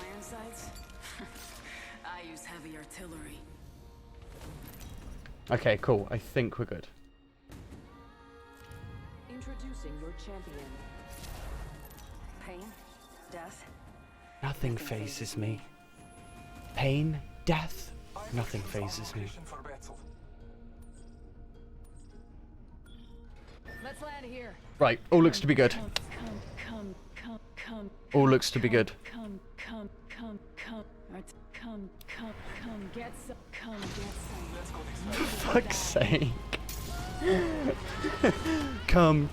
iron sights? I use heavy artillery. Okay, cool. I think we're good. Introducing your champion. Pain, death. Nothing phases me. Pain, death, nothing phases me. Let's land here. Right, all looks to be good. All looks to be good. Come, get some. For fuck's sake. Come.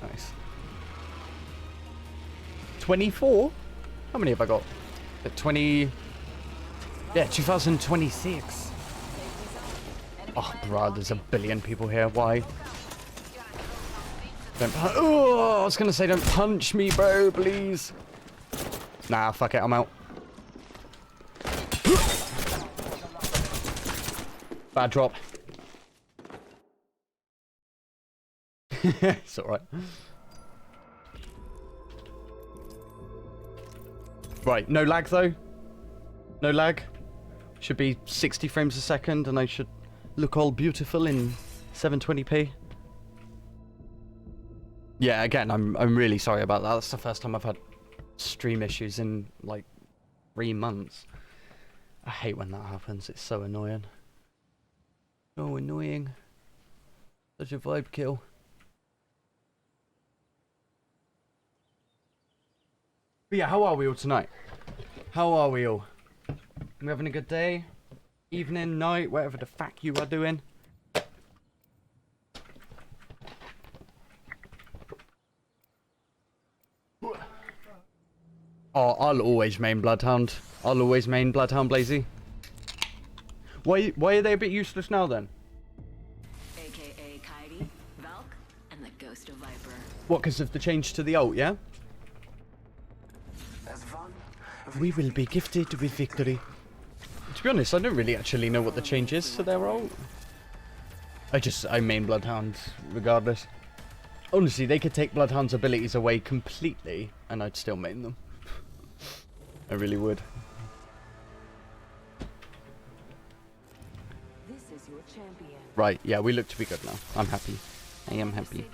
Nice. 24? How many have I got? 20... Yeah, 2026. Oh, bruh, there's a billion people here. Why? Oh, I was gonna say don't punch me, bro, please. Nah, fuck it, I'm out. Bad drop. It's alright. Right, no lag though. No lag. Should be 60 frames a second and I should look all beautiful in 720p. Yeah, again, I'm really sorry about that. That's the first time I've had stream issues in like 3 months. I hate when that happens. It's so annoying. So annoying. Such a vibe kill. But yeah, how are we all tonight? How are we all? We having a good day? Evening, night, whatever the fuck you are doing? Oh, I'll always main Bloodhound. I'll always main Bloodhound, Blazy. Why are they a bit useless now then? AKA Kairi, Valk, and the Ghost of Viper. What, because of the change to the ult, yeah? We will be gifted with victory. To be honest, I don't really actually know what the change is to their ult. I main Bloodhound regardless. Honestly, they could take Bloodhound's abilities away completely and I'd still main them. I really would. This is your champion. Right, yeah, we look to be good now. I'm happy. I am happy.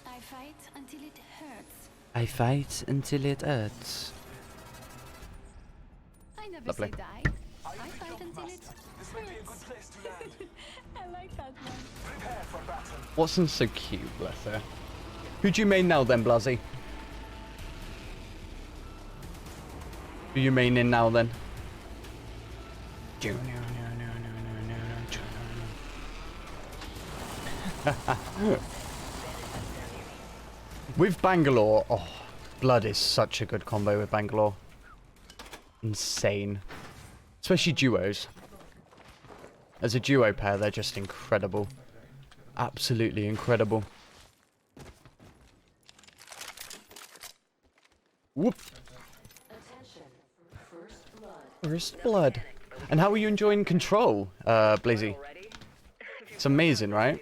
I fight until it hurts. I fight until it hurts. I never Lovely. say die. I fight until it hurts. I like that one. Watson's so cute, bless her. Who do you main now then, Blazzy? Who you main in now then? With Bangalore, oh, Blood is such a good combo with Bangalore. Insane. Especially duos. As a duo pair, they're just incredible. Absolutely incredible. Whoop. First blood. And how are you enjoying Control, Blazy? It's amazing, right?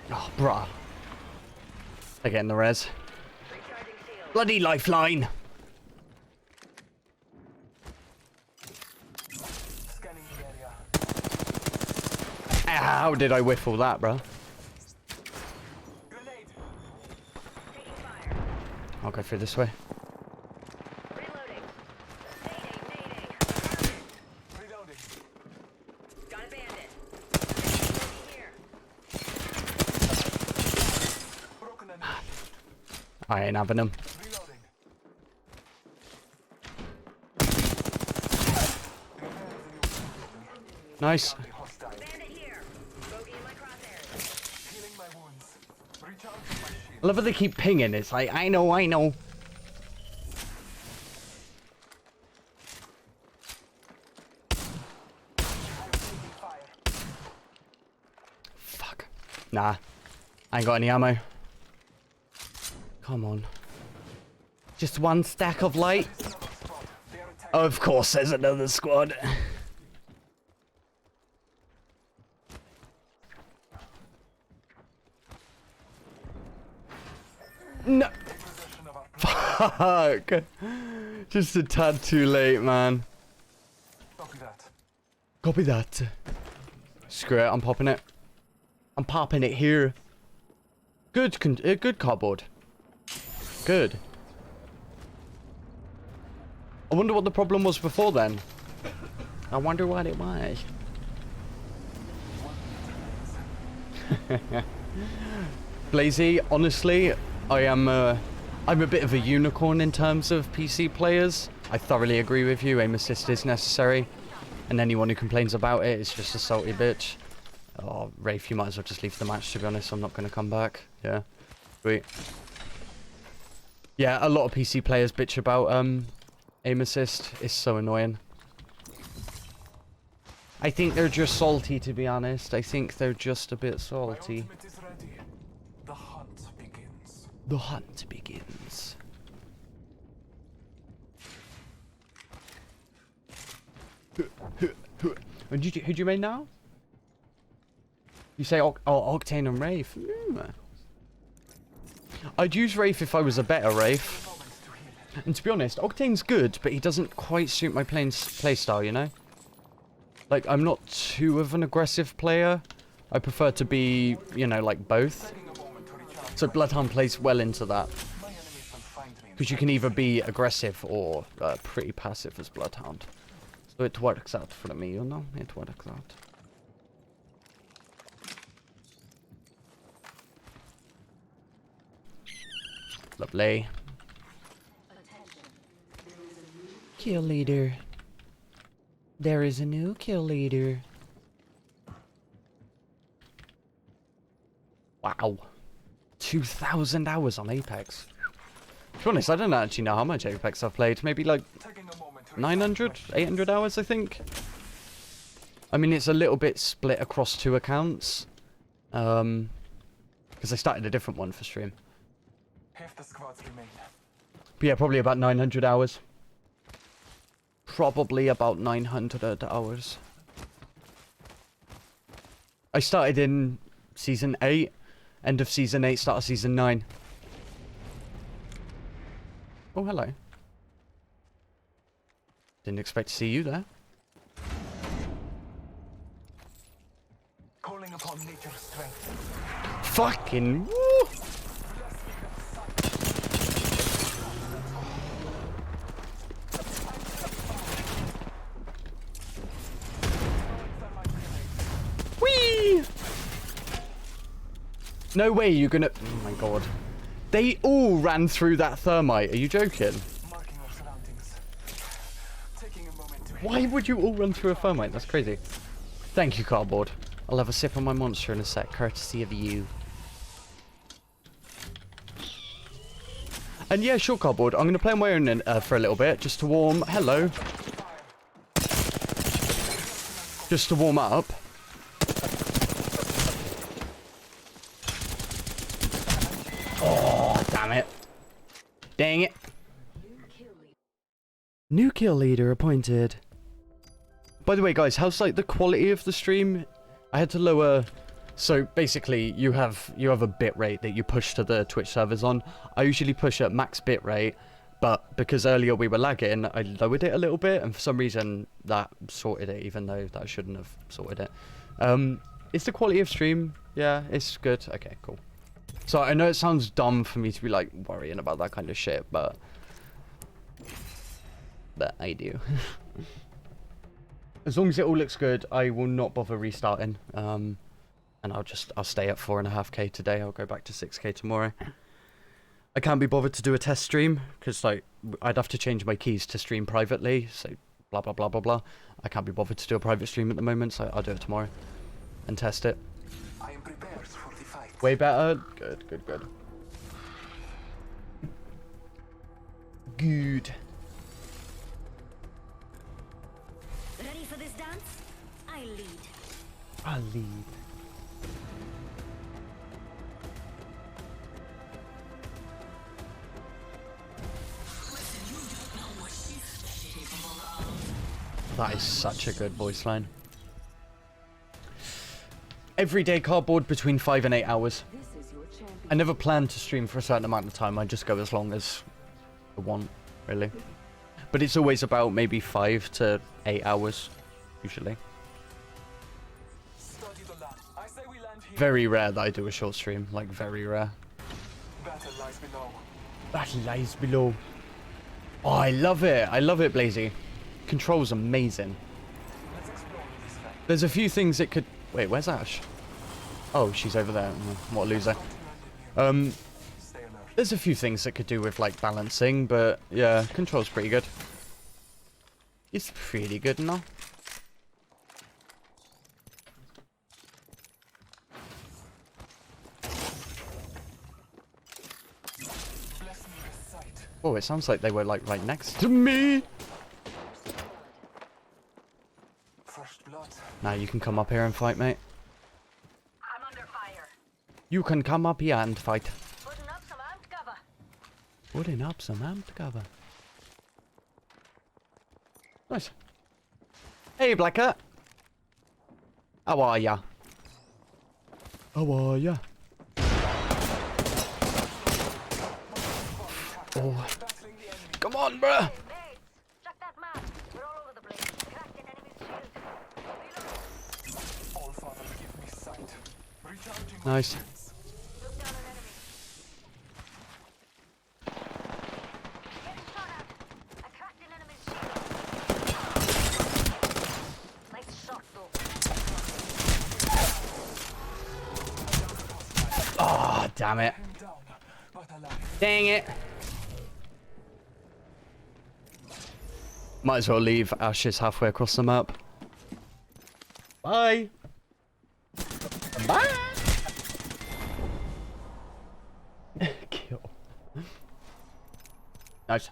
Oh, bruh. They're getting the res. Bloody lifeline! How did I whiff all that, bruh? I'll go through this way. I ain't having him. Nice. I love how they keep pinging. It's like, I know. Nah. I ain't got any ammo. Come on. Just one stack of light. Of course, there's another squad. No. Fuck. Just a tad too late, man. Copy that. Copy that. Screw it, I'm popping it. I'm popping it here. Good, good cardboard. Good. I wonder what the problem was before then. I wonder what it was. Blazy, honestly, I'm a bit of a unicorn in terms of PC players. I thoroughly agree with you. Aim assist is necessary, and anyone who complains about it is just a salty bitch. Oh, Rafe, you might as well just leave the match, to be honest. I'm not going to come back. Yeah. Sweet. Yeah, a lot of PC players bitch about aim assist. It's so annoying. I think they're just salty, to be honest. I think they're just a bit salty. My ultimate is ready. The hunt begins. The hunt begins. Who'd you main now? You say Octane and Wraith? I'd use Wraith if I was a better Wraith. And to be honest, Octane's good, but he doesn't quite suit my playstyle, you know? Like, I'm not too of an aggressive player. I prefer to be, you know, like both. So Bloodhound plays well into that. Because you can either be aggressive or pretty passive as Bloodhound. So it works out for me, you know? It works out. Lovely. Kill leader. There is a new kill leader. Wow. 2,000 hours on Apex. To be honest, I don't actually know how much Apex I've played. Maybe like 900, 800 hours, I think. I mean, it's a little bit split across 2 accounts. Because I started a different one for stream. Half the squads remain. But yeah, probably about 900 hours. Probably about 900 hours. I started in Season 8. End of Season 8, start of Season 9. Oh, hello. Didn't expect to see you there. Calling upon nature's strength. Fucking woo! Whee! No way you're gonna... Oh my god. They all ran through that thermite. Are you joking? Marking our surroundings. Taking a moment to Why would you all run through a thermite? That's crazy. Thank you, cardboard. I'll have a sip on my monster in a sec, courtesy of you. And yeah, sure, cardboard. I'm going to play on my own for a little bit, just to warm... Hello. Just to warm up. Oh, damn it. Dang it. New kill leader appointed. By the way, guys, how's like the quality of the stream? I had to lower... So basically, you have a bit rate that you push to the Twitch servers on. I usually push at max bit rate, but because earlier we were lagging, I lowered it a little bit, and for some reason that sorted it, even though that shouldn't have sorted it. Is the quality of stream? Yeah, it's good. Okay, cool. So I know it sounds dumb for me to be like worrying about that kind of shit, but I do. As long as it all looks good, I will not bother restarting. And I'll stay at 4.5k today. I'll go back to 6k tomorrow. I can't be bothered to do a test stream because like I'd have to change my keys to stream privately. So blah blah blah blah blah. I can't be bothered to do a private stream at the moment, so I'll do it tomorrow and test it. I am prepared for the fight. Way better. Good, good, good. Good. Ready for this dance? I lead. I'll leave. That is such a good voice line. Everyday cardboard between 5 and 8 hours. I never plan to stream for a certain amount of time. I just go as long as I want, really. But it's always about maybe 5 to 8 hours, usually. Very rare that I do a short stream, like very rare. Battle lies below. Battle lies below. Oh, I love it. I love it, Blazy. Control's amazing. Let's explore this fact. There's a few things it could... Wait, where's Ash? Oh, she's over there. What a loser. Stay alert. There's a few things that could do with, like, balancing, but, yeah, control's pretty good. It's pretty good now. Bless me with sight. Oh, it sounds like they were, like, right next to me. Fresh blood. Now you can come up here and fight, mate. I'm under fire. You can come up here and fight. Putting up some amped cover. Putting up some amped cover. Nice. Hey, Black Cat. How are ya? How are ya? Oh. Come on, bruh. Hey, mates. Check that map. We're all over the place. Cracked an enemy's shield. Reload. All Father, give me sight. Recharging. Nice. Look down an enemy. Getting shot at. I cracked an enemy's shield. Nice shot, though. Oh, damn it. Him down, but alive. Dang it. Might as well leave Ashes halfway across the map. Bye. Bye. Kill. Nice.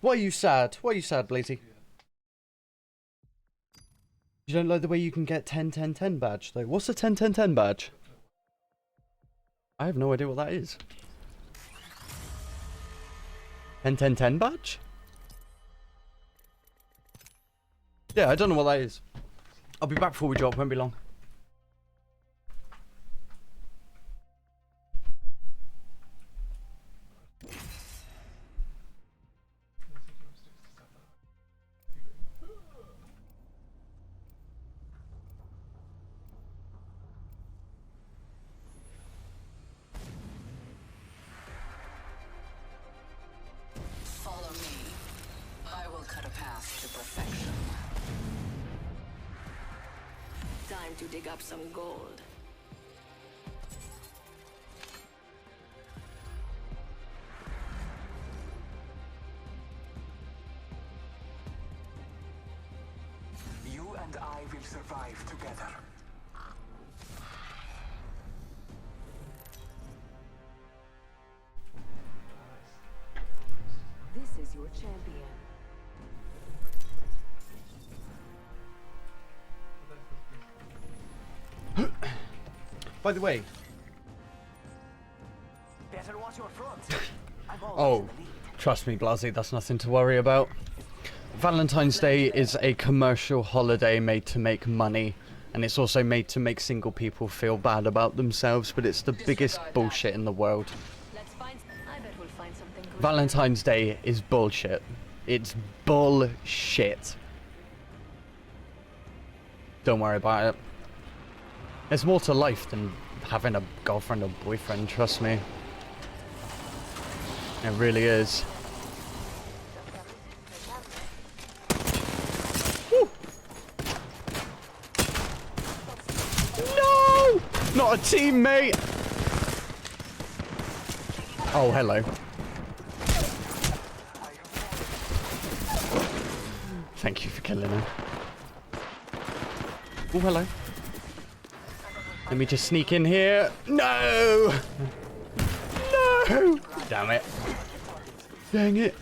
Why are you sad? Why are you sad, Blazy? You don't like the way you can get 10-10-10 badge, though. What's a 10-10-10 badge? I have no idea what that is. 10-10-10 badge? Yeah, I don't know what that is. I'll be back before we drop, won't be long. Follow me. I will cut a path to perfection. Time to dig up some gold. You and I will survive together. This is your champion. By the way, Better watch your front. I'm always oh, in the lead. trust me, Blasey, that's nothing to worry about. Valentine's Day is a commercial holiday made to make money, and it's also made to make single people feel bad about themselves, but it's the biggest bullshit in the world. Let's find. I bet we'll find something good. Valentine's Day is bullshit. It's bullshit. Don't worry about it. There's more to life than having a girlfriend or boyfriend, trust me. It really is. Woo. No! Not a teammate! Oh, hello. Thank you for killing him. Oh, hello. Let me just sneak in here. No! No! Damn it. Dang it.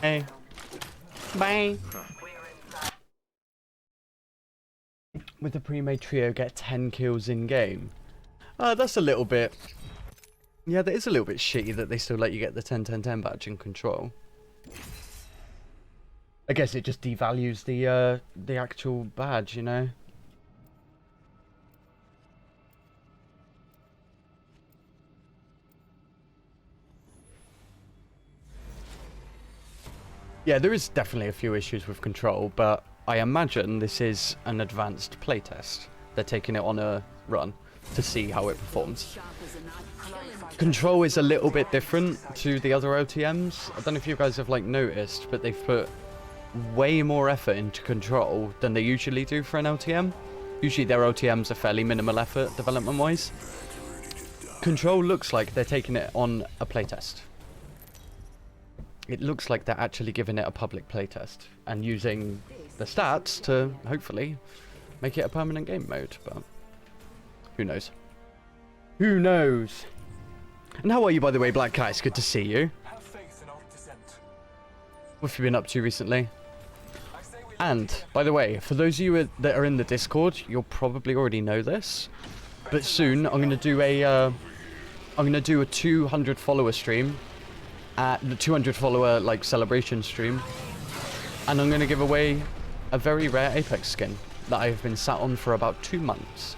Hey. Bye. With the pre-made trio, get 10 kills in game. That's a little bit... Yeah, that is a little bit shitty that they still let you get the 10-10-10 badge in control. I guess it just devalues the actual badge, you know? Yeah, there is definitely a few issues with control, but I imagine this is an advanced playtest. They're taking it on a run to see how it performs. Control is a little bit different to the other OTMs. I don't know if you guys have like noticed, but they've put way more effort into control than they usually do for an OTM. Usually their OTMs are fairly minimal effort development-wise. Control looks like they're taking it on a playtest. It looks like they're actually giving it a public playtest and using the stats to hopefully make it a permanent game mode, but who knows? Who knows? And how are you, by the way, Black Cat? It's good to see you. Have faith in our descent. What have you been up to recently? And, by the way, for those of you that are in the Discord, you'll probably already know this, but soon I'm going to do a 200 follower stream, at the 200 follower like celebration stream, and I'm going to give away a very rare Apex skin that I've been sat on for about 2 months.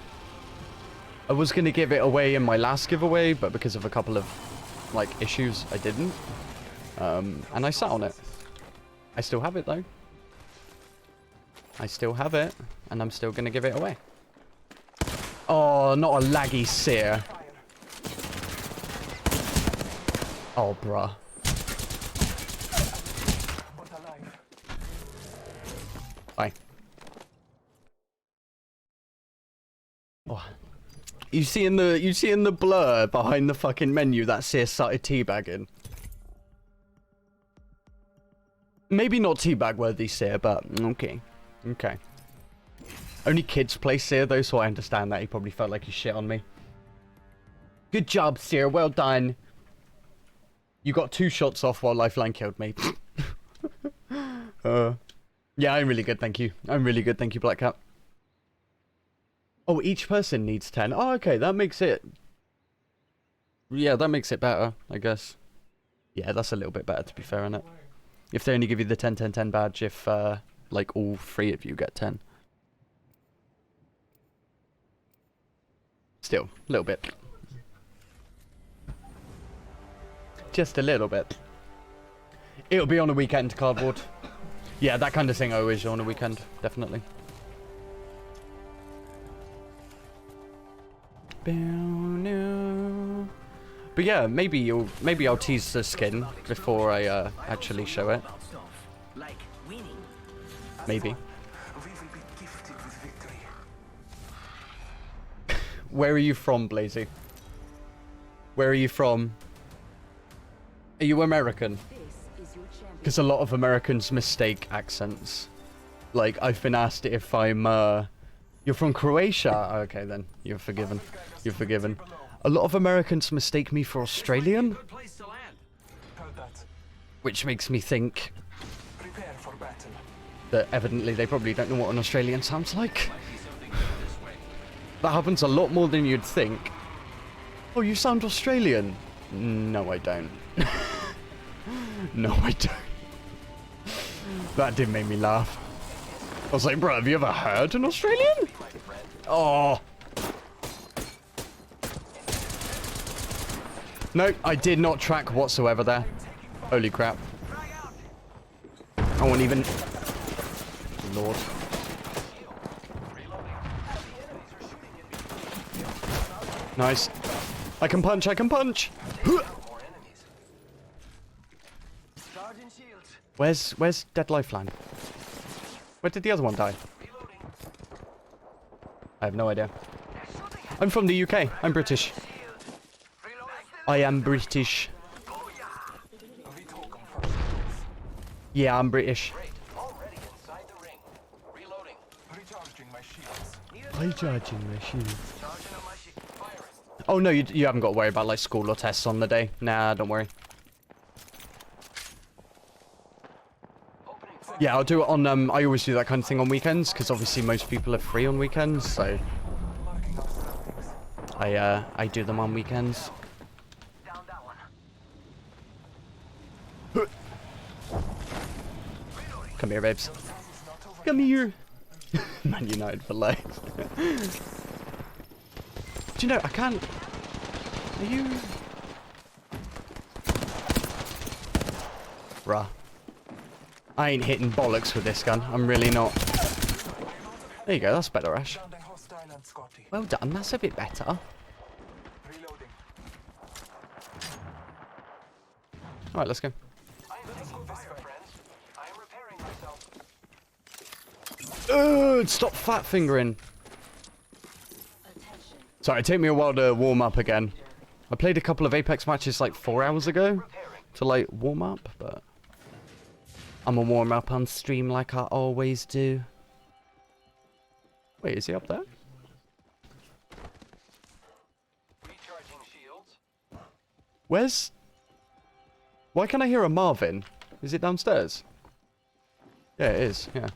I was going to give it away in my last giveaway, but because of a couple of like issues, I didn't. And I sat on it. I still have it though. I still have it, and I'm still going to give it away. Oh, not a laggy sear. Oh, bruh. Bye. Oh. You see in the blur behind the fucking menu that sear started teabagging. Maybe not teabag worthy sear, but okay. Okay. Only kids play Seer though, so I understand that. He probably felt like he shit on me. Good job, Seer. Well done. You got 2 shots off while Lifeline killed me. Yeah, I'm really good, thank you. I'm really good, thank you, Black Cat. Oh, each person needs 10. Oh, okay, that makes it... Yeah, that makes it better, I guess. Yeah, that's a little bit better, to be fair, innit? If they only give you the 10-10-10 badge if, like, all 3 of you get 10. Still, a little bit. Just a little bit. It'll be on a weekend, Cardboard. Yeah, that kind of thing I always do on a weekend, definitely. But yeah, maybe I'll tease the skin before I actually show it. Maybe. Where are you from, Blazy? Where are you from? Are you American? Because a lot of Americans mistake accents. Like, I've been asked if I'm, you're from Croatia? Okay, then. You're forgiven. You're forgiven. A lot of Americans mistake me for Australian. Which makes me think that evidently they probably don't know what an Australian sounds like. That happens a lot more than you'd think. Oh, you sound Australian. No, I don't. No, I don't. That did make me laugh. I was like, bro, have you ever heard an Australian? Oh. No, I did not track whatsoever there. Holy crap. I won't even... Lord. Nice. I can punch, I can punch! Where's Dead Lifeline? Where did the other one die? I have no idea. I'm from the UK. I'm British. I am British. Yeah, I'm British. Recharging my shields. Oh no, you haven't got to worry about like school or tests on the day. Nah, don't worry. Yeah, I'll do it on, I always do that kind of thing on weekends, because obviously most people are free on weekends, so... I do them on weekends. Come here, babes. Come here. Man United for life. Do you know, I can't... Are you... Bruh. I ain't hitting bollocks with this gun. I'm really not. There you go, that's better, Ash. Well done, that's a bit better. Alright, let's go. Stop fat fingering. Sorry, it took me a while to warm up again. I played a couple of Apex matches like 4 hours ago to like warm up, but I'm gonna warm up on stream like I always do. Wait, is he up there? Where's... Why can't I hear a Marvin? Is it downstairs? Yeah, it is, yeah.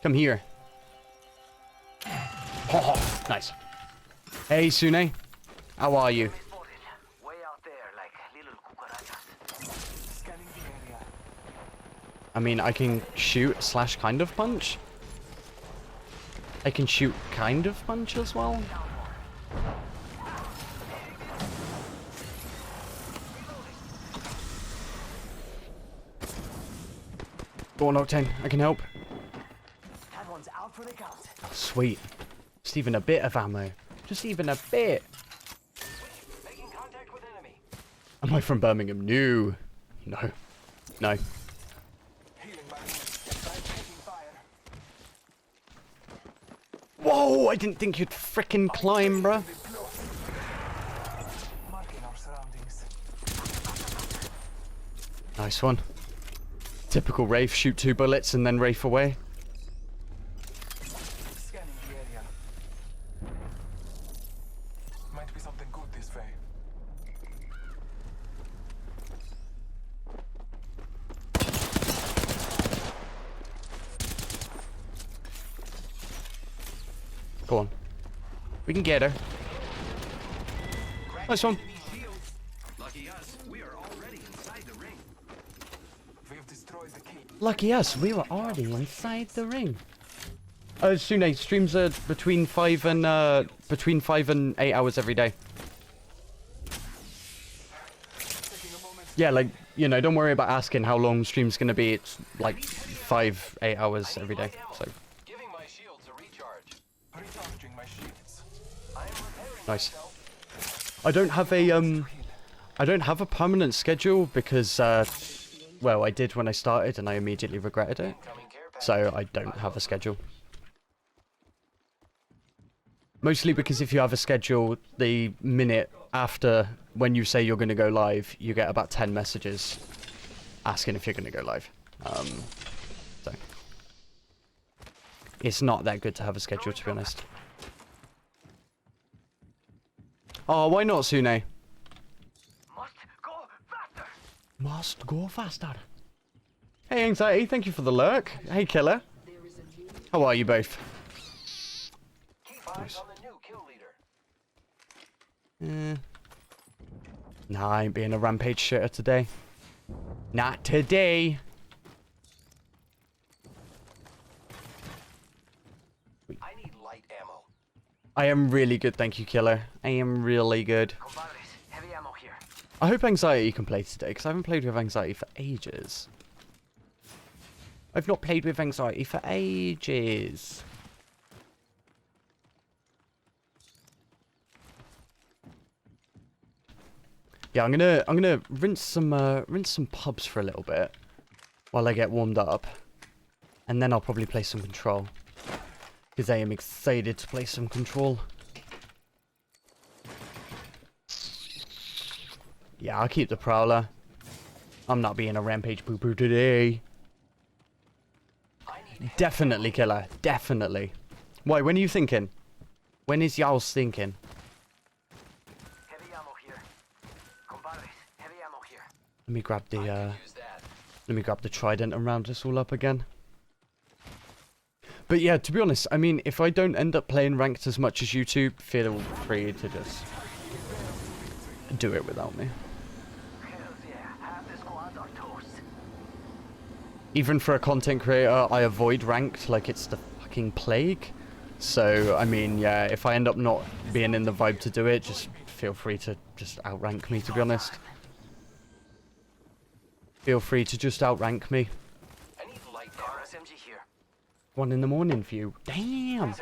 Come here. Oh, nice. Hey, Sune. How are you? I mean, I can shoot / kind of punch. I can shoot kind of punch as well. Go on, Octane. I can help. Oh, sweet. Just even a bit of ammo. Just even a bit. Am I from Birmingham? No. No. No. Whoa! I didn't think you'd frickin' climb, bruh. Nice one. Typical Wraith, shoot 2 bullets and then Wraith away. Scanning the area. Might be something good this way. Go on. We can get her. Nice one. Lucky us, we are already inside the ring. We've destroyed the key. Lucky us, we were already inside the ring. Sune, streams are between 5 and 8 hours every day. Yeah, like, you know, don't worry about asking how long stream's gonna be. It's like 5-8 hours every day. So Giving my shields a recharge. Recharging my shields. nice. I don't have a permanent schedule because well, I did when I started and I immediately regretted it. So I don't have a schedule. Mostly because if you have a schedule, the minute after when you say you're going to go live, you get about 10 messages asking if you're going to go live. So it's not that good to have a schedule, to be honest. Oh, why not, Sune? Must go faster. Must go faster. Hey, Anxiety, thank you for the lurk. Hey, Killer. How are you both? Nice. On the new kill leader. Nah, I ain't being a rampage shitter today. Not today. I need light ammo. I am really good, thank you, Killer. I am really good. Compadres, heavy ammo here. I hope Anxiety can play today, because I haven't played with Anxiety for ages. I've not played with Anxiety for ages. Yeah, I'm gonna rinse some pubs for a little bit while I get warmed up, and then I'll probably play some Control, because I am excited to play some Control. Yeah, I'll keep the Prowler. I'm not being a rampage poo-poo today. Definitely, Killer. Definitely. Why? When are you thinking? When is y'all's thinking? Heavy ammo here. Compadres, heavy ammo here. Let me grab the Use that. let me grab the trident and round this all up again. But yeah, to be honest, I mean, if I don't end up playing ranked as much as you two, feel free to just do it without me. Hells yeah, have even for a content creator, I avoid ranked like it's the fucking plague. So, I mean, yeah, if I end up not being in the vibe to do it, just feel free to just outrank me, to be honest. Feel free to just outrank me. I need light ammo. SMG here. 1 in the morning for you. Damn.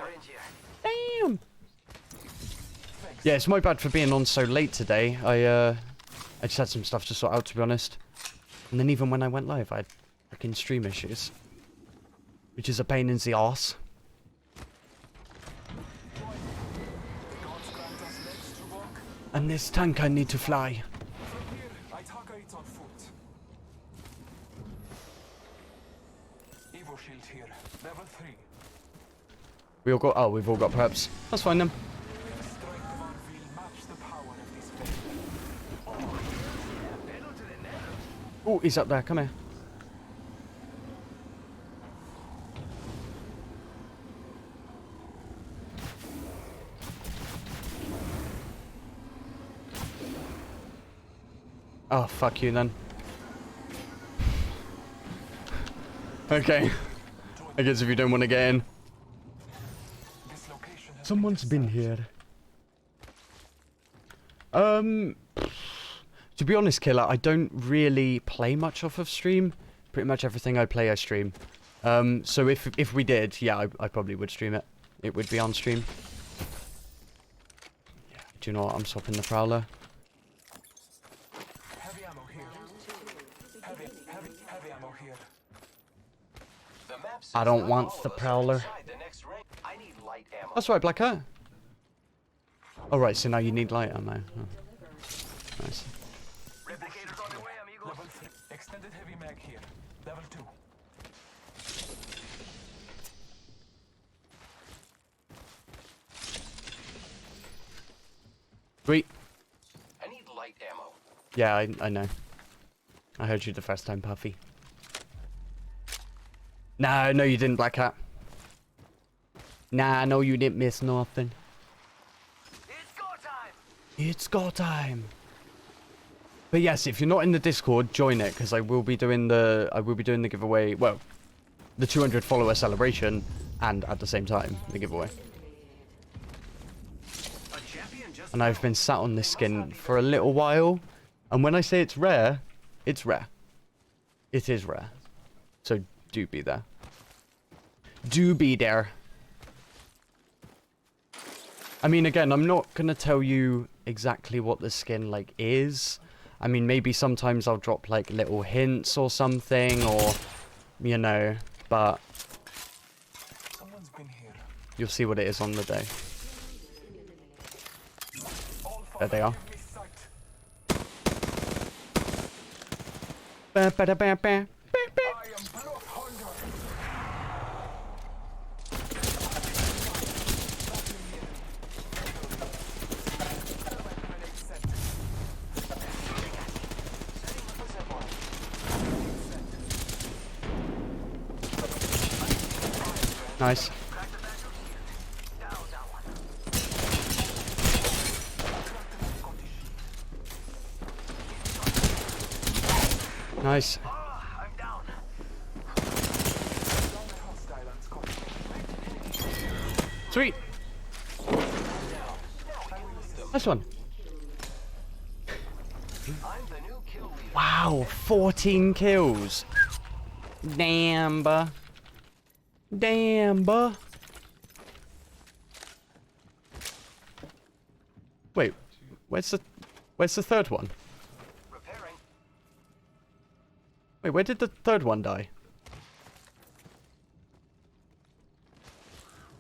Damn. Yeah, it's my bad for being on so late today. I just had some stuff to sort out, to be honest. And then even when I went live, I had freaking stream issues. Which is a pain in the arse. And this tank I need to fly. From here, I talk it on foot. Evo shield here, level 3. We all got... Oh, we've all got preps. That's fine then. The strength of our will match the power of this battle. Oh, he's up there. Come here. Oh, fuck you then. Okay. I guess if you don't want to get in. This location has Someone's been here. To be honest, Killer, I don't really play much off of stream. Pretty much everything I play, I stream. So if we did, yeah, I probably would stream it. It would be on stream. Yeah. Do you know what? I'm swapping the Prowler. heavy ammo here. Heavy ammo here. The map says I don't not want all the of us are Prowler. inside the next ring. I need light ammo. That's right, Black Hat. Alright, so now you need light ammo. Oh. Nice. Replicators on the way, amigos. Level 3. Extended heavy mag here. Level 2. Sweet. I need light ammo. Yeah, I know. I heard you the first time, Puffy. Nah, no you didn't, Black Hat. Nah, no you didn't miss nothing. It's go time. It's go time. But yes, if you're not in the Discord, join it because I will be doing the giveaway. Well, the 200 follower celebration, and at the same time the giveaway. A champion just And I've been sat on this skin for a little while, and when I say it's rare, it's rare. It is rare. So do be there. Do be there. I mean, again, I'm not gonna tell you exactly what the skin like is. I mean, maybe sometimes I'll drop like little hints or something, or you know, but Someone's been here. you'll see what it is on the day. All There they are. give me sight. Ba-ba-da-ba-ba. I am blood hunger. Nice. Nice. I'm down. Hostile and Scottish. Sweet. Nice one. I'm the new kill leader. Wow, 14 kills. Damn, buh. Damn, buh. Wait, where's the third one? Repairing. Wait, where did the third one die?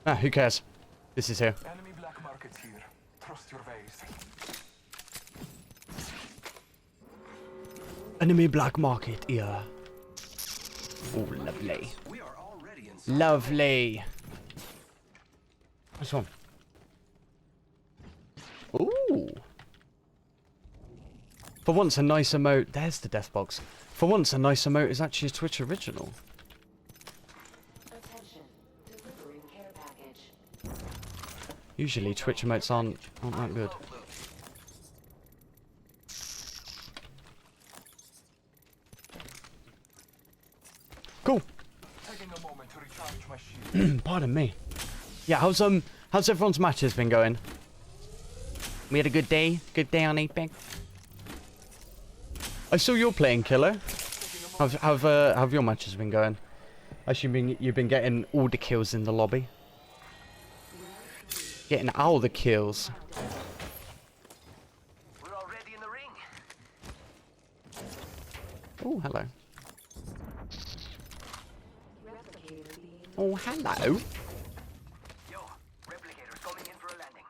Ah, who cares? This is here. Enemy black markets here. Trust your ways. Enemy black market here. Oh, lovely. We are already inside. Lovely. This one. Ooh. For once, a nice emote. There's the death box. For once, a nice emote is actually a Twitch original. Attention. Delivering care package. Usually, Twitch emotes aren't that good. Cool. Taking a moment to recharge my shield. Pardon me. Yeah, how's everyone's matches been going? We had a good day? Good day on Apex? I saw you're playing, Killer. How've your matches been going? I assume you've been getting all the kills in the lobby. Getting all the kills. We're already in the ring. Oh, hello. Replicator being Oh, hello. Yo, replicator's coming in for a landing.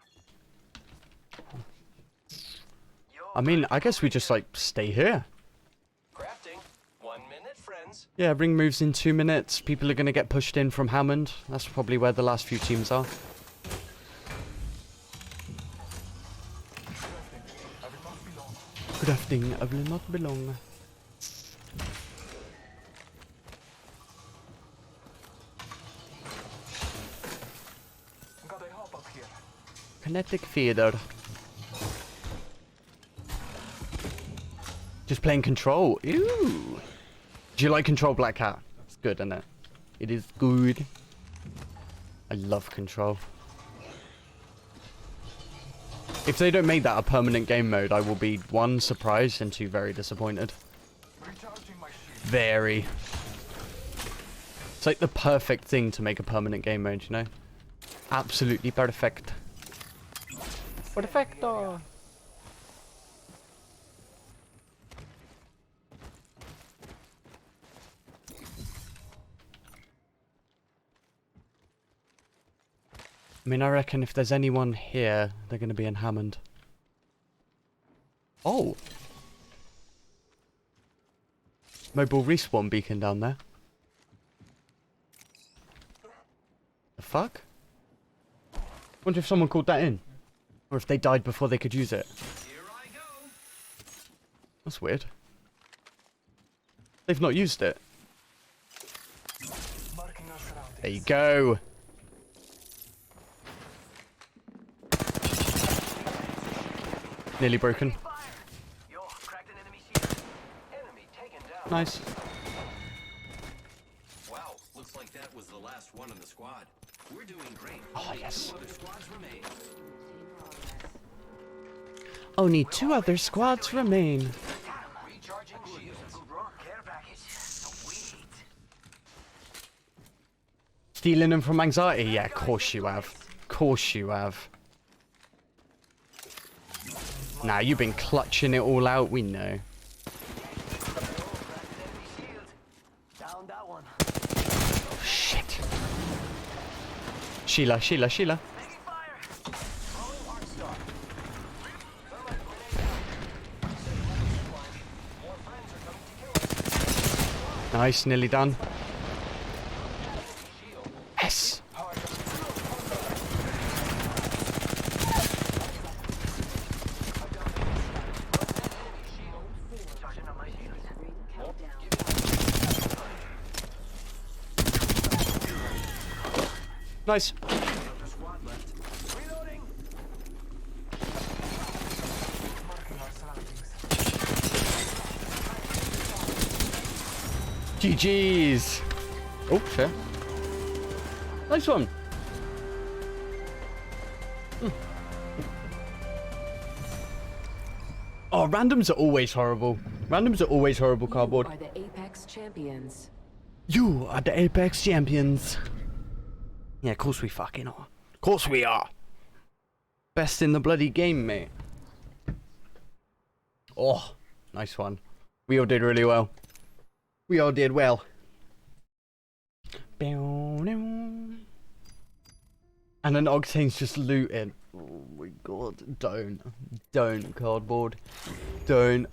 Yo, I mean, I guess we just, like, stay here. crafting. 1 minute, friends. Yeah, ring moves in 2 minutes. People are going to get pushed in from Hammond. That's probably where the last few teams are. Crafting, I will not belong. Gotta hop up here. Kinetic theater. Just playing Control. Ooh. Do you like Control, Black Cat? It's good, isn't it? It is good. I love Control. If they don't make that a permanent game mode, I will be 1, surprised, and 2, very disappointed. Recharging my shield. Very. It's like the perfect thing to make a permanent game mode, you know? Absolutely perfect. Perfecto. I mean, I reckon if there's anyone here, they're going to be in Hammond. Oh! Mobile respawn beacon down there. The fuck? Wonder if someone called that in. Or if they died before they could use it. Here I go. That's weird. They've not used it. Marking our surroundings. There you go. Nearly broken. Fire. Yo, cracked an enemy shield. Enemy taken down. Nice. Wow, looks like that was the last one in the squad. We're doing great. Oh, yes. 2 other squads remain. Only 2 other squads remain. Recharging shields. Care package. Sweet. Stealing them from anxiety? Yeah, of course you have. Of course you have. Nah, you've been clutching it all out, we know. Down that one. Oh, shit. Sheila, Sheila, Sheila. Taking fire. Throwing arc star. More friends are coming to kill us. Nice, nearly done. Yes. Charging on my shields. ring countdown. Nice. Another squad left. Reloading. Marking our surroundings. GG's. Oh, shit. Nice one. Oh, randoms are always horrible. Randoms are always horrible, cardboard. Are the Apex champions. You are the Apex champions. Yeah, of course we fucking are. Of course we are. Best in the bloody game, mate. Oh, nice one. We all did really well. We all did well. And then Octane's just looting. Oh my god, don't, cardboard. Don't.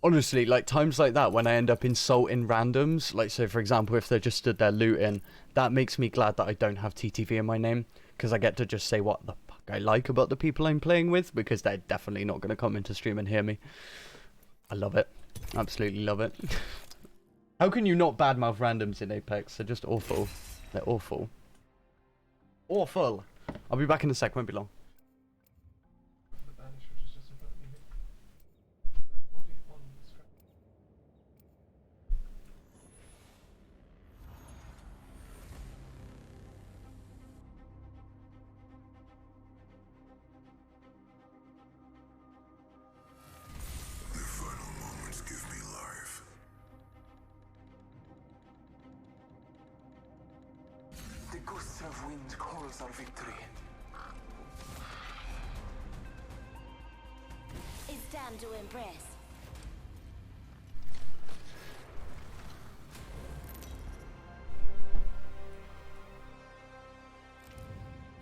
Honestly, like, times like that when I end up insulting randoms, like, so for example, if they're just stood there looting, that makes me glad that I don't have TTV in my name, because I get to just say what the fuck I like about the people I'm playing with, because they're definitely not going to come into stream and hear me. I love it. Absolutely love it. How can you not badmouth randoms in Apex? They're just awful. They're awful. Awful. I'll be back in a sec, won't be long. gusts of wind calls our victory. It's time to impress.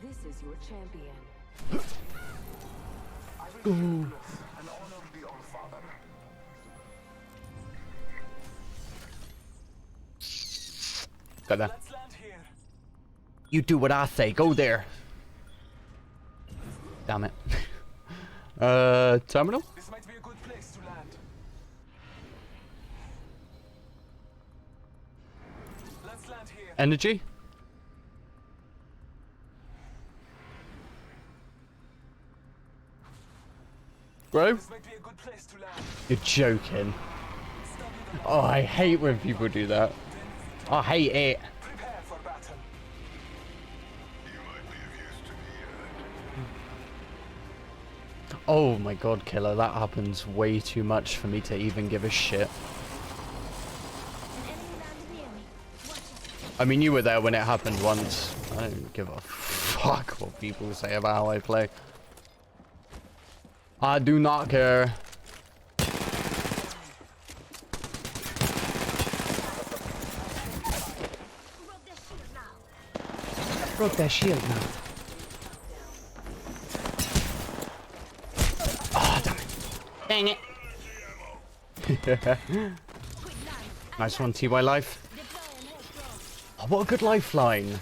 This is your champion. I will kill Bluff and honor the Allfather. Got that. Let's land here. You do what I say. Go there. Damn it. Terminal? This might be a good place to land. Let's land here. Energy? Bro? This might be a good place to land. You're joking. Oh, I hate when people do that. I hate it. Prepare for battle. Oh my god, Killer, that happens way too much for me to even give a shit. An enemy landed near me. Watch it. I mean, you were there when it happened once. I don't give a fuck what people say about how I play. I do not care. Broke their shield now. Oh, damn it. Dang it. Nice one, TY Life. Oh, what a good lifeline.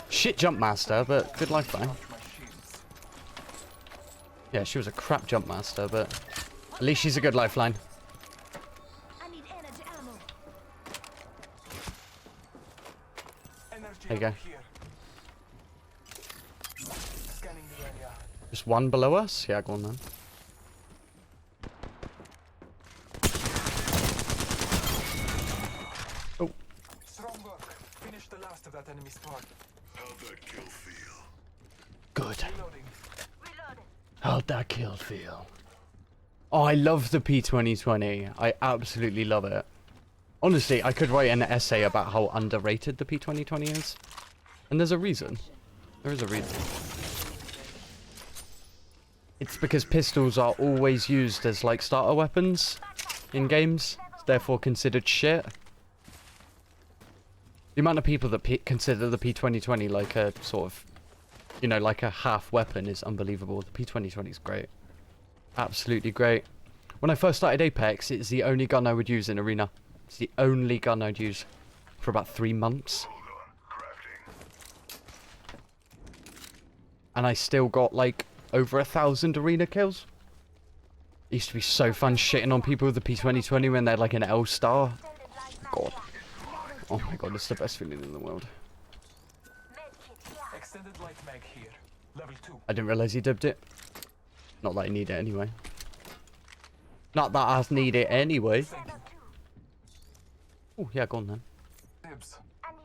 Shit jump master, but good lifeline. Yeah, she was a crap jump master, but at least she's a good lifeline. I need energy ammo. Energy There you go. here. Scanning the area. Just one below us? Yeah, go on then. Oh, Strong work. Finish the last of that enemy squad. good. Reloading. Reloading. How'd that kill feel? Oh, I love the P2020. I absolutely love it. Honestly, I could write an essay about how underrated the P2020 is. And there's a reason. There is a reason. It's because pistols are always used as like starter weapons in games, therefore considered shit. The amount of people that consider the P2020 like a sort of, you know, like a half weapon is unbelievable. The P2020 is great. Absolutely great. When I first started Apex, it's the only gun I would use in Arena. It's the only gun I'd use for about 3 months. And I still got like over 1,000 Arena kills. It used to be so fun shitting on people with the P2020 when they're like an L star. God. Oh my god, it's the best feeling in the world. Extended light mag here. Level 2. I didn't realise he dubbed it. Not that I need it anyway. Not that I need it anyway. Oh, yeah, go on then. Dibs.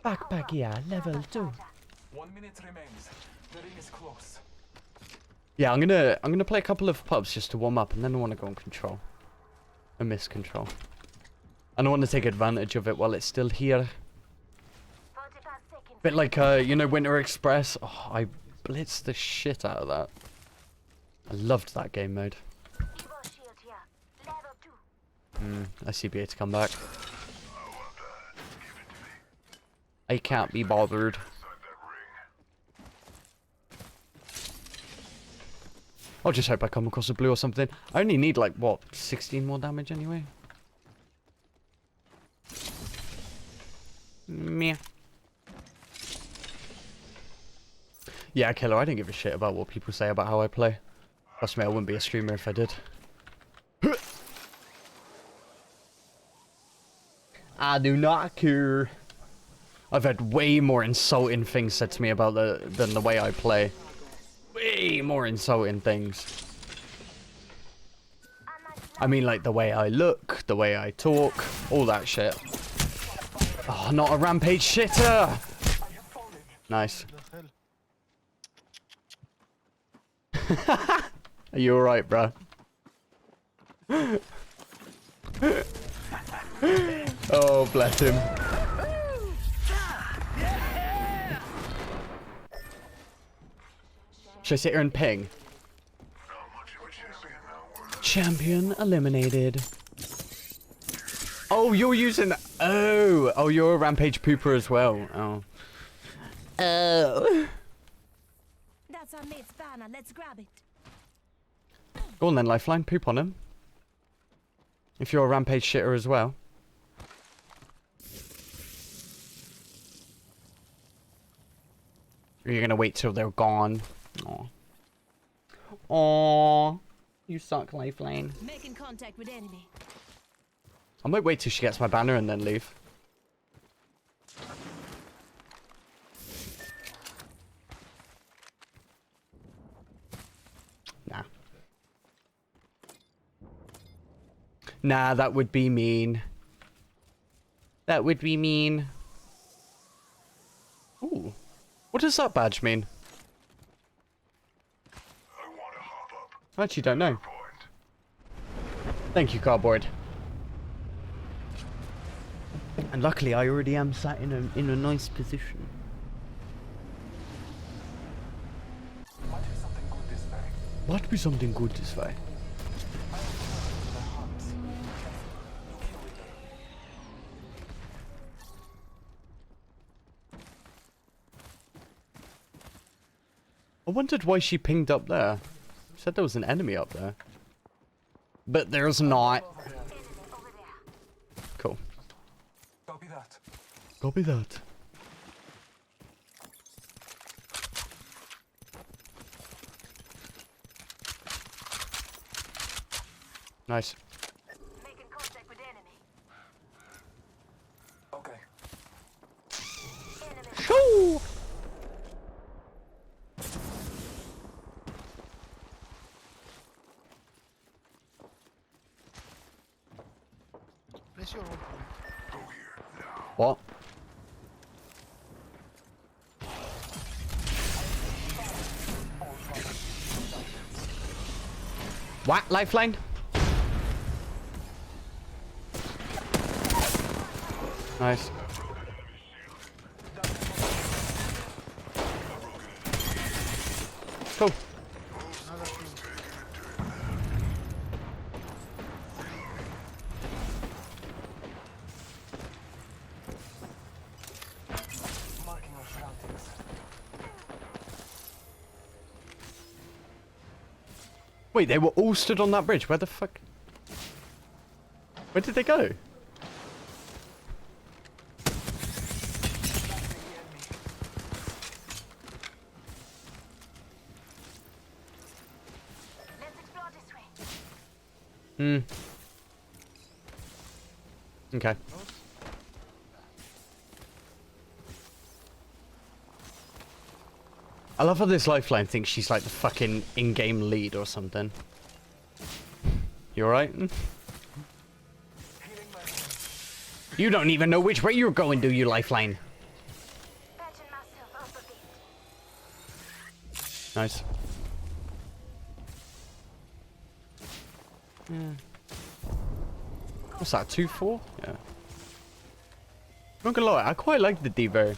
Backpack, yeah, level 2. 1 minute remains. The ring is close. Yeah, I'm gonna play a couple of pubs just to warm up, and then I want to go on control. I miss control. And I want to take advantage of it while it's still here. 45 seconds. Bit like, you know, Winter Express. Oh, I blitzed the shit out of that. I loved that game mode. Evo shield here. Level 2. I see BA to come back. I can't be bothered. I'll just hope I come across a blue or something. I only need like, what, 16 more damage anyway? Meh. Yeah, Killer, I don't give a shit about what people say about how I play. Trust me, I wouldn't be a streamer if I did. I do not care. I've had way more insulting things said to me about than the way I play. Way more insulting things. I mean, like the way I look, the way I talk, all that shit. Oh, not a rampage shitter! Nice. Are you alright, bruh? Oh, bless him. Should I sit here and ping? Champion eliminated. Oh, you're using... Oh, you're a rampage pooper as well. Oh. Oh. That's our mate's banner. Let's grab it. Go on then, Lifeline. Poop on him. If you're a rampage shitter as well. Or you're gonna wait till they're gone. Aw. Aww. You suck, Lifeline. Making contact with enemy. I might wait till she gets my banner and then leave. Nah. Nah, that would be mean. That would be mean. Ooh. What does that badge mean? I actually don't know. Thank you, cardboard. And luckily, I already am sat in a nice position. Might be something good this way. Might be something good this way. I wondered why she pinged up there. Said there was an enemy up there. But there's not. Cool. Copy that. Copy that. Nice. Making contact with enemy. Okay. Enemy. Shoo! Place your own point. What? What? Lifeline? Nice. Cool. Another two. Marking our surroundings. Wait, they were all stood on that bridge. Where the fuck? Where did they go? Let's explore this way. Hmm. Okay. I love how this Lifeline thinks she's like the fucking in-game lead or something. You alright? You don't even know which way you're going, do you, Lifeline? Patching myself up a bit. Nice. What's that, 2-4? Yeah. Not gonna lie, I quite like the Devo.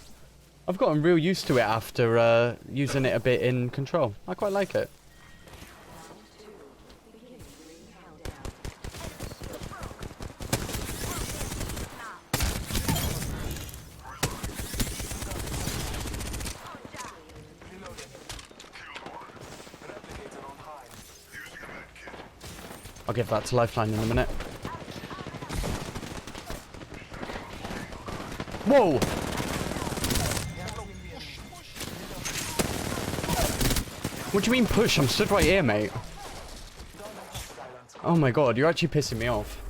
I've gotten real used to it after using it a bit in Control. I quite like it. Replicator on high. I'll give that to Lifeline in a minute. Whoa! What do you mean push? I'm stood right here, mate. Oh my god, you're actually pissing me off.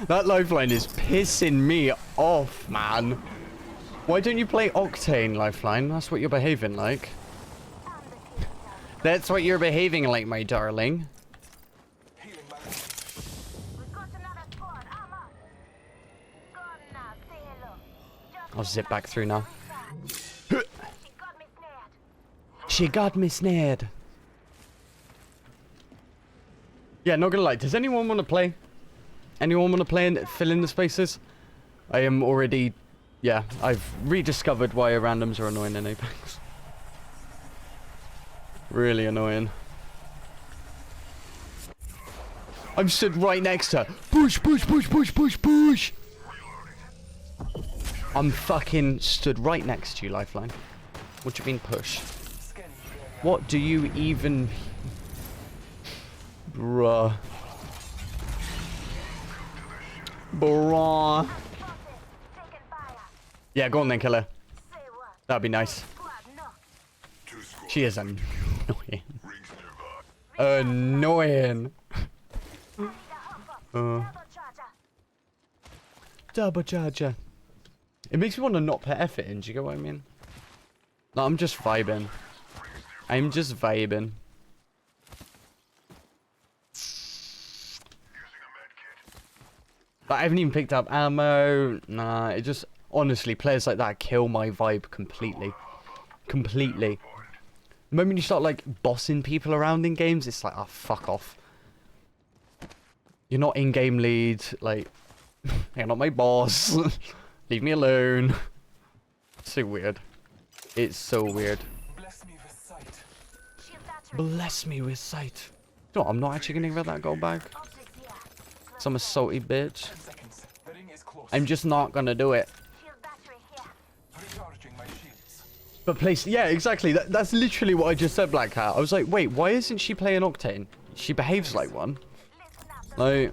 That Lifeline is pissing me off, man. Why don't you play Octane, Lifeline? That's what you're behaving like. That's what you're behaving like, my darling. Healing my We've got another squad. I'm up. Go on now. Say hello. Just I'll zip back through now. she got me snared. She got me snared. Yeah, not gonna lie. Does anyone want to play? Anyone want to play and fill in the spaces? I am already... Yeah, I've rediscovered why randoms are annoying in Apex. Really annoying. I'm stood right next to her. Push, push, push, push, push, push. I'm fucking stood right next to you, Lifeline. What do you mean push? What do you even... Bruh. Bruh. Yeah, go on then, kill her. That'd be nice. She is annoying. Annoying. Double charger. It makes me want to not put effort in, do you get what I mean? No, I'm just vibing. I'm just vibing. But I haven't even picked up ammo. Nah, it just... Honestly, players like that kill my vibe completely. Completely. The moment you start, like, bossing people around in games, it's like, oh, fuck off. You're not in-game lead. Like, you're not my boss. Leave me alone. It's so weird. It's so weird. Bless me with sight. Bless me with sight. You know what, I'm not actually gonna give her that gold bag. Some salty bitch. 10 seconds. The ring is close. I'm just not gonna do it. Recharging my shields. But place, yeah, exactly. That's literally what I just said, Black Hat. I was like, wait, why isn't she playing Octane? She behaves like one. Like,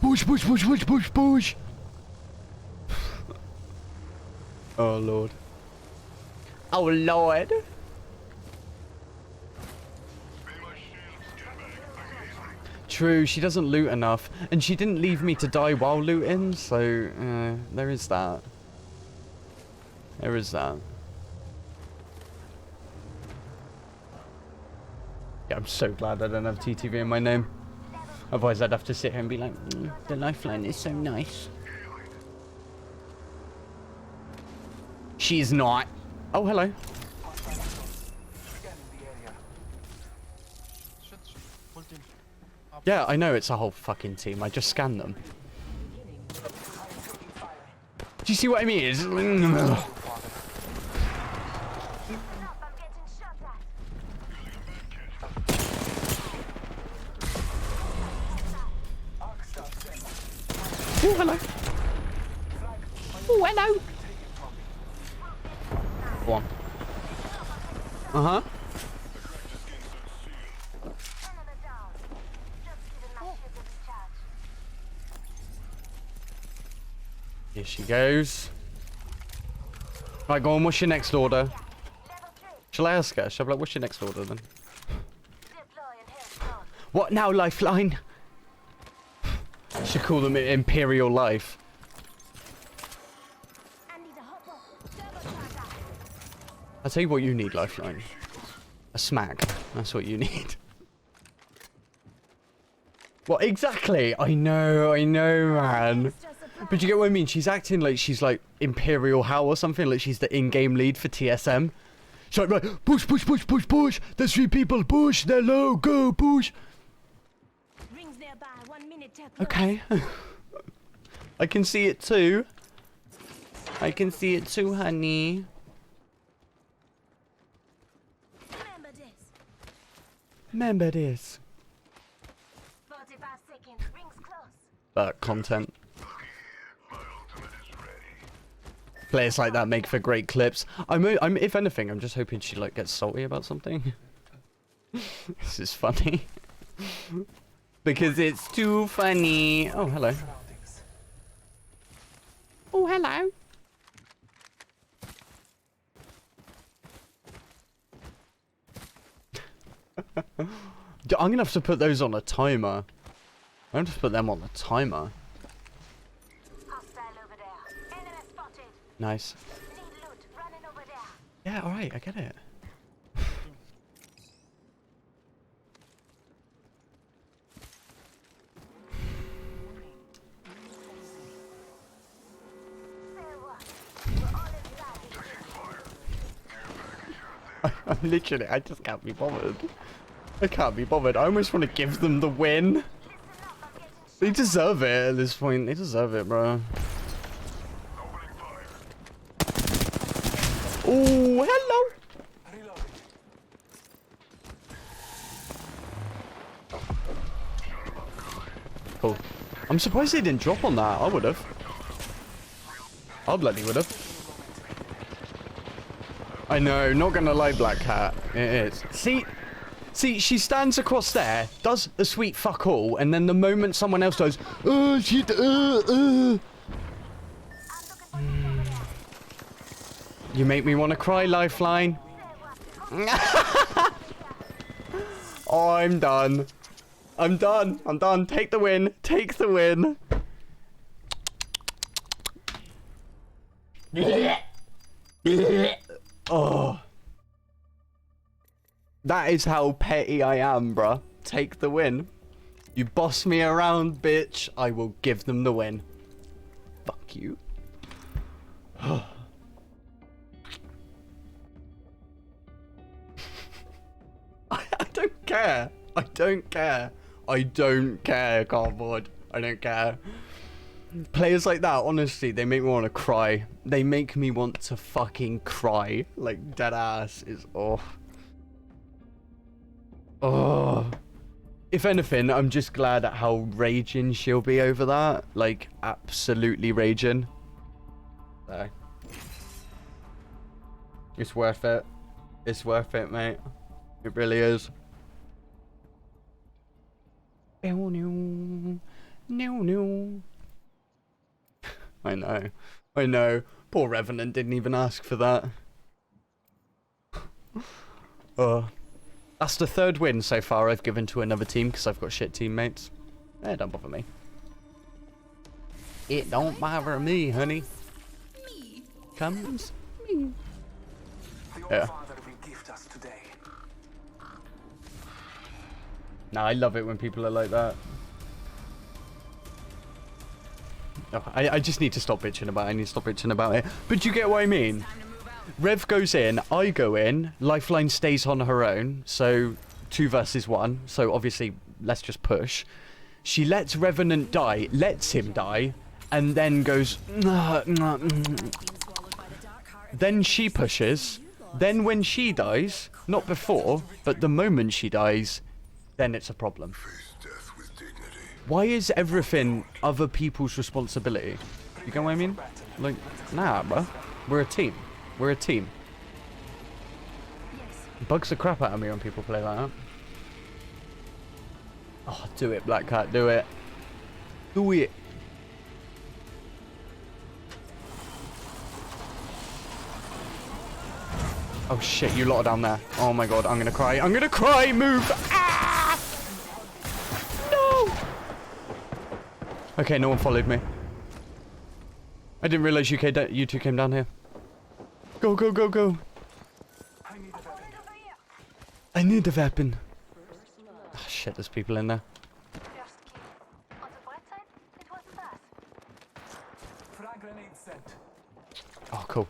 push, push, push, push, push, push. Oh lord. Oh lord. True, she doesn't loot enough, and she didn't leave me to die while looting, so there is that. There is that. Yeah, I'm so glad I don't have TTV in my name. Otherwise, I'd have to sit here and be like, the Lifeline is so nice. She's not. Oh, hello. Yeah, I know it's a whole fucking team. I just scanned them. Do you see what I mean? It's... Oh, hello. Oh, hello. Go on. Uh-huh. Here she goes. Right, go on, what's your next order? Shall I ask her? Shall I be like, what's your next order then? What now, Lifeline? Should call them Imperial Life. I'll tell you what you need, Lifeline. A smack. That's what you need. What exactly? I know, man. But you get what I mean? She's acting like she's like Imperial How or something, like she's the in-game lead for TSM. She's like, push, push, push, push, push. There's 3 people, push, they're low, go, push. Rings nearby, 1 minute till close. Okay. I can see it too. I can see it too, honey. Remember this. Remember this. 45 seconds. Rings close. Content. Players like that make for great clips. I'm if anything, I'm just hoping she like gets salty about something. This is funny. Because it's too funny. Oh, hello. Oh, hello. I'm gonna have to put those on a timer. I'm gonna have to put them on a timer. Hostile over there. Enemy spotted. Nice. Need loot. Running over there. Yeah, alright, I get it. I'm literally, I just can't be bothered. I can't be bothered. I almost want to give them the win. They deserve it at this point. They deserve it, bro. Oh, hello. I'm surprised they didn't drop on that. I would have. I bloody would have. I know, not gonna lie, Black Cat. It is. See, she stands across there, does a sweet fuck all, and then the moment someone else goes, oh shit, You make me want to cry, Lifeline. Oh, I'm done. I'm done. I'm done. Take the win. Take the win. Oh. That is how petty I am, bruh. Take the win. You boss me around, bitch. I will give them the win. Fuck you. I don't care. I don't care. I don't care, Cardboard. I don't care. Players like that, honestly, they make me want to cry. They make me want to fucking cry. Like, dead ass is off. Oh. If anything, I'm just glad at how raging she'll be over that. Like, absolutely raging. So. It's worth it. It's worth it, mate. It really is. No. I know. I know. Poor Revenant didn't even ask for that. That's the third win so far I've given to another team because I've got shit teammates. Eh, don't bother me. It don't bother me, honey. Comes me. Yeah. Nah, I love it when people are like that. Oh, I just need to stop bitching about it. I need to stop bitching about it. But you get what I mean? Rev goes in, I go in, Lifeline stays on her own, so 2 versus 1, so obviously let's just push. She lets Revenant die, lets him die, and then goes... Then she pushes, then when she dies, not before, but the moment she dies, then it's a problem. Why is everything other people's responsibility? You get what I mean? Like, nah, bro. We're a team. We're a team. It bugs the crap out of me when people play like that. Oh, do it, Black Cat. Do it. Do it. Oh, shit. You lot are down there. Oh, my God. I'm going to cry. I'm going to cry. Move. Ah! No. Okay, no one followed me. I didn't realize you two came down here. Go, go, go, go. I need a weapon. Oh, shit, there's people in there. Oh, cool.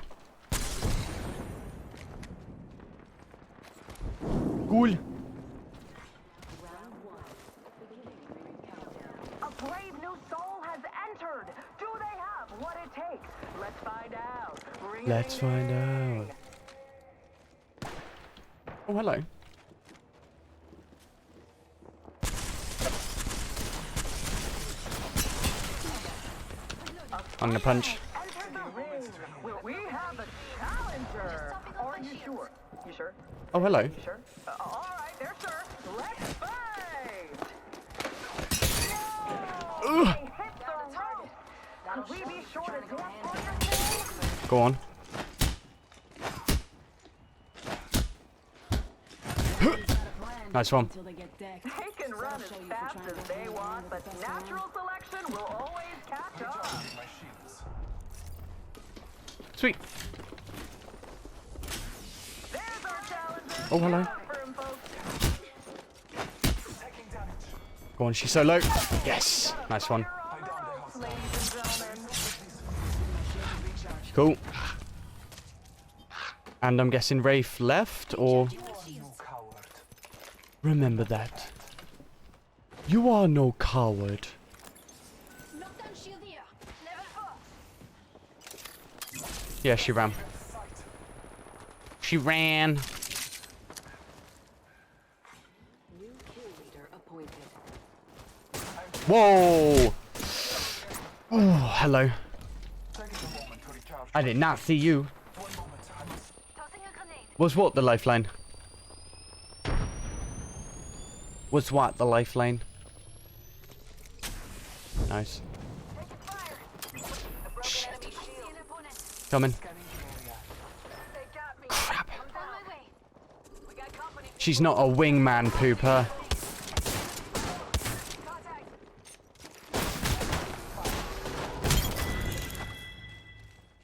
Cool. A brave new soul has entered. Do they have what it takes? Let's find out. Let's find out. Oh, hello. I'm gonna punch. Enter the ring. We have a challenger. Are you sure? You sure? Oh, hello. You sure? All right, there, sir. Let's fight. No! Hit the rope. Can we be sure to dance for your thing? Go on. Nice one. They can run as fast as they want, but natural selection will always catch up. Sweet. There's our challenger. Oh, hello. Go on, she's so low. Yes. Nice one. Cool. And I'm guessing Wraith left, or... Remember that. You are no coward. Yeah, she ran. She ran. Whoa! hello. Taking a moment to recharge. I did not see you. One moment, I must. Tossing a grenade. Was what the lifeline? Was what the lifeline? Nice. Taking fire. A broken enemy shield. An opponent. Coming. Scanning the area. They got me. Crap. I'm on my way. We got company. She's not a wingman pooper. Contact.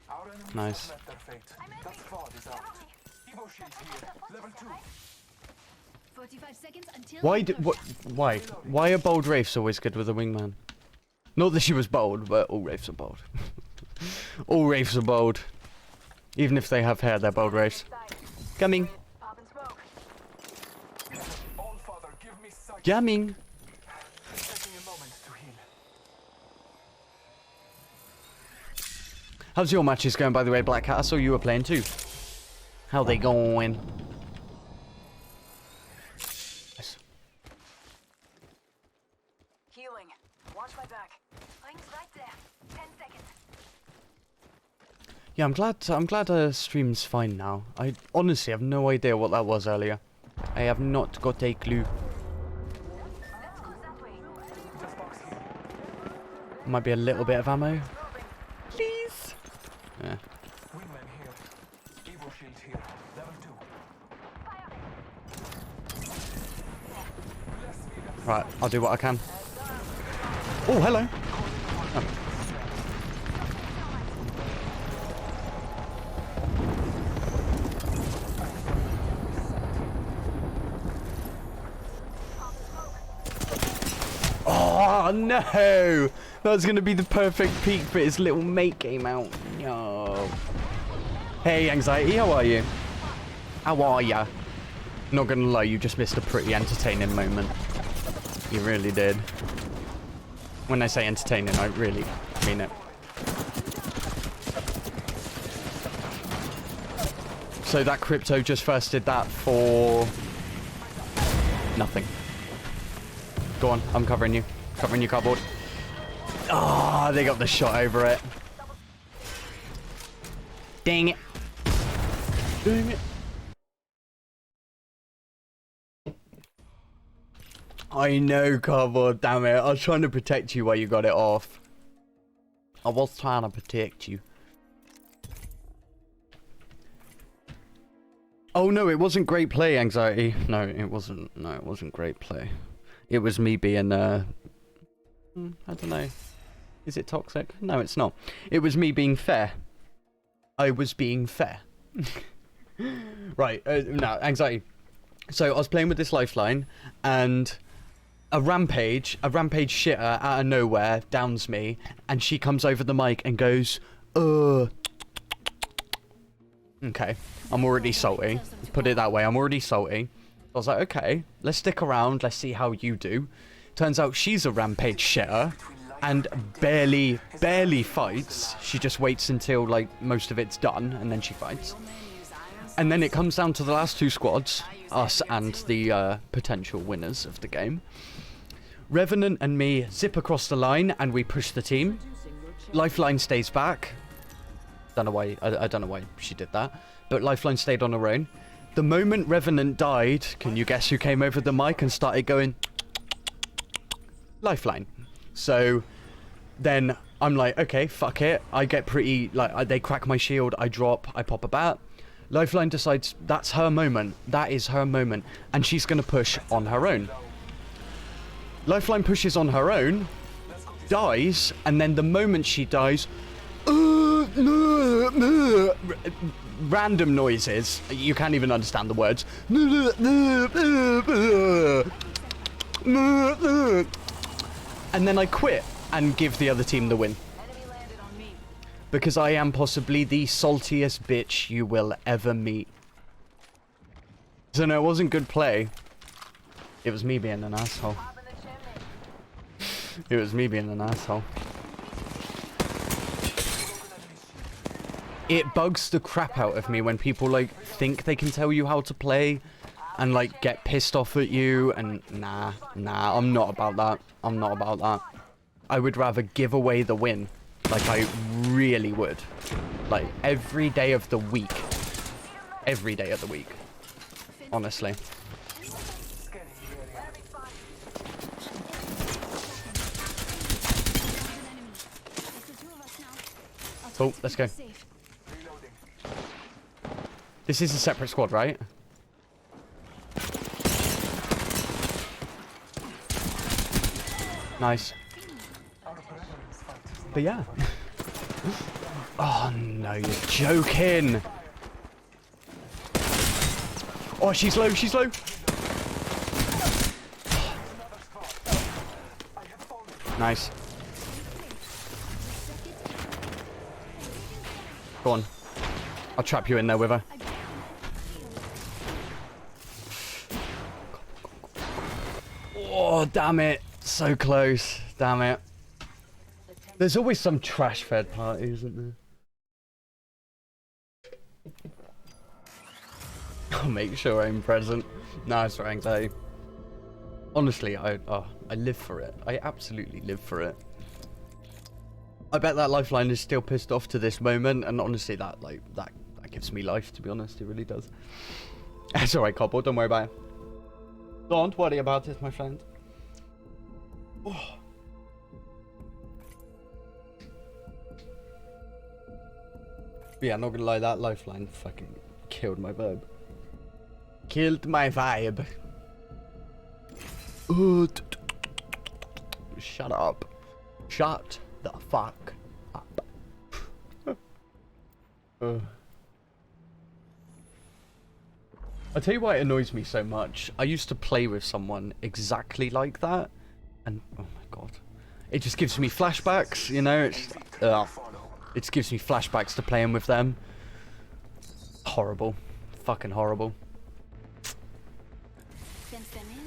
Our enemies Nice. have met their fate. That VOD is out. Evo shield here. Level 2. 45 seconds until. Why do what? Why are bold wraiths always good with a wingman? Not that she was bold, but all wraiths are bold. All wraiths are bold. Even if they have hair, they're bold wraiths. Coming. Pop and smoke. All Father, give me sight. Coming. Taking a moment to heal. How's your matches going, by the way, Black Cat? I saw you were playing too. How they going? Yes. Healing. Watch my back. Rings right there. 10 seconds. Yeah, I'm glad stream's fine now. I honestly have no idea what that was earlier. I have not got a clue. Let's go that way. This box here. Might be a little bit of ammo. Please. Yeah. Wingman here. Evo shield here. Level 2. Right, I'll do what I can. Oh, hello. Oh no! That was gonna be the perfect peak, but his little mate came out. No. Hey, Anxiety, how are you? How are ya? Not gonna lie, you just missed a pretty entertaining moment. You really did. When I say entertaining, I really mean it. So that crypto just first did that for nothing. Go on, I'm covering you. Covering your cardboard. Ah, they got the shot over it. Dang it. Dang it. I know, cardboard, damn it. I was trying to protect you while you got it off. I was trying to protect you. Oh no, it wasn't great play, Anxiety. No, it wasn't. No, it wasn't great play. It was me being, I don't know. Is it toxic? No, it's not. It was me being fair. I was being fair. Right, no, Anxiety. So I was playing with this lifeline, and a rampage shitter out of nowhere downs me, and she comes over the mic and goes, Okay, I'm already salty. Let's put it that way, I'm already salty. I was like, okay, let's stick around, let's see how you do. Turns out she's a rampage shitter, and barely fights. She just waits until, like, most of it's done, and then she fights. And then it comes down to the last two squads, us and the potential winners of the game. Revenant and me zip across the line, and we push the team. Lifeline stays back. Don't know why, I don't know why she did that, but Lifeline stayed on her own. The moment Revenant died, can you guess who came over the mic and started going Lifeline? So then I'm like, okay, fuck it. I get pretty, like, they crack my shield, I drop, I pop a bat. Lifeline decides that's her moment. That is her moment, and she's gonna push on her own. Lifeline pushes on her own, dies, and then the moment she dies, random noises. You can't even understand the words. And then I quit and give the other team the win. Because I am possibly the saltiest bitch you will ever meet. So no, it wasn't good play. It was me being an asshole. It was me being an asshole. It bugs the crap out of me when people, like, think they can tell you how to play and, like, get pissed off at you, and nah, I'm not about that. I'm not about that. I would rather give away the win. Like, I really would. Like, every day of the week. Every day of the week. Honestly. Oh, let's go. This is a separate squad, right? Nice. But yeah. Oh no, you're joking. Oh, she's low, she's low. Nice. Go on. I'll trap you in there with her. Oh, damn it. So close. Damn it. There's always some trash fed party, isn't there? I'll make sure I'm present. No, it's for anxiety. Honestly, I live for it. I absolutely live for it. I bet that lifeline is still pissed off to this moment, and honestly, that gives me life. To be honest, it really does. It's alright, Cobble. Don't worry about it. Don't worry about it, my friend. Oh. Yeah, I'm not gonna lie, that lifeline fucking killed my vibe. Killed my vibe. Shut up. Shut the fuck up. I'll tell you why it annoys me so much. I used to play with someone exactly like that, and oh my god. It just gives me flashbacks, you know? It just gives me flashbacks to playing with them. Horrible. Fucking horrible.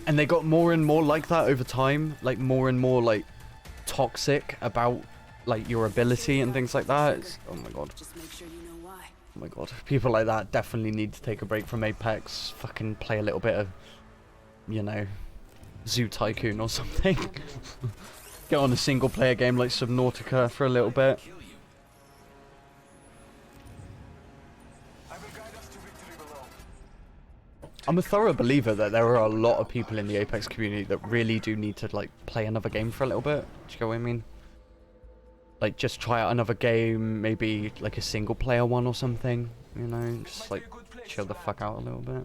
And they got more and more like that over time. Like, more and more, like, toxic about, like, your ability and things like that. It's, oh my god. Just make sure you know why. Oh my god. People like that definitely need to take a break from Apex. Fucking play a little bit of, you know, Zoo Tycoon or something. Get on a single player game like Subnautica for a little bit. I'm a thorough believer that there are a lot of people in the Apex community that really do need to, like, play another game for a little bit. Do you get what I mean? Like, just try out another game, maybe, like, a single player one or something. You know, just, like, chill the fuck out a little bit.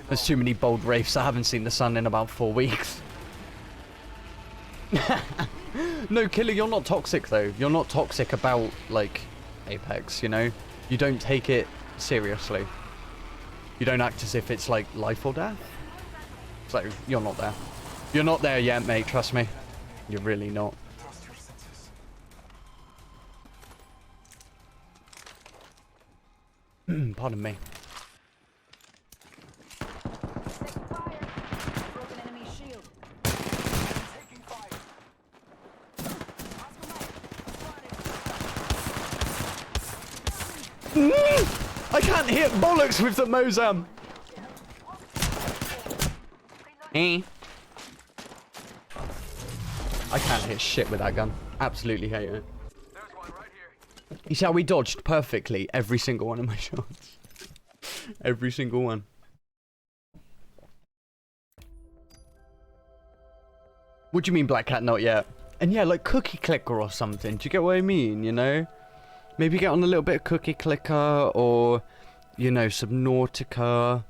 There's too many bold wraiths. I haven't seen the sun in about 4 weeks. No, Killer, you're not toxic, though. You're not toxic about, like, Apex, you know? You don't take it seriously. You don't act as if it's like life or death. So, you're not there. You're not there yet, mate, trust me. You're really not. Pardon me. I can't hit bollocks with the Mozam. I can't hit shit with that gun. Absolutely hate it. You see how we dodged perfectly every single one of my shots? Every single one. What do you mean, Black Cat? Not yet. And yeah, like Cookie Clicker or something. Do you get what I mean? You know? Maybe get on a little bit of Cookie Clicker or, you know, Subnautica.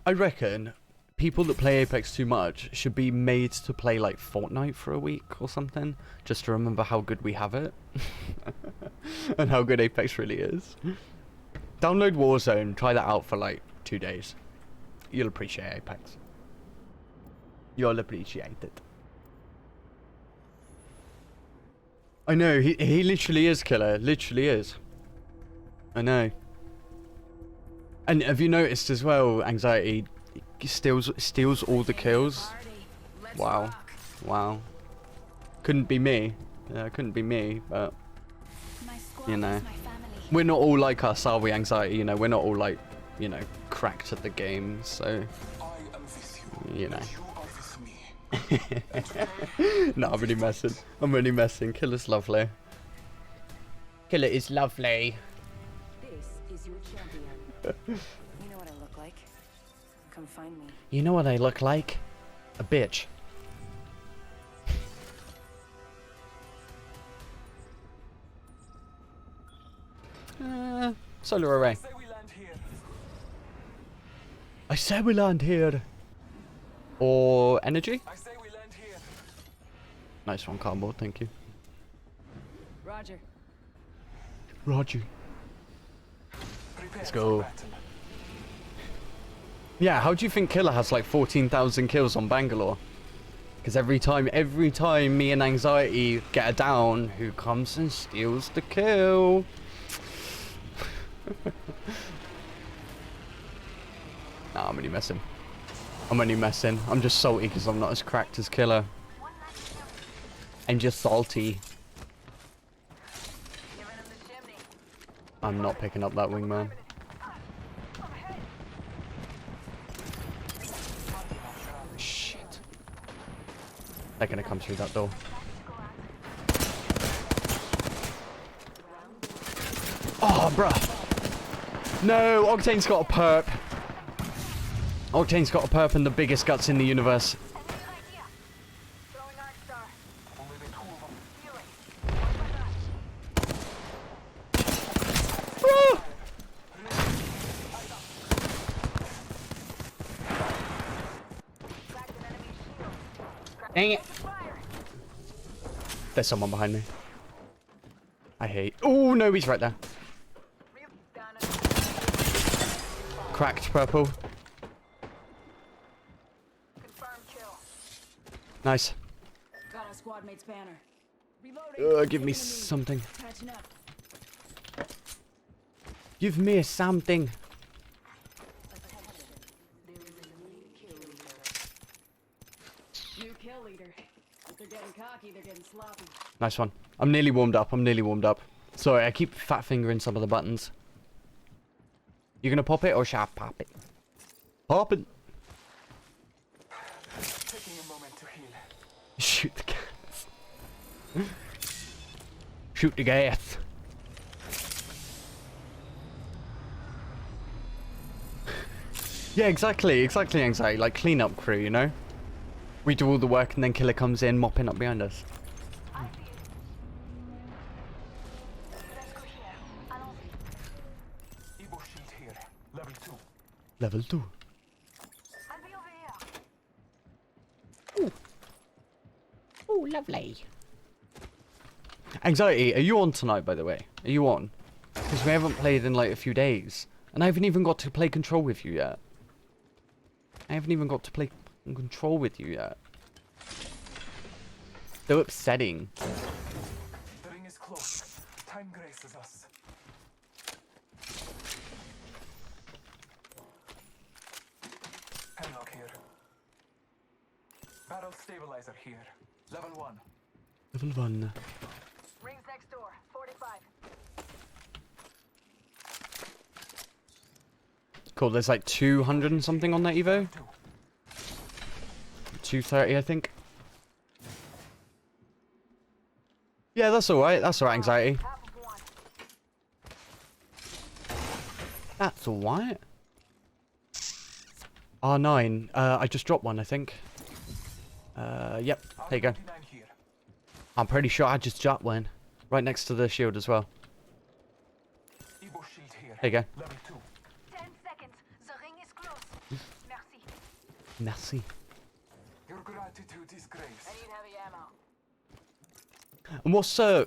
I reckon people that play Apex too much should be made to play like Fortnite for a week or something, just to remember how good we have it. And how good Apex really is. Download Warzone, try that out for like 2 days. You'll appreciate Apex. You'll appreciate it. I know, he literally is, Killer. Literally is. I know. And have you noticed as well, Anxiety steals all the kills? Wow. Wow. Couldn't be me. Couldn't be me, but you know. We're not all like us, are we, Anxiety? You know, we're not all like, you know, cracked at the game, so you know. No, I'm really messing. I'm really messing. Killer's lovely. Killer is lovely. This is your champion. You know what I look like? Come find me. You know what I look like? A bitch. Solar array. Say we land here. I say we land here. Or energy? I say we land here. Nice one, cardboard. Thank you. Roger. Roger. Prepare Let's for go. battle. Yeah, how do you think Killer has like 14,000 kills on Bangalore? Because every time me and Anxiety get a down, who comes and steals the kill? Nah, I'm only messing. I'm just salty because I'm not as cracked as Killer. I'm just salty. I'm not picking up that wingman. Shit. They're gonna come through that door. Oh, bruh. No, Octane's got a perp. Octane's got a perp and the biggest guts in the universe. Only the two of them. Dang it. There's someone behind me. I hate. Oh, no, he's right there. Cracked purple. Nice. Got our squad mate's banner. Reloading. Give me something. Patching up. Give me something. New kill leader. If they're getting cocky, they're getting sloppy. Nice one. I'm nearly warmed up. Sorry, I keep fat fingering some of the buttons. You gonna pop it or shall I pop it? Pop it. Taking a moment to heal. Shoot the gas. Shoot the gas. Yeah, exactly, Anxiety. Like clean-up crew, you know? We do all the work and then Killer comes in mopping up behind us. Evo shield here. Level 2. Level 2. I'll be over here. Oh, lovely. Anxiety, are you on tonight, by the way? Are you on? Because we haven't played in like a few days. And I haven't even got to play Control with you yet. So upsetting. The ring is close. Time graces us. Hemlock here. Barrel stabilizer here. Level 1. Level 1. Rings next door. 45. Cool, there's like 200 and something on that Evo. 230, I think. Yeah, that's alright. That's alright, Anxiety. Half of one. That's alright. R9. I just dropped one, I think. Yep. There you go. 29 here. I'm pretty sure I just dropped one. Right next to the shield as well. Evo shield here. There you go. Level 2. 10 seconds. The ring is close. Merci. Merci. Your gratitude is grace. I need heavy ammo. And what's Oh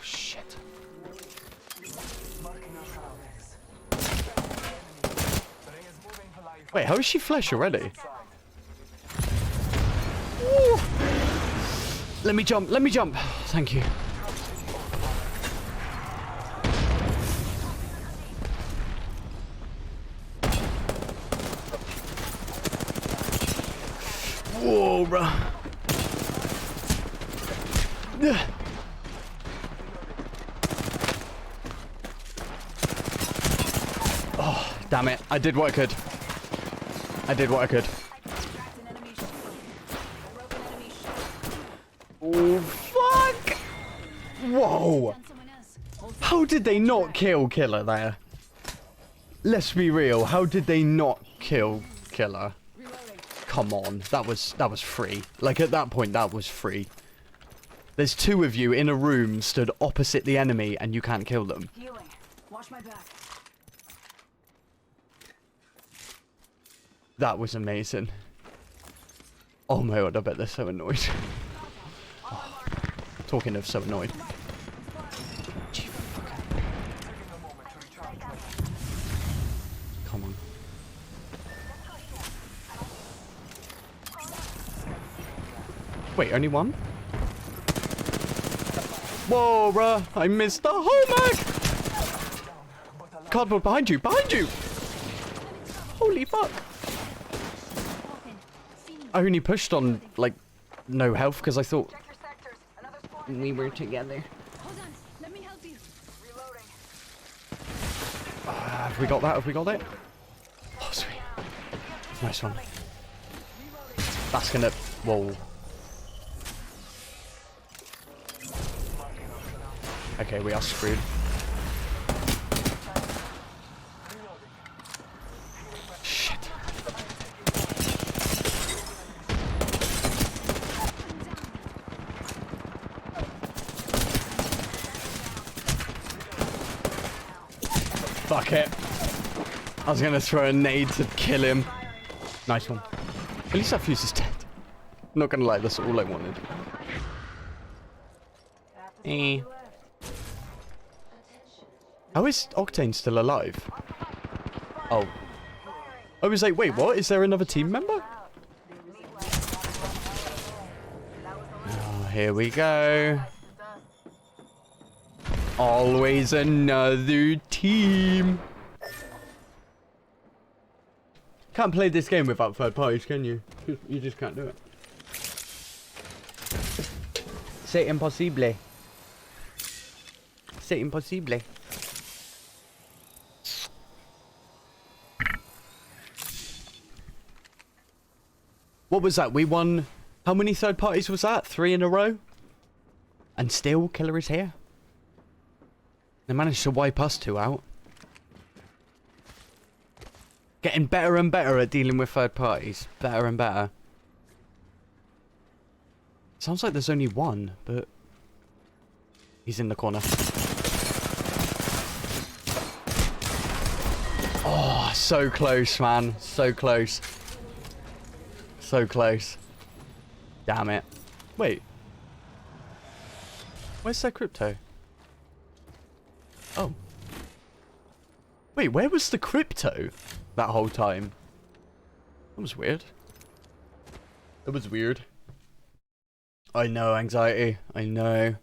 shit. Marking our surroundings. The ring is moving alive. Wait, how is she flesh already? Inside. Let me jump. Thank you. Whoa, bruh. Oh, damn it. I did what I could. Cracked an enemy shield. Oh, fuck! Whoa! Found someone else. How did they not kill Killer there? Let's be real. How did they not kill Killer? Come on, that was free. Like at that point, that was free. There's two of you in a room stood opposite the enemy, and you can't kill them. Healing. Watch my back. That was amazing. Oh my god, I bet they're so annoyed. Oh, talking of so annoyed. Gee, fuck. Come on. Wait, only one? Whoa, bruh. I missed the whole mag! Cardboard behind you! Behind you! Holy fuck! I only pushed on, like, no health because I thought Check your sectors. Another squad. we were together. Hold on. Let me help you. Reloading. Have we got that? Have we got it? Oh, sweet. Nice one. That's gonna... Whoa. Okay, we are screwed. Shit. Fuck it. I was gonna throw a nade to kill him. Nice one. At least that fuse is dead. Not gonna lie, that's all I wanted. Eh. How is Octane still alive? Oh. I was like, wait, what? Is there another team member? Oh, here we go. Always another team. Can't play this game without third parties, can you? You just can't do it. C'est impossible. C'est impossible. What was that? We won... How many third parties was that? 3 in a row? And still, Killer is here. They managed to wipe us 2 out. Getting better and better at dealing with third parties. Better and better. Sounds like there's only one, but... He's in the corner. Oh, so close, man. So close. So close. Damn it. Wait. Where's their crypto? Oh. Wait, where was the crypto that whole time? That was weird. That was weird. I know, anxiety. I know.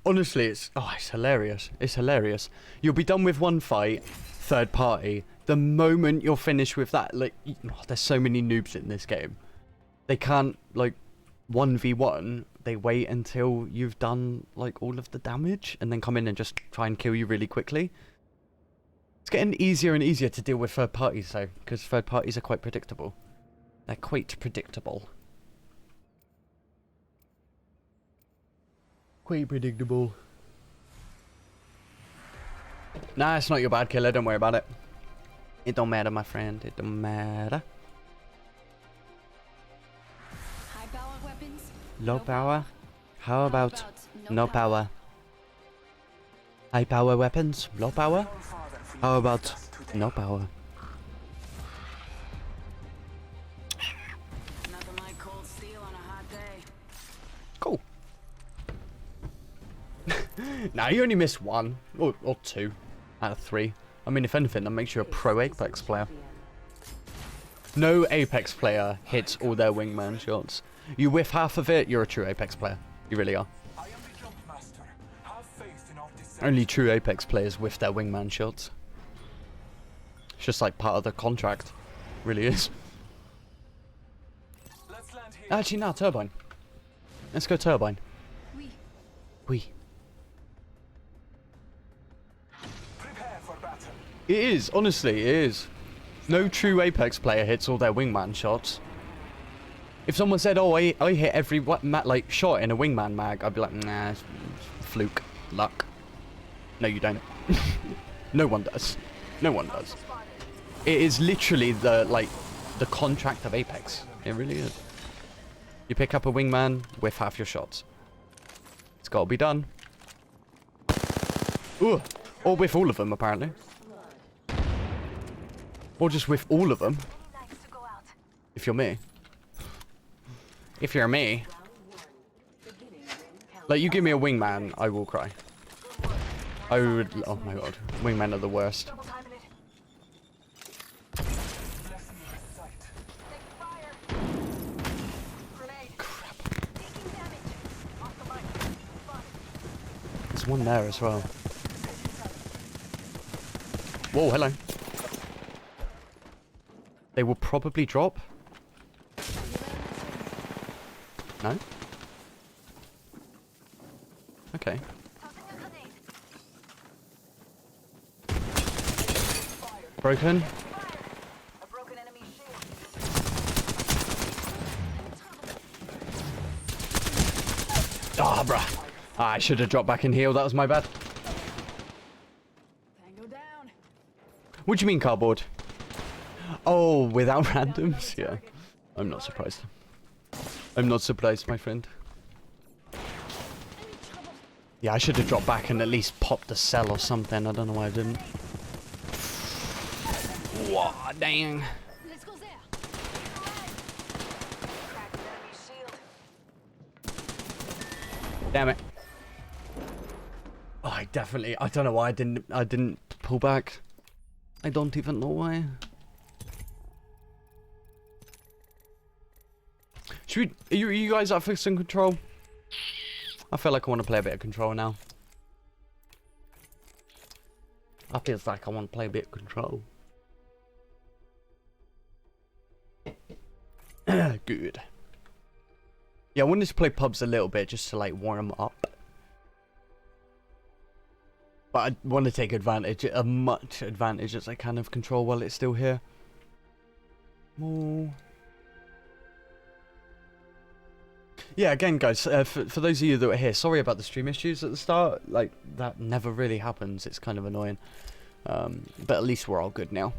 Honestly, it's hilarious. It's hilarious. You'll be done with one fight, third party. The moment you're finished with that, like, there's so many noobs in this game. They can't, like, 1v1. They wait until you've done, like, all of the damage and then come in and just try and kill you really quickly. It's getting easier and easier to deal with third parties, though, because third parties are quite predictable. They're quite predictable. Quite predictable. Nah, it's not your bad, Killer. Don't worry about it. It don't matter, my friend. It don't matter. High power weapons. Low power? How about no power? High power weapons? Low power? How about no power? Nothing like cold steel on a hot day. Cool. Nah, you only missed 1 or 2 out of 3. I mean, if anything, that makes you a pro Apex player. No Apex player hits all their wingman shots. You whiff half of it, you're a true Apex player. You really are. I am the jump master. Have faith in our descent. Only true Apex players whiff their wingman shots. It's just like part of the contract. Really is. Let's land here. Actually, no, Turbine. Let's go Turbine. We. We. Prepare for battle. It is, honestly, it is. No true Apex player hits all their wingman shots. If someone said, "Oh, I hit every like shot in a wingman mag," I'd be like, "Nah, it's fluke, luck." No, you don't. No one does. No one does. It is literally the contract of Apex. It really is. You pick up a wingman with half your shots. It's got to be done. Ooh. Or with all of them, apparently. Or just with all of them. If you're me. If you're me. Like, you give me a wingman, I will cry. I would... Oh my god. Wingmen are the worst. Crap. There's one there as well. Whoa, hello. They will probably drop. No? Okay. Broken. Ah, bruh. Ah, I should have dropped back and healed. That was my bad. What do you mean, cardboard? Oh, without randoms? Yeah. I'm not surprised. I'm not surprised, my friend. Yeah, I should have dropped back and at least popped the cell or something. I don't know why I didn't. Whoa, dang. Let's go there. Damn it. Oh, I don't know why I didn't pull back. I don't even know why. Should we, are you guys up for some control? I feel like I want to play a bit of control now. I feel like I want to play a bit of control. Good. Yeah, I wanted to play pubs a little bit just to like warm up. But I want to take advantage, as much advantage as I can of control while it's still here. More. Yeah, again, guys, for those of you that were here, sorry about the stream issues at the start. Like, that never really happens. It's kind of annoying. But at least we're all good now.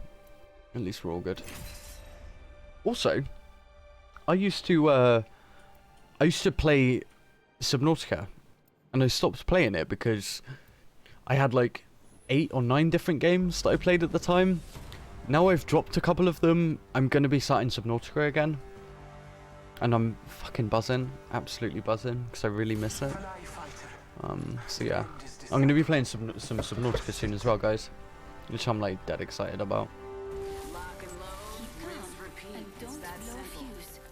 At least we're all good. Also, I used to play Subnautica, and I stopped playing it because I had like 8 or 9 different games that I played at the time. Now I've dropped a couple of them. I'm going to be starting Subnautica again. And I'm fucking buzzing. Absolutely buzzing. Because I really miss it. So yeah. I'm going to be playing some Subnautica soon as well, guys. Which I'm like dead excited about.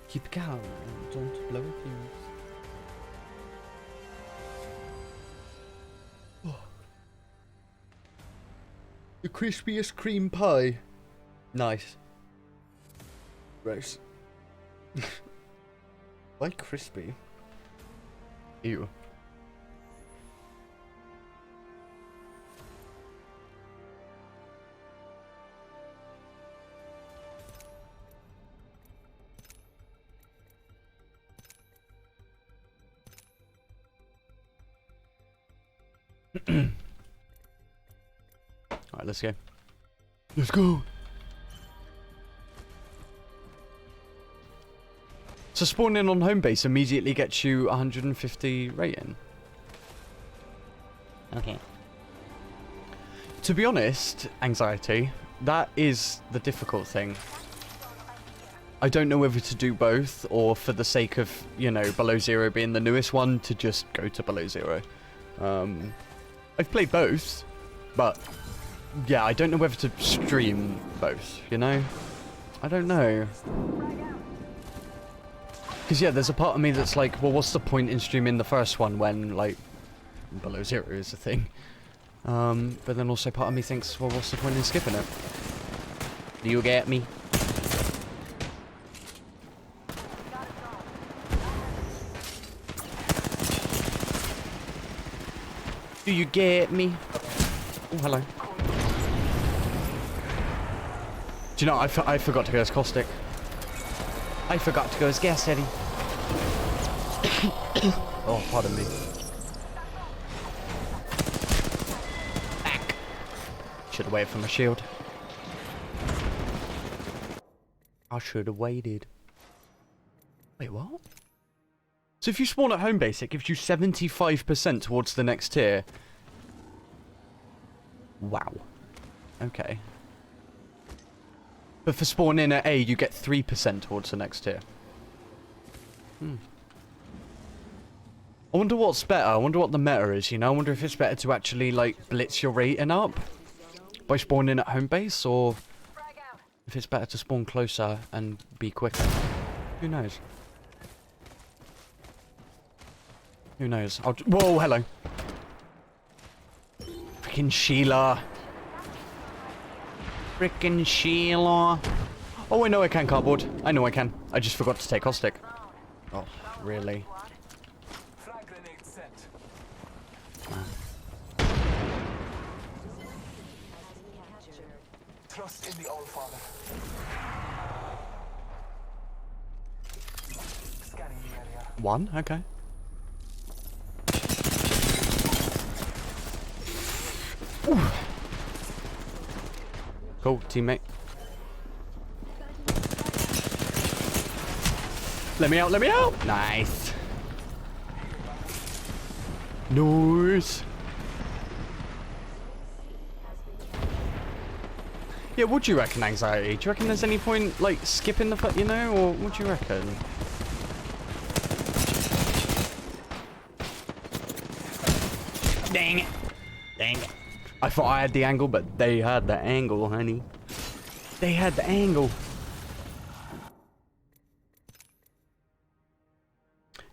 Keep calm. Don't blow a fuse. Oh. The crispiest cream pie. Nice. Gross. Why crispy? Ew. Alright, let's go. Let's go! So spawning on home base immediately gets you 150 rating. Okay. To be honest, anxiety, that is the difficult thing. I don't know whether to do both, or for the sake of, you know, Below Zero being the newest one, to just go to Below Zero. I've played both, but yeah, I don't know whether to stream both, you know? I don't know. Because yeah, there's a part of me that's like, well, what's the point in streaming the first one when, like, Below Zero is a thing? But then also part of me thinks, well, what's the point in skipping it? Do you get me? Do you get me? Oh, hello. Do you know, I forgot to go as caustic. I forgot to go as gas steady. Oh, pardon me. Back. Should have waited for my shield. I should have waited. Wait, what? So if you spawn at home base, it gives you 75% towards the next tier. Wow. Okay. But for spawning at A, you get 3% towards the next tier. I wonder what's better. I wonder what the meta is, you know? I wonder if it's better to actually, like, blitz your rating up by spawning at home base, or if it's better to spawn closer and be quicker. Who knows? Who knows? Whoa, hello. Freaking Sheila. Freaking Sheila. Oh, I know I can cardboard. I know I can. I just forgot to take caustic. Oh, really? Frag grenade set. Trust in the Allfather. Scanning the area. One? Okay. Ooh. Cool, teammate. Let me out, let me out! Nice. Nice. Yeah, what do you reckon, Anxiety? Do you reckon there's any point, like, skipping the foot, you know? Or what do you reckon? Dang it. Dang it. I thought I had the angle, but they had the angle, honey. They had the angle.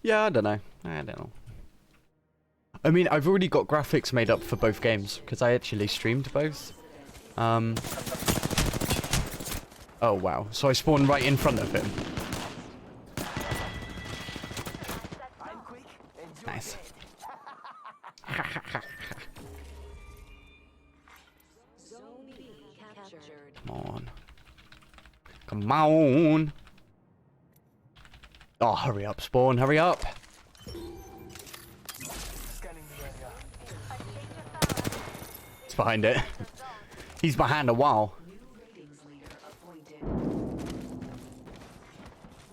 Yeah, I don't know. I don't know. I mean, I've already got graphics made up for both games, because I actually streamed both. Oh, wow. So I spawned right in front of him. Nice. Come on. Come on. Oh, hurry up, spawn. Hurry up. Scanning the area. It's behind it. He's behind a wall.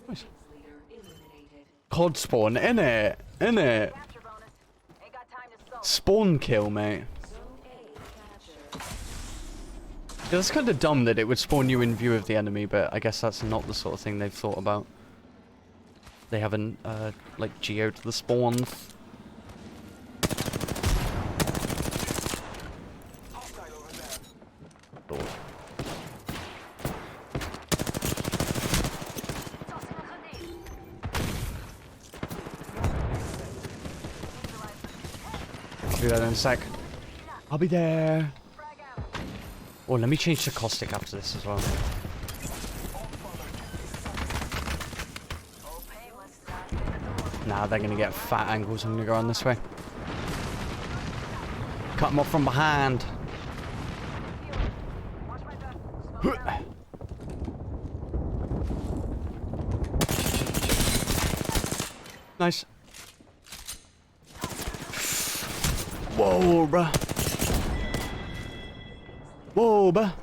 Nice. COD spawn, innit? Innit? Spawn kill, mate. Yeah, that's kind of dumb that it would spawn you in view of the enemy, but I guess that's not the sort of thing they've thought about. They haven't, like, geoed the spawns. Lord. I'll do that in a sec. I'll be there. Oh, let me change to caustic after this as well. Nah, they're gonna get fat angles. I'm gonna go on this way. Cut them off from behind. Nice. Whoa, bruh. Whoa, bruh.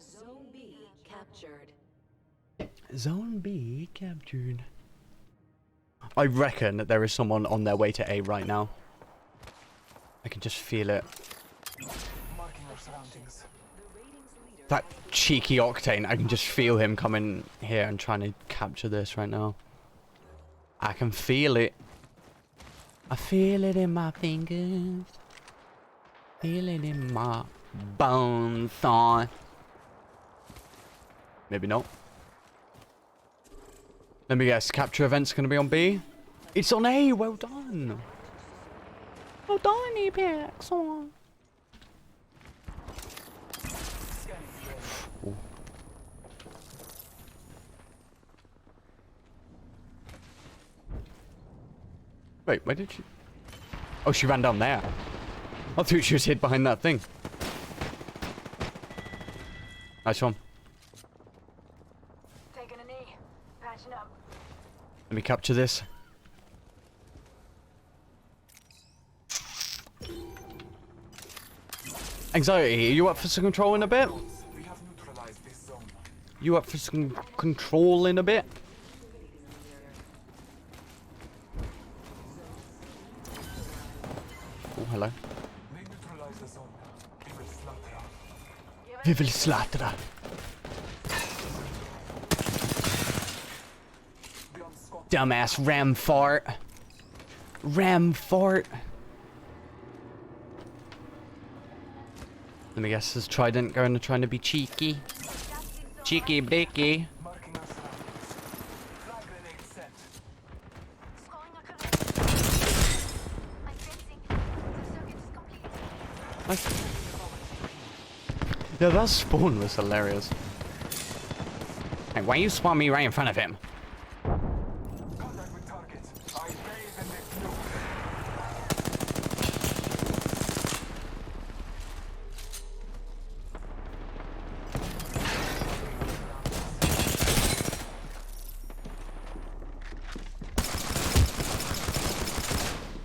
Zone B captured. Zone B captured. I reckon that there is someone on their way to A right now. I can just feel it. Marking our surroundings. That cheeky Octane, I can just feel him coming here and trying to capture this right now. I can feel it. I feel it in my fingers. Feel it in my bones. Maybe not. Let me guess, capture event's gonna be on B? It's on A, well done. Well done, Apex. Oh. Wait, where did she? Oh, she ran down there. I thought she was hid behind that thing. Nice one. Taking a knee. Patching up. Let me capture this. Anxiety, are you up for some control in a bit? We have neutralized this zone. You up for some control in a bit? Oh, hello. They neutralize the zone. We will slaughter. Vi vill slattra. The unscothed Dumbass ram fart. Ram fart. Let me guess, is Trident going to trying to be cheeky? Cheeky breaky. marking our surroundings. Flag grenade set. Scoring a correct. I'm fixing. The circuit is complete. Nice. Yeah, that spawn was hilarious. Hey, why you spawn me right in front of him? Contact with target. I bathe in the fuel.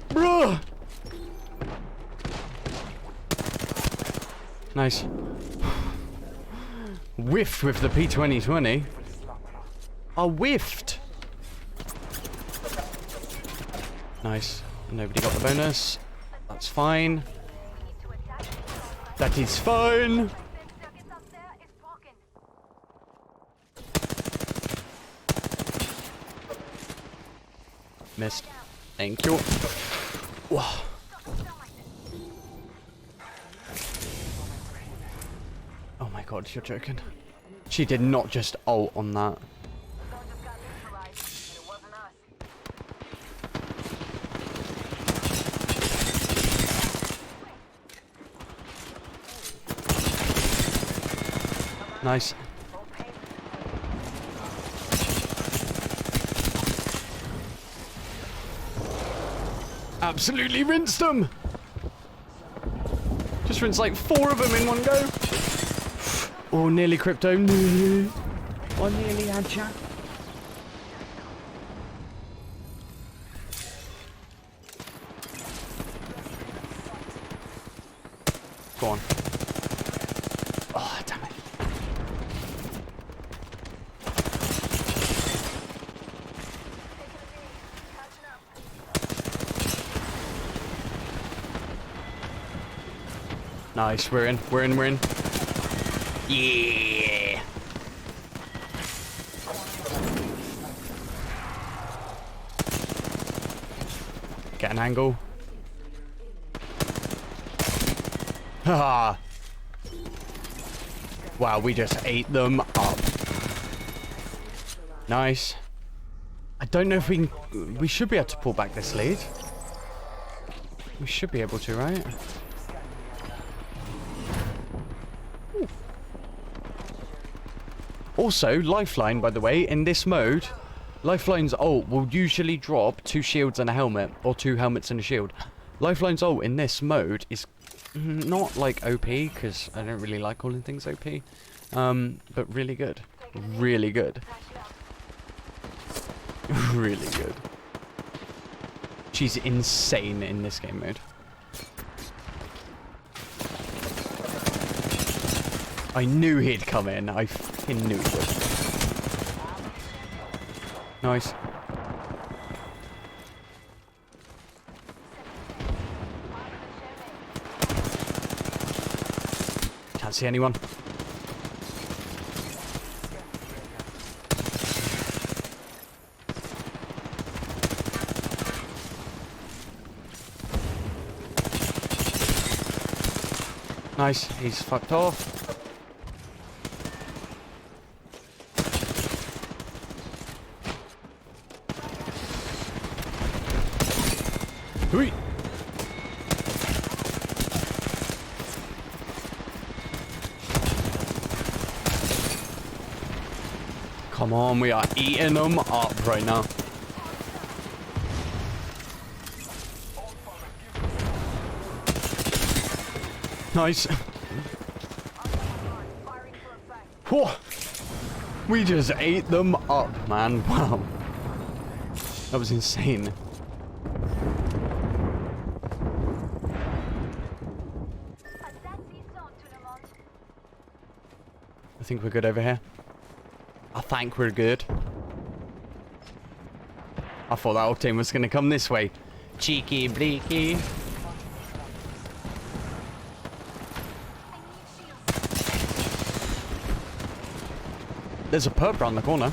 Bruh! Nice. Whiffed with the P2020. I whiffed! Nice. Nobody got the bonus. That's fine. That is fine. Circuit up there is broken. Missed. Thank you. Whoa. Oh my god, you're joking. She did not just ult on that. The zone just got neutralized. It wasn't us. Nice. Absolutely rinsed them! Just rinsed like 4 of them in one go. Oh, nearly crypto. Nearly. I nearly had ya. Go on. Oh, damn it. Nice, we're in, we're in, we're in. Yeah! Get an angle. Haha! Wow, we just ate them up. Nice. I don't know if we can... We should be able to pull back this lead. We should be able to, right? Also, Lifeline, by the way, in this mode, Lifeline's ult will usually drop 2 shields and a helmet, or 2 helmets and a shield. Lifeline's ult in this mode is not like OP, because I don't really like calling things OP, but really good. Really good. Really good. She's insane in this game mode. I knew he'd come in. I fucking knew he would. Nice. Can't see anyone. Nice. He's fucked off. Hui. Come on, we are eating them up right now. Nice. Firing for effect. Whoa. We just ate them up, man. Wow. That was insane. I think we're good over here. I think we're good. I thought that Octane was going to come this way. Cheeky bleaky. There's a perp round the corner.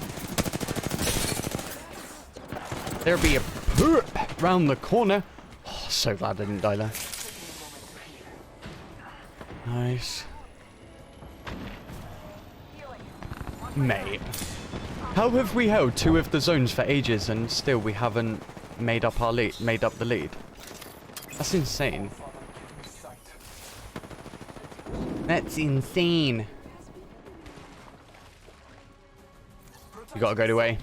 There'll be a perp round the corner. Oh, so glad I didn't die there. Nice. Mate. How have we held 2 of the zones for ages and still we haven't made up our lead, made up the lead? That's insane. That's insane. You gotta go away.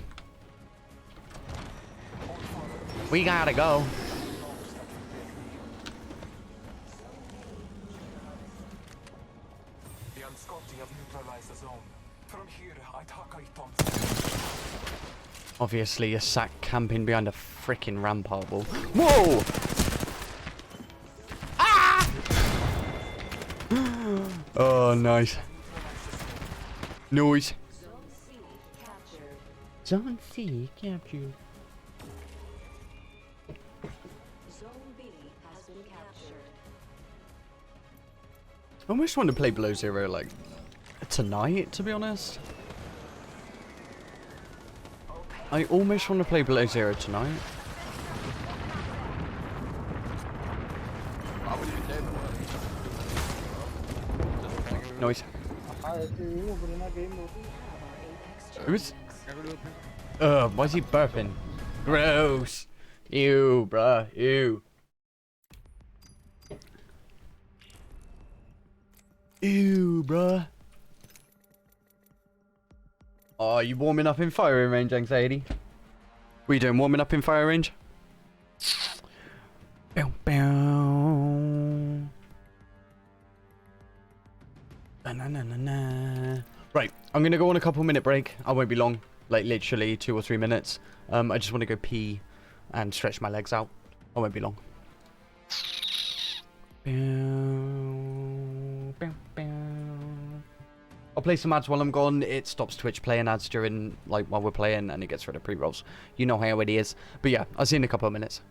We gotta go. The unscotty have neutralized the zone. From here, I talk I don't. Obviously, you're sat camping behind a freaking rampart wall. Whoa! Ah! Oh, nice. Noise. Zone C captured. Zone B has been captured. I almost want to play Below Zero, like, tonight, to be honest. I almost want to play Below Zero tonight. Noise. Who's? Why is he burping? Gross. Ew, bruh. Ew. Ew, bruh. Oh, you warming up in firing range, anxiety? What are you doing, warming up in fire range? Bow, bow. Na-na-na-na-na. Right, I'm going to go on a couple-minute break. I won't be long, like literally 2 or 3 minutes. I just want to go pee and stretch my legs out. I won't be long. Bow, bow, bow. I'll play some ads while I'm gone. It stops Twitch playing ads during, like, while we're playing, and it gets rid of pre-rolls. You know how it is. But yeah, I'll see you in a couple of minutes.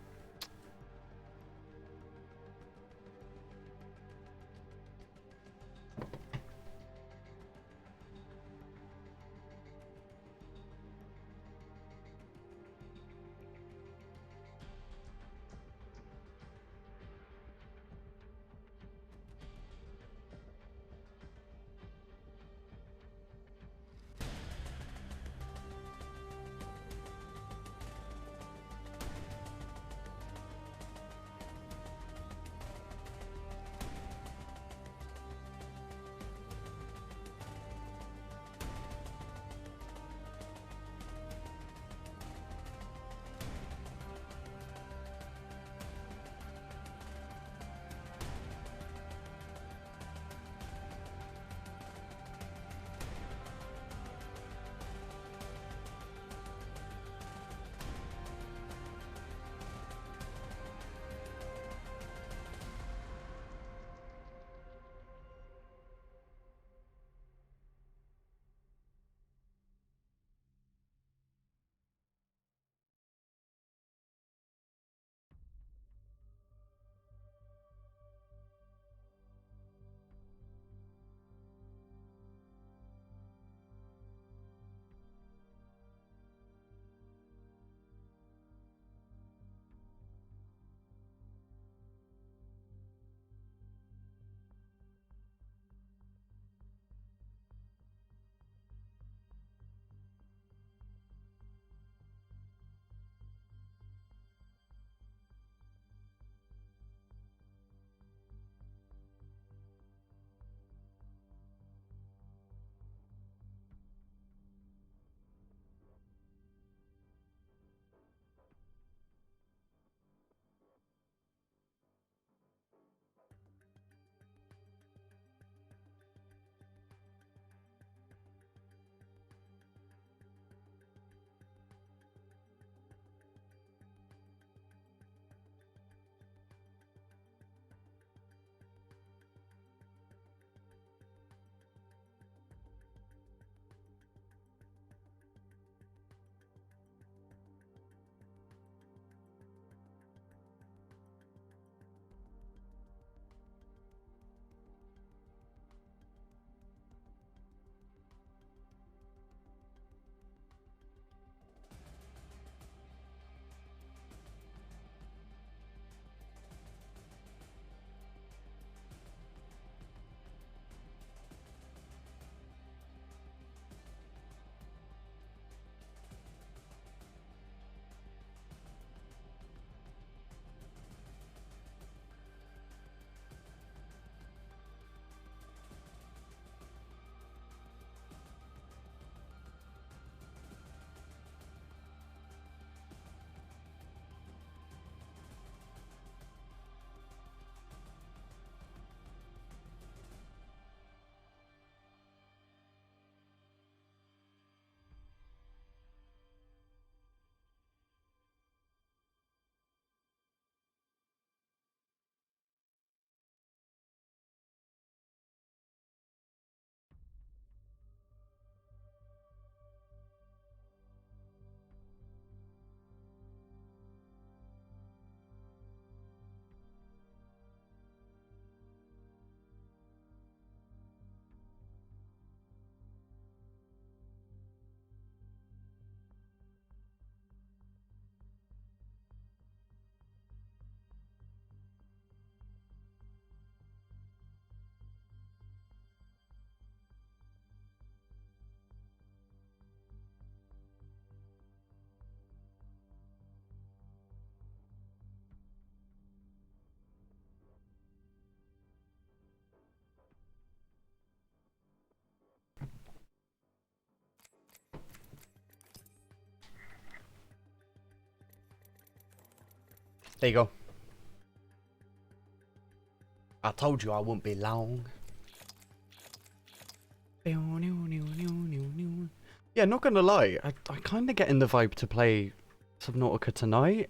There you go. I told you I wouldn't be long. Yeah, not gonna lie, I kind of getting the vibe to play Subnautica tonight.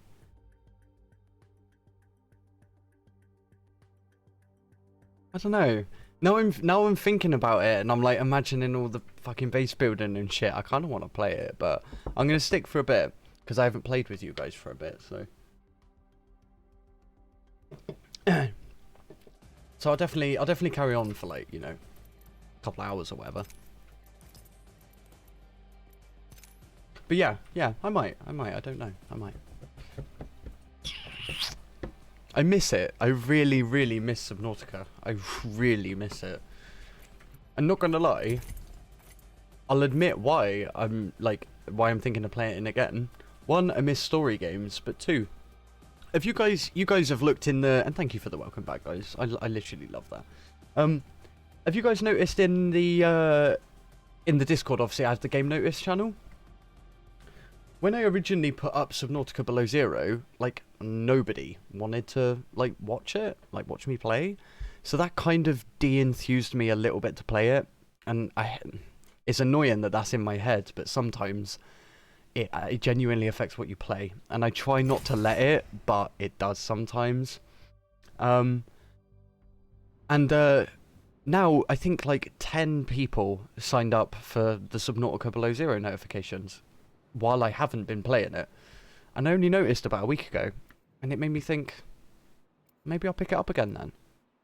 I don't know. Now I'm thinking about it, and I'm like imagining all the fucking base building and shit. I kind of want to play it, but I'm gonna stick for a bit because I haven't played with you guys for a bit, so. So I'll definitely carry on for like, you know, a couple hours or whatever. But yeah, I might, I don't know, I might. I miss it. I really, really miss Subnautica. I really miss it. I'm not gonna lie. I'll admit why I'm thinking of playing it again. One, I miss story games, but two, if you guys have looked in the, and thank you for the welcome back, guys. I literally love that. Have you guys noticed in the Discord? Obviously, I have the game notice channel. When I originally put up Subnautica Below Zero, like nobody wanted to like watch watch me play. So that kind of de-enthused me a little bit to play it, and it's annoying that that's in my head, but sometimes it genuinely affects what you play, and I try not to let it, but it does sometimes. And now I think like 10 people signed up for the Subnautica Below Zero notifications while I haven't been playing it, and I only noticed about a week ago, and it made me think maybe I'll pick it up again then.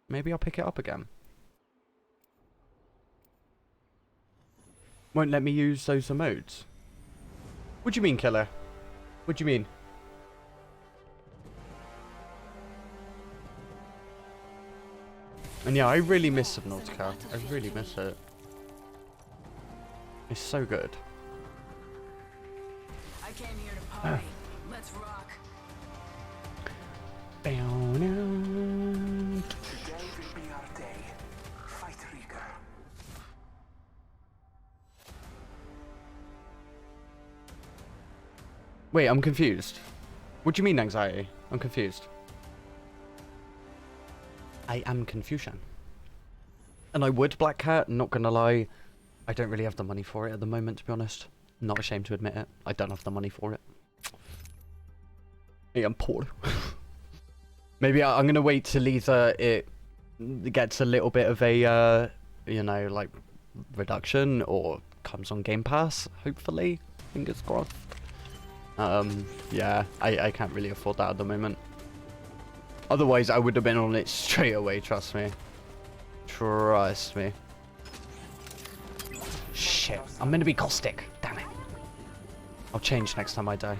Maybe I'll pick it up again. Won't let me use those emotes. What do you mean, killer? What do you mean? And yeah, I really miss Subnautica. I really miss it. It's so good. I came here to party. Let's rock. Today will be our day. Fight Rika. Wait, I'm confused. What do you mean anxiety? I'm confused. I am confusion. And I would Black Cat, not gonna lie. I don't really have the money for it at the moment, to be honest. Not ashamed to admit it. I don't have the money for it. I'm poor. Maybe I'm gonna wait till either it gets a little bit of a, you know, like reduction, or comes on Game Pass, hopefully. Fingers crossed. Yeah, I can't really afford that at the moment. Otherwise, I would have been on it straight away, trust me. Trust me. Shit, I'm gonna be caustic. Damn it. I'll change next time I die.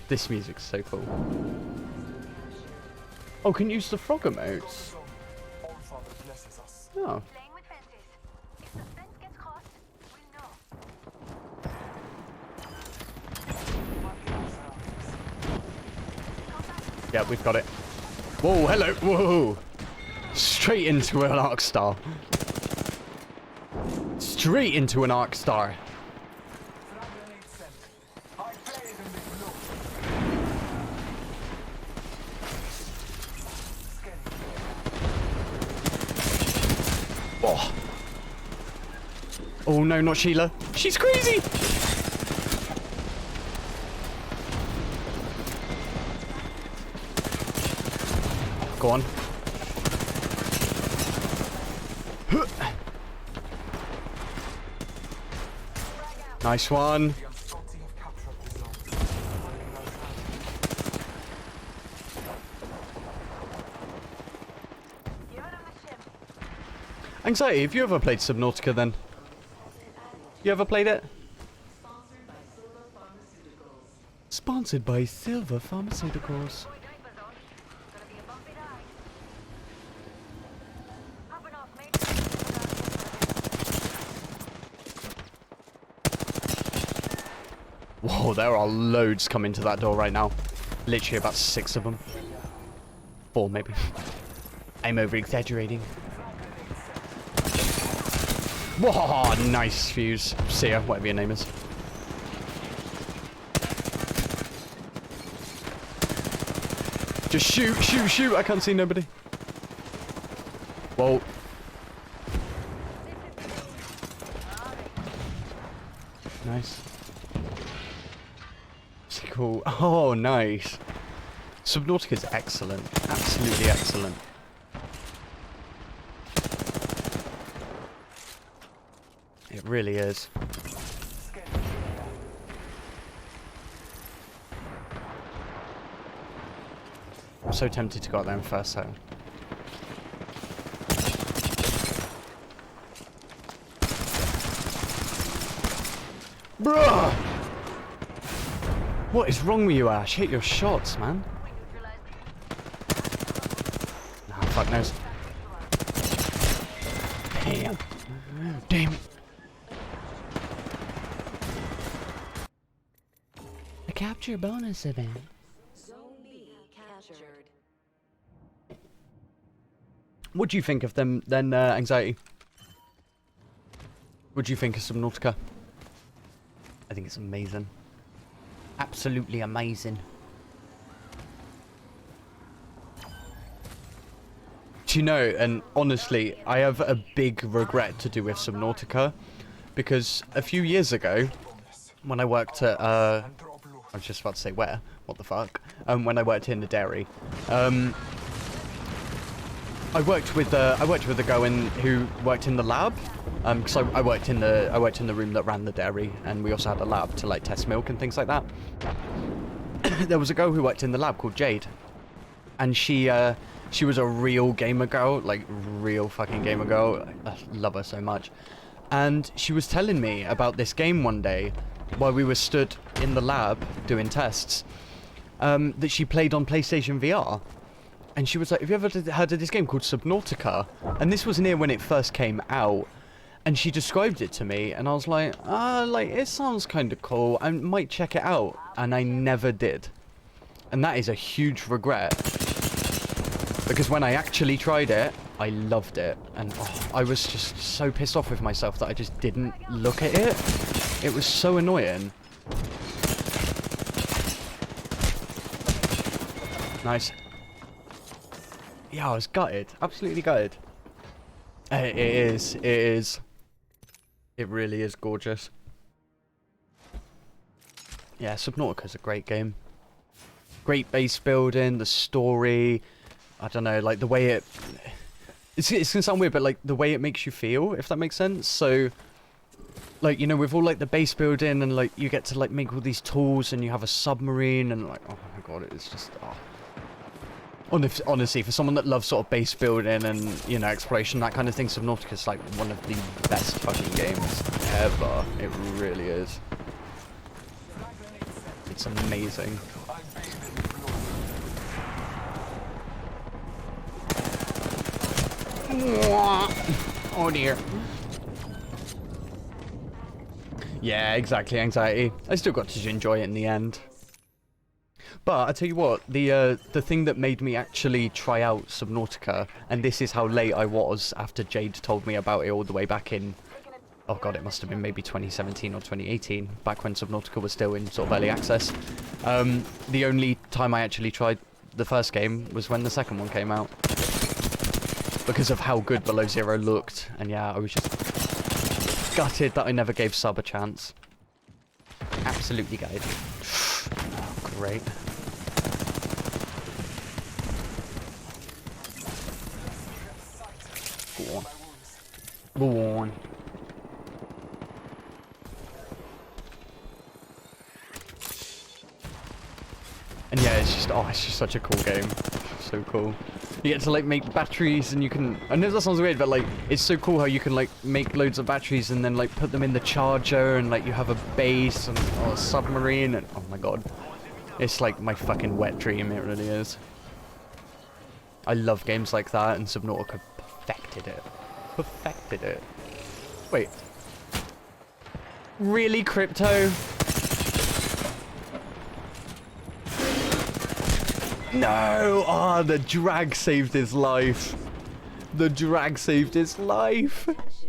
This music's so cool. Oh, can you use the frog emotes? All Father blesses us. Oh. Playing with fences. If the fence gets crossed, we'll know. Yeah, we've got it. Whoa, hello, whoa! Straight into an arc star. Straight into an arc star. I bathe in the blue. Oh. Oh no, not Sheila. She's crazy! Go on. Nice one. Anxiety, have you ever played Subnautica then? You ever played it? Sponsored by Silver Pharmaceuticals. Whoa, there are loads coming to that door right now. Literally about 6 of them. 4 maybe. I'm over exaggerating. Whoa, nice fuse. See ya, whatever your name is. Just shoot, shoot, shoot. I can't see nobody. Whoa. Nice. Cool. Oh, nice. Subnautica is excellent. Absolutely excellent. It really is. I'm so tempted to go out there in first though. Bruh! What is wrong with you, Ash? Hit your shots, man. Nah, fuck knows. Damn. Damn. A capture bonus event. Zone B captured. What do you think of them then, Anxiety? What do you think of Subnautica? I think it's amazing. Absolutely amazing. Do you know, and honestly, I have a big regret to do with Subnautica, because a few years ago, when I worked at, I was just about to say where, what the fuck, when I worked in the dairy, I worked with a girl who worked in the lab, because I worked in the room that ran the dairy, and we also had a lab to like test milk and things like that. There was a girl who worked in the lab called Jade, and she was a real gamer girl, like real fucking gamer girl. I love her so much. And she was telling me about this game one day while we were stood in the lab doing tests, that she played on PlayStation VR. And she was like, have you ever heard of this game called Subnautica? And this was near when it first came out. And she described it to me, and I was like, it sounds kind of cool. I might check it out. And I never did. And that is a huge regret. Because when I actually tried it, I loved it. And I was just so pissed off with myself that I just didn't look at it. It was so annoying. Nice. Yeah, I was gutted. Absolutely gutted. It is. It is. It really is gorgeous. Yeah, Subnautica's a great game. Great base building, the story. I don't know, like the way it... It's gonna sound weird, but like the way it makes you feel, if that makes sense. So, like, you know, with all like the base building and like you get to like make all these tools and you have a submarine and like, oh my god, it's just... Oh. Honestly, for someone that loves sort of base building and, you know, exploration, that kind of thing, Subnautica's like one of the best fucking games ever. It really is. It's amazing. Oh dear. Yeah, exactly, Anxiety. I still got to enjoy it in the end. But I tell you what, the thing that made me actually try out Subnautica, and this is how late I was after Jade told me about it all the way back in, oh god, it must have been maybe 2017 or 2018, back when Subnautica was still in sort of early access. The only time I actually tried the first game was when the second one came out, because of how good Below Zero looked, and yeah, I was just gutted that I never gave Sub a chance. Absolutely gutted. Oh, great. Go on. Go on. And yeah, it's just such a cool game. So cool. You get to like make batteries and you can, I know that sounds weird, but like it's so cool how you can like make loads of batteries and then like put them in the charger and like you have a base and a submarine and oh my god. It's like my fucking wet dream, it really is. I love games like that and Subnautica perfected it. Perfected it. Wait. Really, Crypto? No! Ah, the drag saved his life. The drag saved his life. Attention.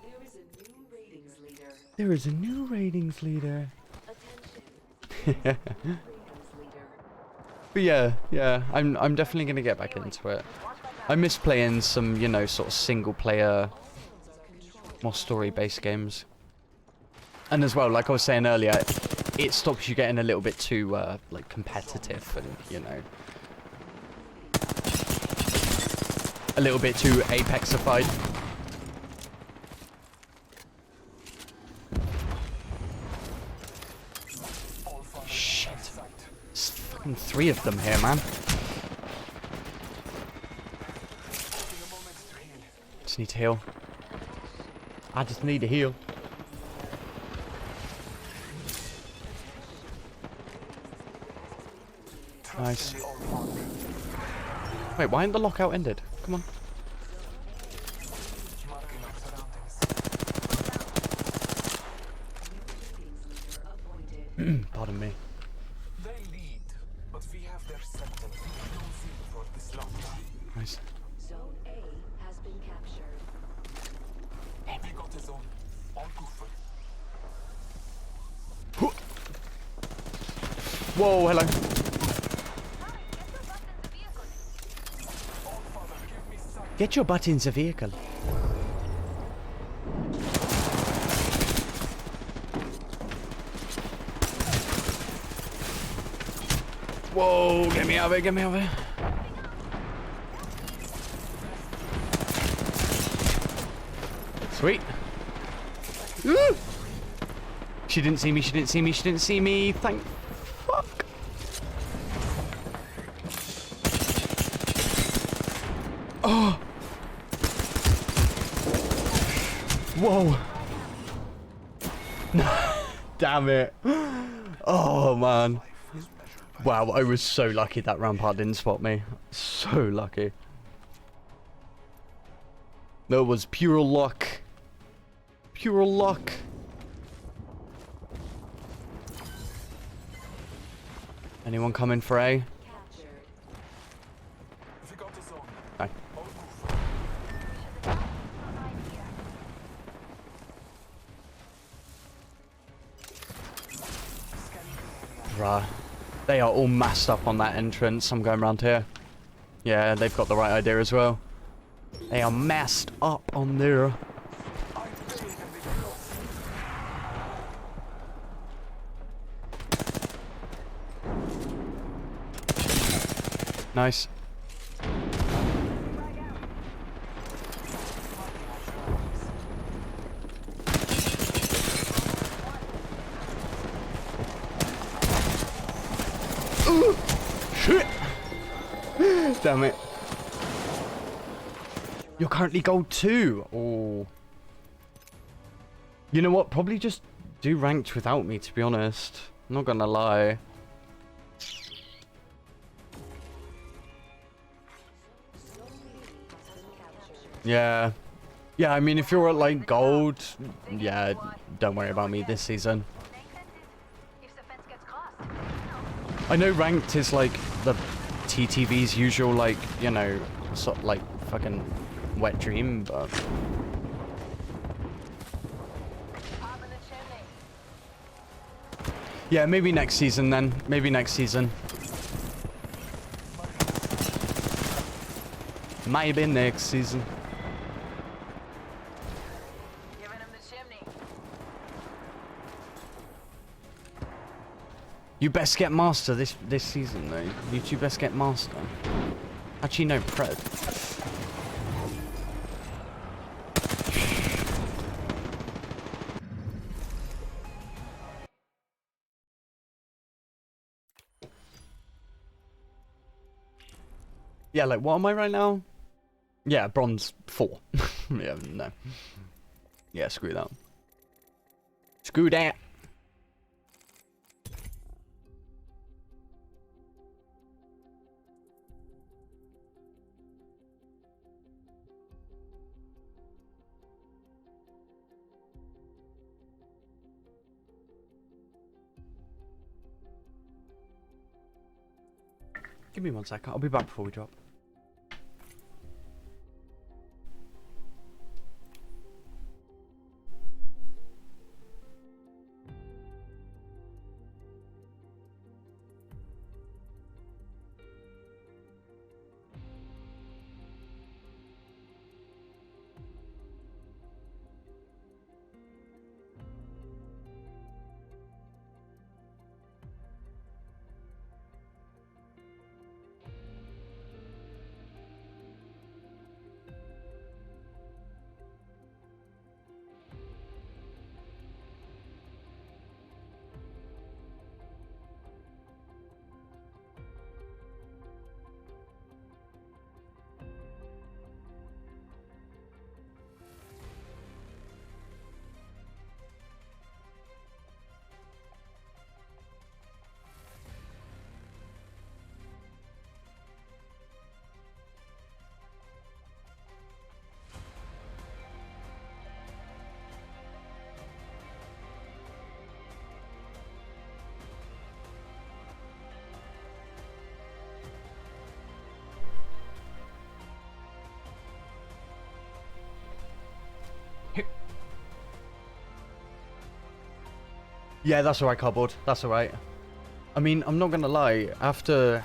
There is a new ratings leader. There is a new ratings leader. Attention. There is a new ratings leader. But yeah, I'm definitely gonna get back into it. I miss playing some, you know, sort of single player, more story-based games. And as well, like I was saying earlier, it stops you getting a little bit too, like, competitive and, you know, a little bit too Apexified. Shit. There's fucking 3 of them here, man. Just need to heal. I just need to heal. Nice. Wait, why ain't the lockout ended? Come on. Pardon me. They lead, but we have their sentence. We don't see for this long. Nice. Zone A has been captured. We got the zone. All good. Whoa, hello. Get your butt in the vehicle. Whoa, get me out of here, get me out of here. Sweet. Woo! She didn't see me, she didn't see me, she didn't see me. Thank fuck. Oh. Whoa. Damn it. Oh, man. Wow, I was so lucky that rampart didn't spot me. So lucky. That was pure luck. Pure luck. Anyone coming for A? Captured. We got the zone. No. All good. Bruh. They are all massed up on that entrance. I'm going around here. Yeah, they've got the right idea as well. They are massed up on there. Nice. Ooh, shit. Damn it. You're currently gold 2. Oh. You know what? Probably just do ranked without me, to be honest. I'm not gonna lie. Yeah. Yeah, I mean, if you're at, like, gold, yeah, don't worry about me this season. I know ranked is, like, the TTV's usual, like, you know, sort of, like, fucking wet dream, but... Yeah, maybe next season, then. Maybe next season. Maybe next season. You best get master this season though. You two best get master. Actually no, pred. Yeah, like what am I right now? Yeah, bronze 4. Yeah, no. Yeah, screw that. Screw that. Give me 1 second. I'll be back before we drop. Yeah, that's alright, cardboard. That's alright. I mean, I'm not gonna lie. After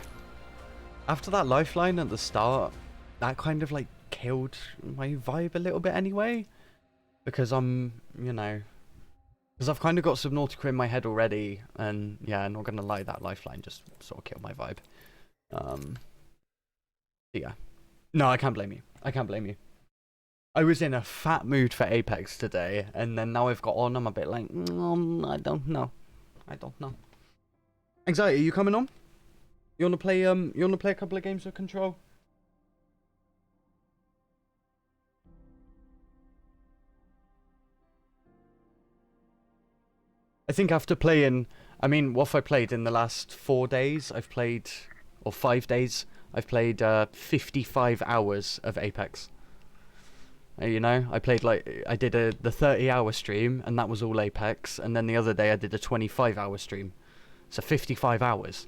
that lifeline at the start, that kind of like killed my vibe a little bit anyway. Because I'm, you know, because I've kind of got Subnautica in my head already, and yeah, I'm not gonna lie, that lifeline just sort of killed my vibe. Yeah. No, I can't blame you. I can't blame you. I was in a fat mood for Apex today, and then now I've got on, I'm a bit like, I don't know. I don't know. Anxiety, you coming on? You wanna play a couple of games of Control? I think after playing, I mean, what have I played in the last 4 days? I've played, or 5 days, I've played 55 hours of Apex. You know, I played like, I did the 30-hour stream, and that was all Apex, and then the other day I did a 25-hour stream. So 55 hours.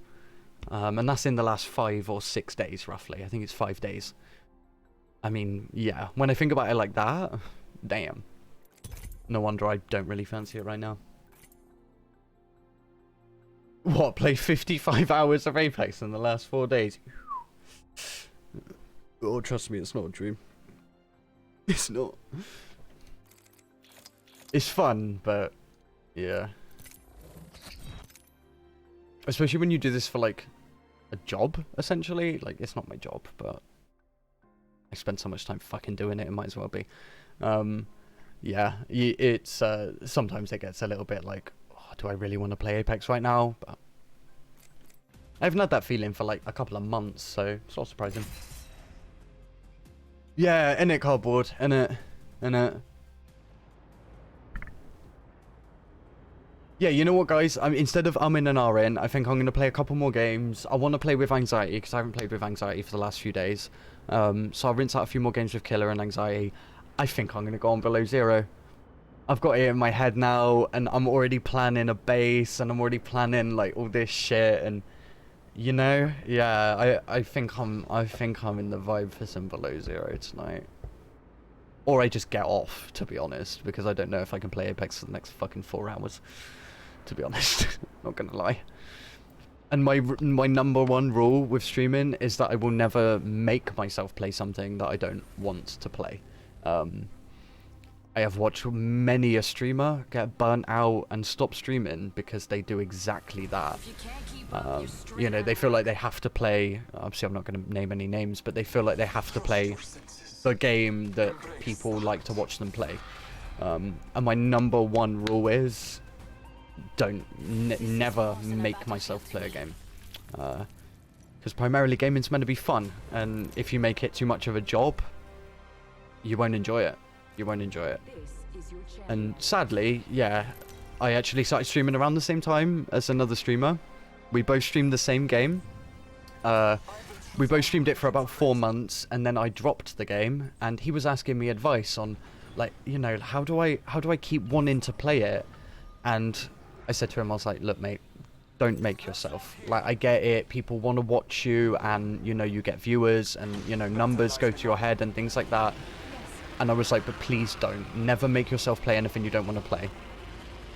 And that's in the last 5 or 6 days, roughly. I think it's 5 days. I mean, yeah, when I think about it like that, damn. No wonder I don't really fancy it right now. What, play 55 hours of Apex in the last 4 days? Oh, trust me, it's not a dream. It's not. It's fun, but yeah. Especially when you do this for like a job, essentially. Like, it's not my job, but I spend so much time fucking doing it, it might as well be. Yeah, it's sometimes it gets a little bit like, oh, do I really want to play Apex right now? But I haven't had that feeling for like a couple of months, so it's not surprising. Yeah, innit, cardboard, innit, innit. Yeah, you know what, guys? Instead of in and in, I think I'm going to play a couple more games. I want to play with Anxiety, because I haven't played with Anxiety for the last few days. So I'll rinse out a few more games with Killer and Anxiety. I think I'm going to go on Below Zero. I've got it in my head now, and I'm already planning a base, and I'm already planning, like, all this shit, and... You know, yeah, I think I'm in the vibe for some Below Zero tonight. Or I just get off, to be honest, because I don't know if I can play Apex for the next fucking 4 hours, to be honest. Not gonna lie. And my number one rule with streaming is that I will never make myself play something that I don't want to play. I have watched many a streamer get burnt out and stop streaming because they do exactly that. You know, they feel like they have to play, obviously I'm not going to name any names, but they feel like they have to play the game that people like to watch them play. And my number one rule is, never make myself play a game. Because primarily gaming's meant to be fun, and if you make it too much of a job, you won't enjoy it. You won't enjoy it. And sadly, yeah, I actually started streaming around the same time as another streamer. We both streamed the same game. We both streamed it for about 4 months, and then I dropped the game, and he was asking me advice on, like, you know, how do I keep wanting to play it? And I said to him, I was like, look, mate, don't make yourself. Like, I get it, people want to watch you, and, you know, you get viewers, and, you know, numbers go to your head and things like that. And I was like, but please don't. Never make yourself play anything you don't want to play.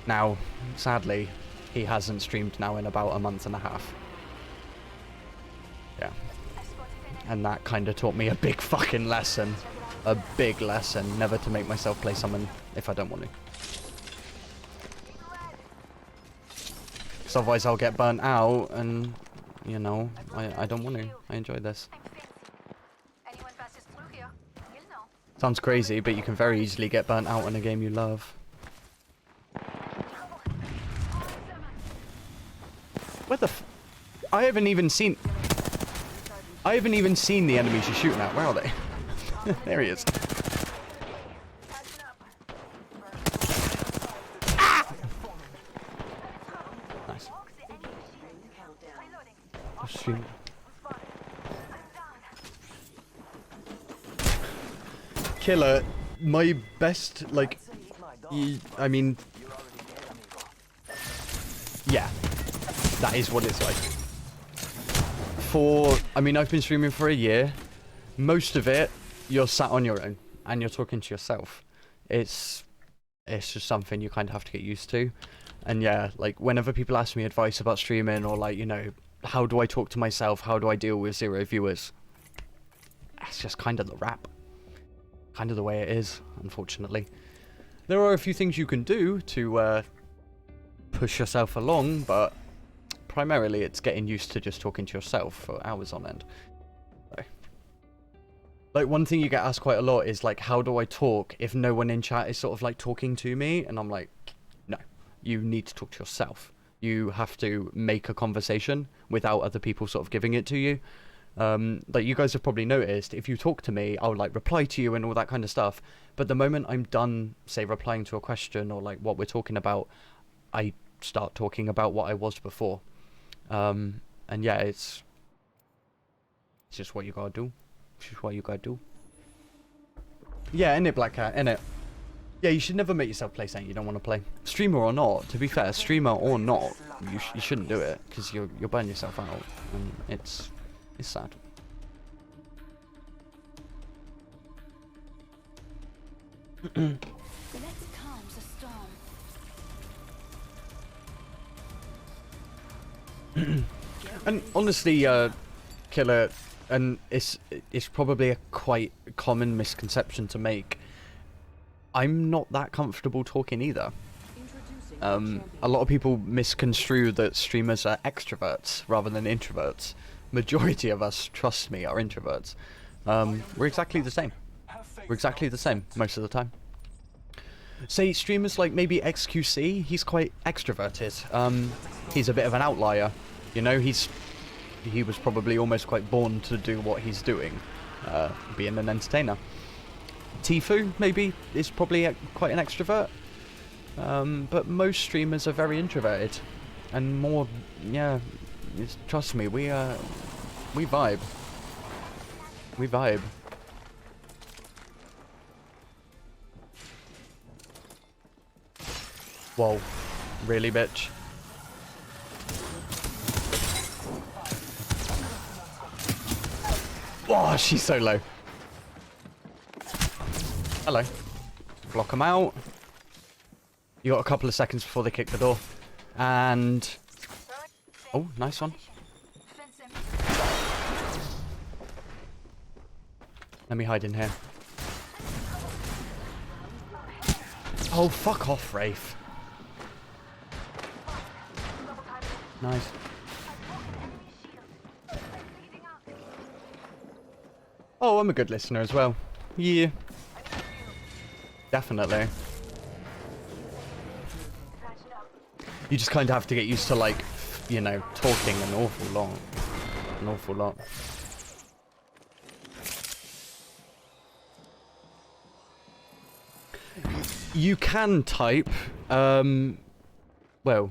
Now, sadly, he hasn't streamed now in about a month and a half. Yeah. And that kind of taught me a big fucking lesson. A big lesson. Never to make myself play someone if I don't want to. Because otherwise I'll get burnt out, and, you know, I don't want to. I enjoy this. Anyone passes through here, you'll know. Sounds crazy, but you can very easily get burnt out in a game you love. Where the I haven't even seen the enemies you're shooting at. Where are they? There he is. Ah! Nice. Oh, shoot. Killer, my best, like, I mean, yeah, that is what it's like. I mean, I've been streaming for a year. Most of it, you're sat on your own, and you're talking to yourself. It's just something you kind of have to get used to. And yeah, like, whenever people ask me advice about streaming, or like, you know, how do I talk to myself, how do I deal with 0 viewers, that's just kind of the rap. Kind of the way it is, unfortunately. There are a few things you can do to push yourself along, but primarily it's getting used to just talking to yourself for hours on end. So, like, one thing you get asked quite a lot is, like, how do I talk if no one in chat is sort of like talking to me? And I'm like, no, you need to talk to yourself. You have to make a conversation without other people sort of giving it to you. Like, you guys have probably noticed, if you talk to me, I'll like reply to you and all that kind of stuff. But the moment I'm done, say, replying to a question or like what we're talking about, I start talking about what I was before. And yeah, it's just what you gotta do. It's just what you gotta do. Yeah, innit, Black Cat, innit? Yeah, you should never make yourself play something you don't want to play. Streamer or not, to be fair, streamer or not, you shouldn't do it, because you'll burn yourself out, and it's sad. Let's calm the storm. And honestly, Killer, and it's probably a quite common misconception to make, I'm not that comfortable talking either. A lot of people misconstrue that streamers are extroverts rather than introverts. Majority of us, trust me, are introverts. We're exactly the same. We're exactly the same most of the time. Say streamers like maybe XQC, he's quite extroverted. He's a bit of an outlier. You know, he was probably almost quite born to do what he's doing, being an entertainer. Tifu, maybe, is probably quite an extrovert. But most streamers are very introverted. And more, yeah, trust me, we vibe. We vibe. Whoa. Really, bitch? Oh, she's so low. Hello. Block them out. You got a couple of seconds before they kick the door. And... oh, nice one. Let me hide in here. Oh, fuck off, Rafe. Nice. Oh, I'm a good listener as well. Yeah. Definitely. You just kind of have to get used to, like, you know, talking an awful lot. An awful lot. You can type, well,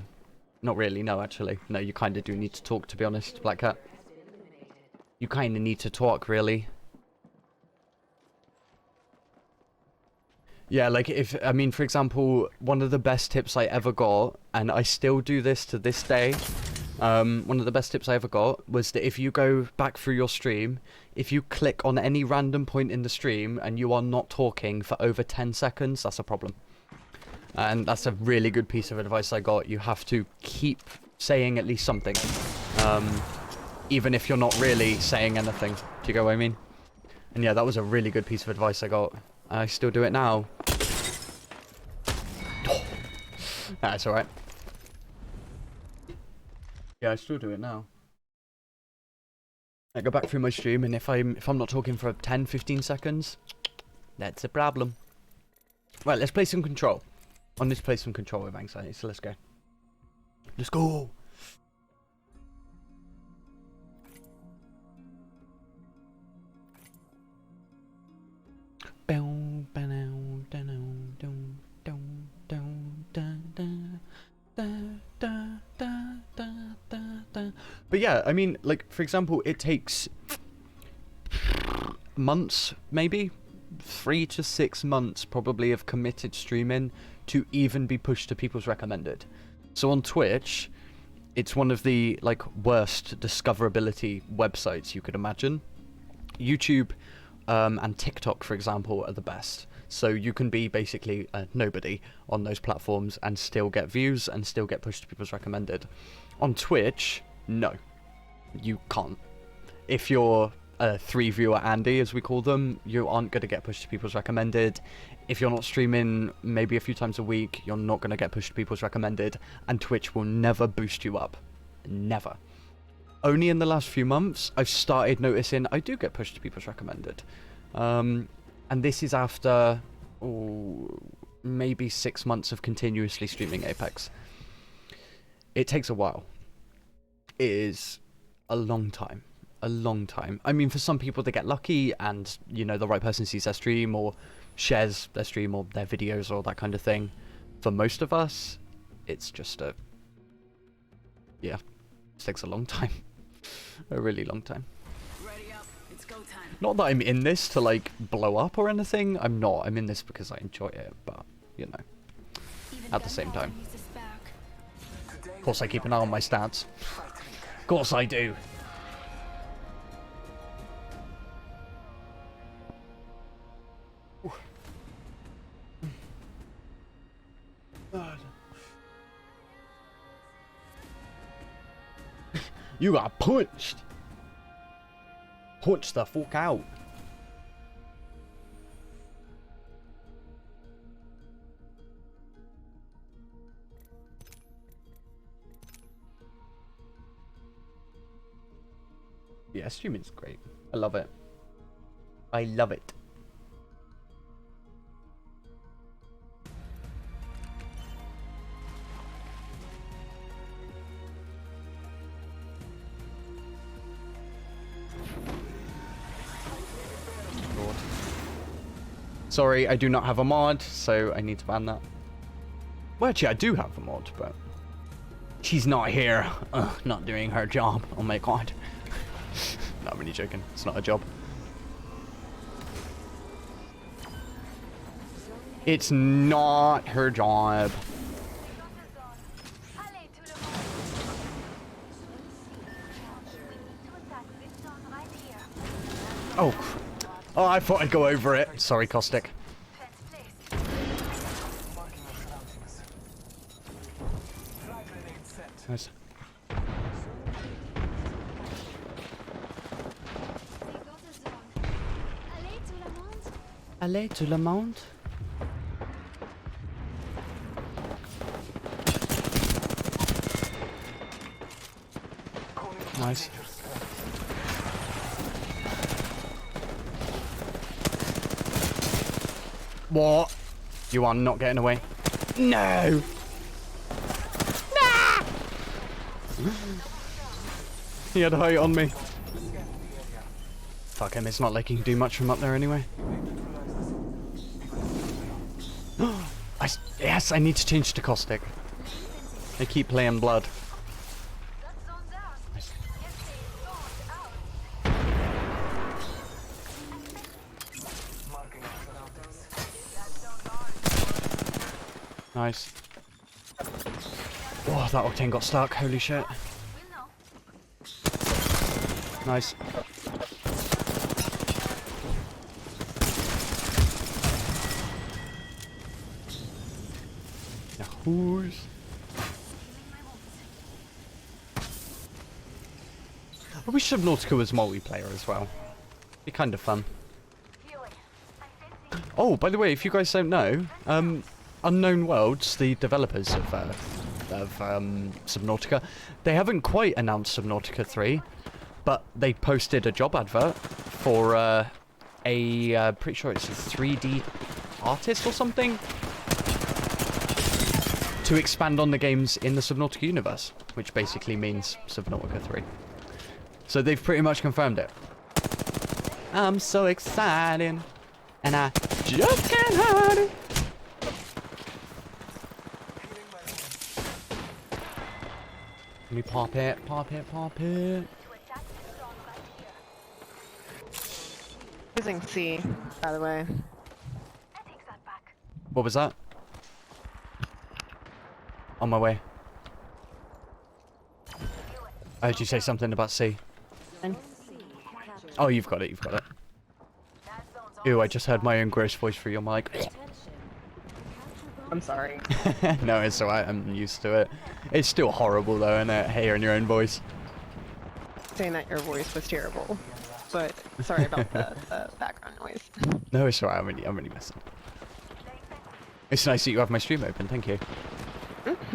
not really, no, actually. No, you kind of do need to talk, to be honest, Black Cat. You kind of need to talk, really. Yeah, like, I mean, for example, one of the best tips I ever got, and I still do this to this day, One of the best tips I ever got was that if you go back through your stream, if you click on any random point in the stream and you are not talking for over 10 seconds, that's a problem. And that's a really good piece of advice I got. You have to keep saying at least something. Even if you're not really saying anything. Do you get what I mean? And yeah, that was a really good piece of advice I got. I still do it now. That's alright. Yeah, I still do it now. I go back through my stream, and if I'm not talking for 10-15 seconds, that's a problem. Right, let's play some Control. On this, play some Control with anxiety, so let's go. Let's go! But yeah, I mean, like, for example, it takes months, maybe 3 to 6 months probably of committed streaming to even be pushed to people's recommended. So on Twitch, it's one of the like worst discoverability websites you could imagine. YouTube and TikTok, for example, are the best. So you can be basically nobody on those platforms and still get views and still get pushed to people's recommended. On Twitch, no, you can't. If you're a 3-viewer Andy, as we call them, you aren't going to get pushed to people's recommended. If you're not streaming maybe a few times a week, you're not going to get pushed to people's recommended, and Twitch will never boost you up. Never. Only in the last few months, I've started noticing I do get pushed to people's recommended. And this is after maybe 6 months of continuously streaming Apex. It takes a while. It is a long time. A long time. I mean, for some people, they get lucky and, you know, the right person sees their stream or shares their stream or their videos or that kind of thing. For most of us, it's just yeah, it takes a long time. A really long time. Ready up. It's go time. Not that I'm in this to, like, blow up or anything. I'm not. I'm in this because I enjoy it, but, you know, at the same time. Of course, I keep an eye on my stats. Of course I do. You got punched. Punch the fuck out. Yeah, streaming's great. I love it. I love it. Sorry, I do not have a mod, so I need to ban that. Well, actually, I do have a mod, but she's not here. Not doing her job. Oh my god. No, I'm really joking. It's not a job. It's not her job. Oh. Oh, I thought I'd go over it. Sorry, Caustic. Nice. Allez tout le monde. Nice. What? You are not getting away. No! Nah! He had height on me. Fuck him, it's not like he can do much from up there anyway. Yes, I need to change to Caustic. I keep playing Blood. Nice. Oh, that Octane got stuck. Holy shit. Nice. Yahoos. I wish Subnautica was multiplayer as well. Be kind of fun. Oh, by the way, if you guys don't know, Unknown Worlds, the developers of Subnautica, they haven't quite announced Subnautica 3, but they posted a job advert for pretty sure it's a 3D artist or something, to expand on the games in the Subnautica universe, which basically means Subnautica 3. So they've pretty much confirmed it. I'm so excited, and I just can't hide it. Let me pop it, pop it, pop it. Using C, by the way. What was that? On my way. I heard you say something about C. Oh, you've got it, you've got it. Ew, I just heard my own gross voice through your mic. I'm sorry. No, it's alright, I'm used to it. It's still horrible though, isn't it? Hearing your own voice. Saying that your voice was terrible. But sorry about the background noise. No, it's alright, I'm really messing. It's nice that you have my stream open, thank you. Always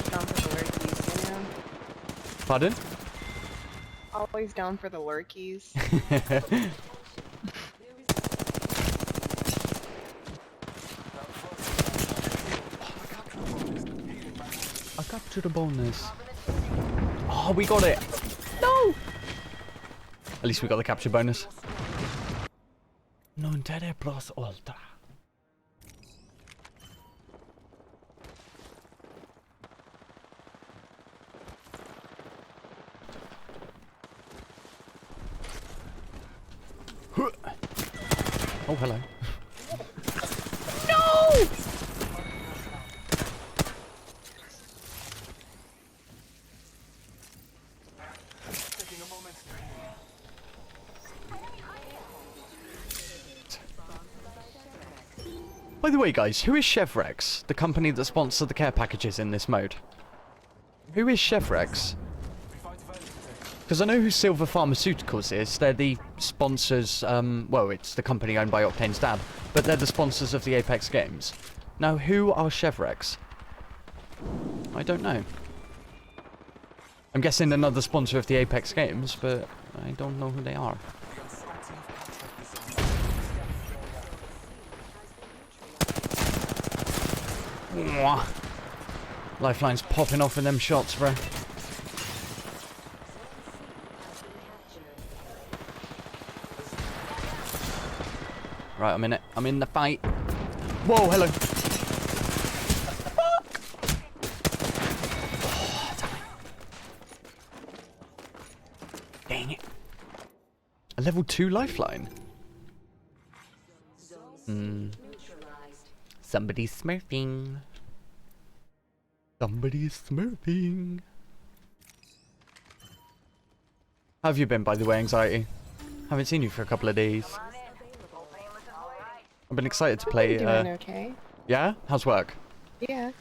down for the lurkies, you know? Pardon? Always down for the lurkies. I captured a bonus. Oh, we got it! No! At least we got the capture bonus. Non te plus ultra. Oh, hello. No! Taking a moment. By the way, guys, who is Chevrex, the company that sponsored the care packages in this mode? Who is Chevrex? Because I know who Silver Pharmaceuticals is. They're the sponsors, well, it's the company owned by Octane's dad, but they're the sponsors of the Apex games. Now, who are Chevrex? I don't know. I'm guessing another sponsor of the Apex games, but I don't know who they are. Mwah. Lifeline's popping off in them shots, bro. Right, I'm in it. I'm in the fight. Whoa, hello. Dang it. A level 2 lifeline. Somebody's smurfing. Somebody's smurfing. How have you been, by the way, Anxiety? Haven't seen you for a couple of days. I've been excited to play. Doing okay. Yeah? How's work? Yeah.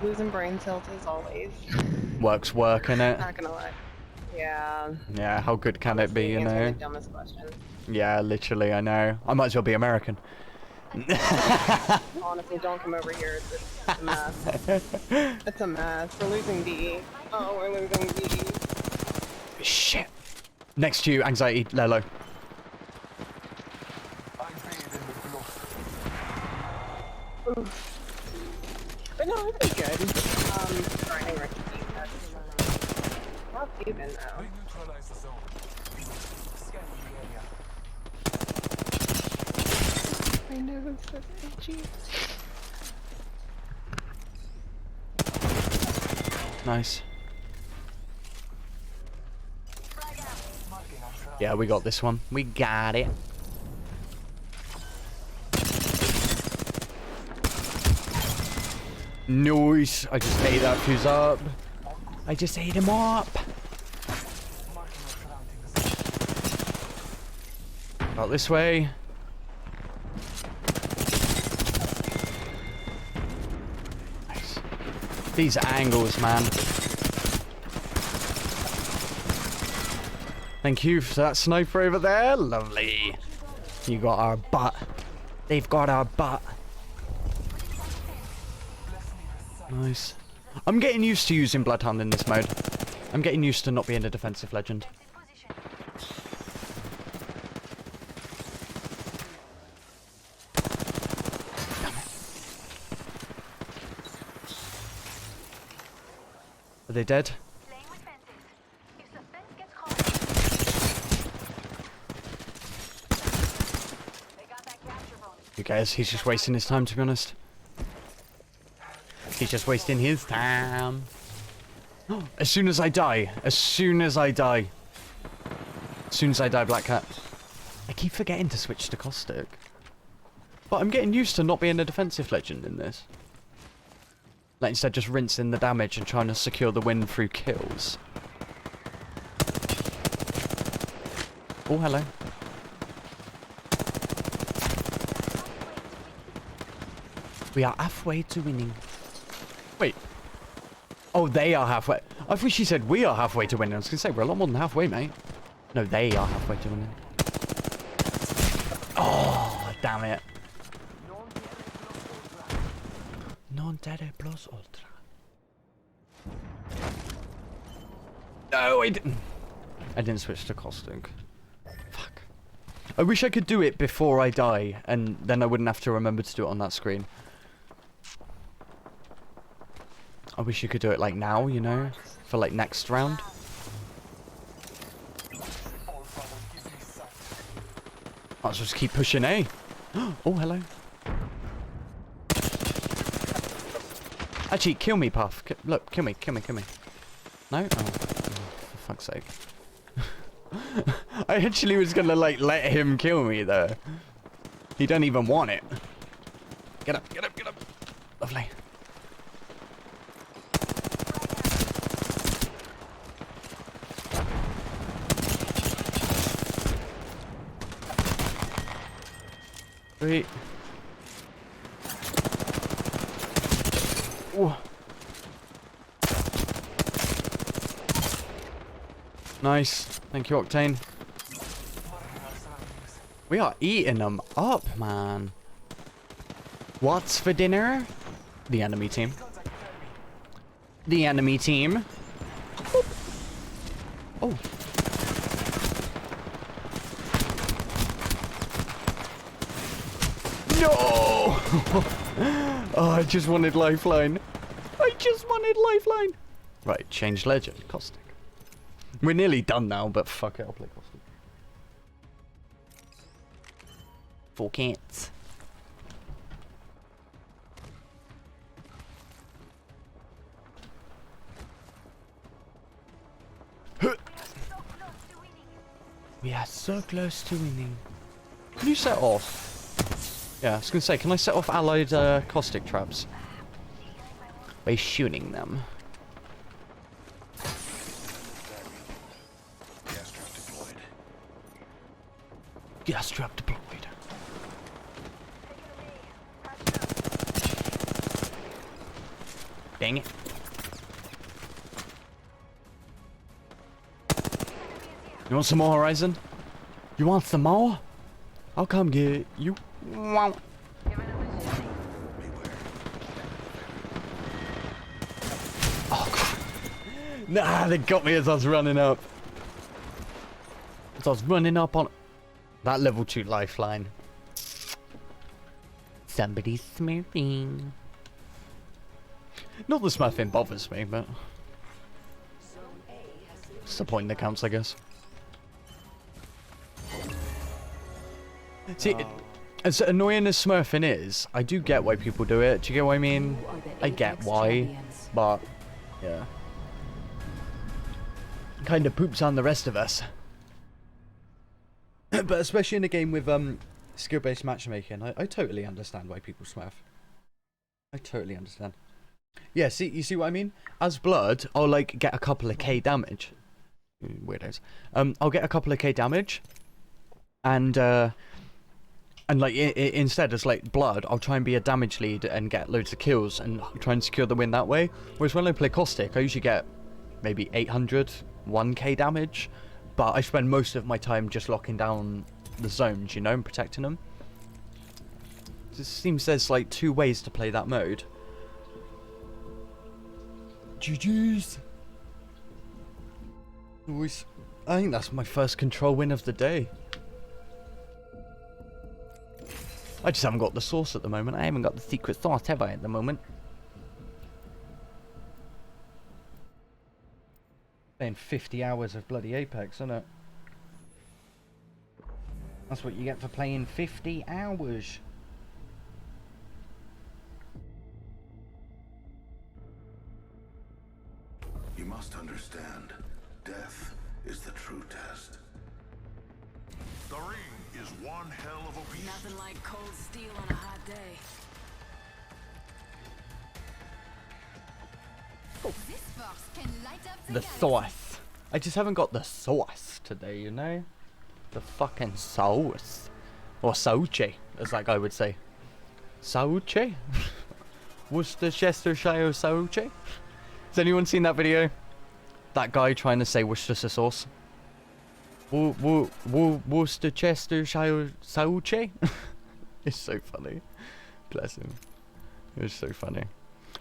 Losing brain cells as always. Work's work, innit? Not gonna lie. Yeah. Yeah, how good can it be, you Answering know? the dumbest question. Yeah, literally, I know. I might as well be American. Honestly, don't come over here. It's a mess. It's a mess. We're losing B. Oh, we're losing B. Shit. Next to you, Anxiety, Lelo. But no, it's been good. Grinding recipes. How have you been though? Neutralize the zone. Scanning the area. I know it's so itchy. Nice. Yeah, we got this one. We got it. Nice. I just ate that fuse up. I just ate him up. Out this way. Nice. These angles, man. Thank you for that sniper over there. Lovely. You got our butt. They've got our butt. Nice. I'm getting used to using Bloodhound in this mode. I'm getting used to not being a defensive legend. Are they dead? You guys, he's just wasting his time, to be honest. He's just wasting his time. As soon as I die, Black Cat. I keep forgetting to switch to caustic. But I'm getting used to not being a defensive legend in this. Like, instead just rinsing the damage and trying to secure the win through kills. Oh, hello. We are halfway to winning. Wait. Oh, they are halfway. I thought she said we are halfway to winning. I was going to say, we're a lot more than halfway, mate. No, they are halfway to winning. Oh, damn it. Non terre plus ultra. No, I didn't switch to caustic. Fuck. I wish I could do it before I die, and then I wouldn't have to remember to do it on that screen. I wish you could do it like now, you know, for like next round. Might as well just keep pushing, eh? Oh, hello. Actually, kill me, Puff. Look, kill me. No? Oh, for fuck's sake. I actually was gonna, like, let him kill me, though. He don't even want it. Get up. Lovely. Sweet. Ooh. Nice. Thank you, Octane. We are eating them up, man. What's for dinner? The enemy team. The enemy team. Boop. Oh. No! Oh, I just wanted lifeline. Right, change legend. Caustic. We're nearly done now, but fuck it, I'll play caustic. Florkain. We are so close to winning. Can you set off? Yeah, I was going to say, can I set off allied caustic traps? By shooting them. Gas trap deployed. Dang it. You want some more, Horizon? You want some more? I'll come get you. Wow. Oh, crap. Nah, they got me as I was running up. As I was running up on that level 2 lifeline. Somebody's smurfing. Not the smurfing bothers me, but it's the point that counts, I guess. See, as annoying as smurfing is, I do get why people do it. Do you get what I mean? I get why, but yeah. Kind of poops on the rest of us. But especially in a game with skill-based matchmaking, I totally understand why people smurf. I totally understand. Yeah, see, you see what I mean? As blood, I'll like get a couple of K damage. Weirdos. I'll get a couple of K damage, and like instead as like blood, I'll try and be a damage lead and get loads of kills and try and secure the win that way. Whereas when I play caustic, I usually get maybe 800, 1k damage, but I spend most of my time just locking down the zones, you know, and protecting them. It seems there's like 2 ways to play that mode. GG's. Nice. I think that's my first control win of the day. I just haven't got the sauce at the moment. I haven't got the secret sauce, have I, at the moment? Playing 50 hours of bloody Apex, isn't it? That's what you get for playing 50 hours. You must understand, death is the true test. The ring is one hell of a beast. Nothing like cold steel on a hot day. This box can light up The sauce. I just haven't got the sauce today, you know? The fucking sauce. Or Sochi, as that guy would say. Sochi? Worcestershire Sochi? Has anyone seen that video? That guy trying to say Worcestershire sauce. Worcestershire Sochi? It's so funny. Bless him. It's so funny.